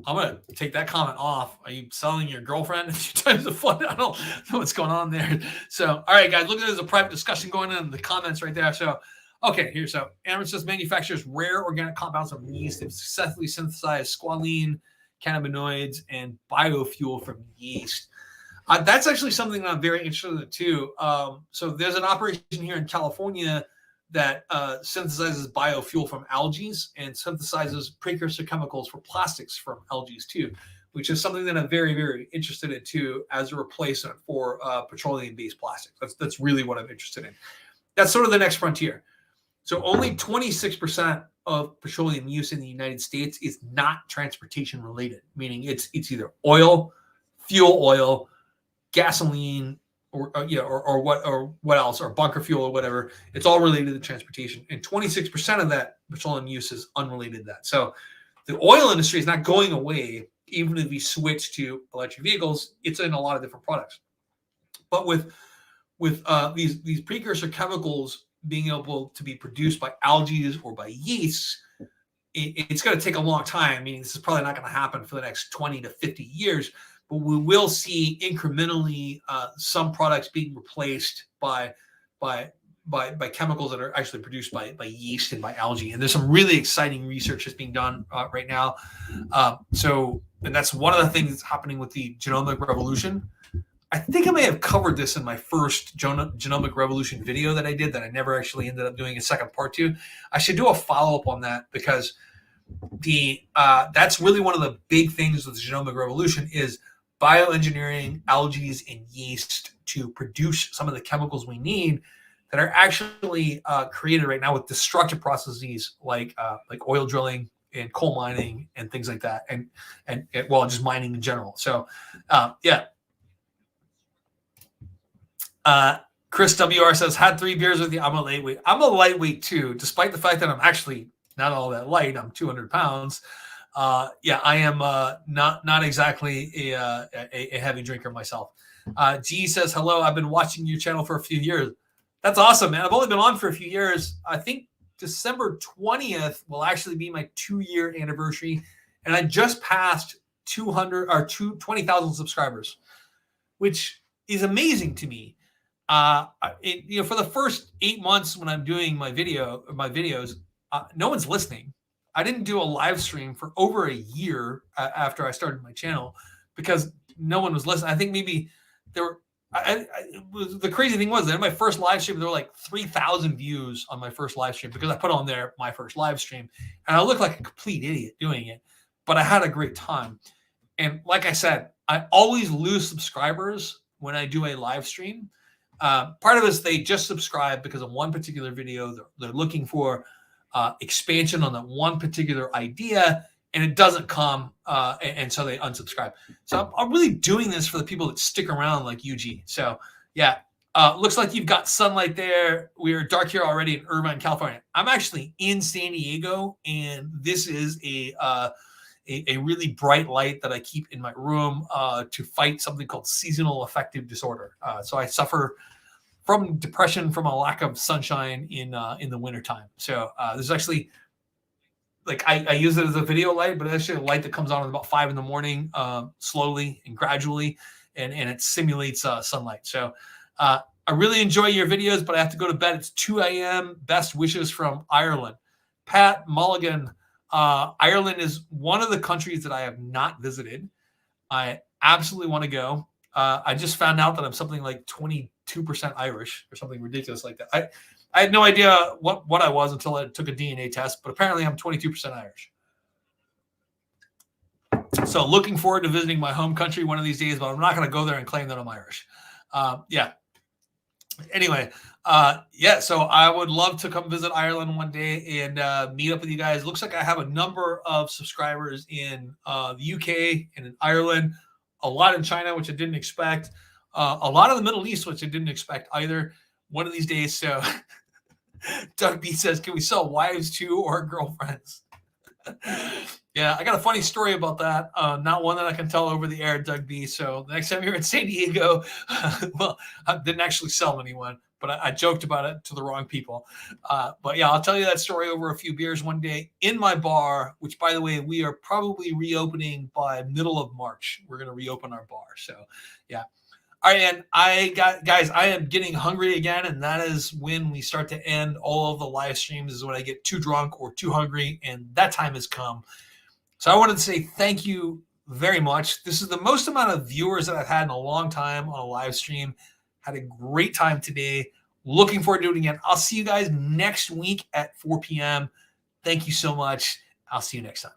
A: I'm going to take that comment off. Are you selling your girlfriend a few times to fund it? I don't know what's going on there. So, all right, guys, look at there's a private discussion going on in the comments right there. So, okay, here. So, Aaron says manufactures rare organic compounds from yeast. They've successfully synthesized squalene, cannabinoids, and biofuel from yeast. That's actually something that I'm very interested in too. So there's an operation here in California that synthesizes biofuel from algae and synthesizes precursor chemicals for plastics from algae too, which is something that I'm very, very interested in too as a replacement for petroleum-based plastics. That's really what I'm interested in. That's sort of the next frontier. So only 26% of petroleum use in the United States is not transportation related, meaning it's either oil, fuel oil, gasoline, or what else, or bunker fuel or whatever. It's all related to transportation, and 26% of that petroleum use is unrelated to that. So the oil industry is not going away, even if we switch to electric vehicles. It's in a lot of different products, but with these precursor chemicals being able to be produced by algae or by yeast, it's going to take a long time. Meaning this is probably not going to happen for the next 20 to 50 years, but we will see incrementally some products being replaced by chemicals that are actually produced by yeast and by algae. And there's some really exciting research that's being done right now. And that's one of the things that's happening with the genomic revolution. I think I may have covered this in my first genomic revolution video that I did that I never actually ended up doing a second part to. I should do a follow-up on that, because that's really one of the big things with the genomic revolution is bioengineering algae and yeast to produce some of the chemicals we need that are actually created right now with destructive processes like oil drilling and coal mining and things like that, and just mining in general. So yeah. Chris WR says, had 3 beers with you. I'm a lightweight. I'm a lightweight too, despite the fact that I'm actually not all that light. I'm 200 pounds. Yeah, I am not exactly a heavy drinker myself. G says, hello, I've been watching your channel for a few years. That's awesome, man. I've only been on for a few years. I think December 20th will actually be my 2-year anniversary. And I just passed 20,000 subscribers, which is amazing to me. For the first 8 months when I'm doing my videos, no one's listening. I didn't do a live stream for over a year after I started my channel because no one was listening. I think maybe there were. The crazy thing was that in my first live stream, there were like 3,000 views on my first live stream because I put on there my first live stream, and I looked like a complete idiot doing it, but I had a great time. And like I said, I always lose subscribers when I do a live stream. Part of it is they just subscribe because of one particular video. They're looking for expansion on that one particular idea, and it doesn't come, and so they unsubscribe. So I'm really doing this for the people that stick around like UG. So yeah, looks like you've got sunlight there. We're dark here already in Irvine, California. I'm actually in San Diego, and this is a really bright light that I keep in my room to fight something called seasonal affective disorder. So I suffer from depression from a lack of sunshine in the wintertime. So this is actually, like, I use it as a video light, but it's actually a light that comes on at about 5 a.m, slowly and gradually, and it simulates sunlight. So I really enjoy your videos, but I have to go to bed. It's 2 a.m. Best wishes from Ireland. Pat Mulligan. Ireland is one of the countries that I have not visited. I absolutely want to go. I just found out that I'm something like 22% Irish or something ridiculous like that. I had no idea what I was until I took a DNA test, but apparently I'm 22% Irish. So looking forward to visiting my home country one of these days, but I'm not going to go there and claim that I'm Irish. Yeah. Anyway, so I would love to come visit Ireland one day and meet up with you guys. Looks like I have a number of subscribers in the UK and in Ireland, a lot in China, which I didn't expect, a lot of the Middle East, which I didn't expect either. One of these days. So Doug B says, can we sell wives too or girlfriends? Yeah, I got a funny story about that. Not one that I can tell over the air, Doug B. So the next time you're in San Diego, well, I didn't actually sell anyone, but I joked about it to the wrong people. But yeah, I'll tell you that story over a few beers one day in my bar, which, by the way, we are probably reopening by middle of March. We're going to reopen our bar. So yeah. All right, and I am getting hungry again, and that is when we start to end all of the live streams, is when I get too drunk or too hungry, and that time has come. So I wanted to say thank you very much. This is the most amount of viewers that I've had in a long time on a live stream. Had a great time today. Looking forward to doing it again. I'll see you guys next week at 4 p.m. Thank you so much. I'll see you next time.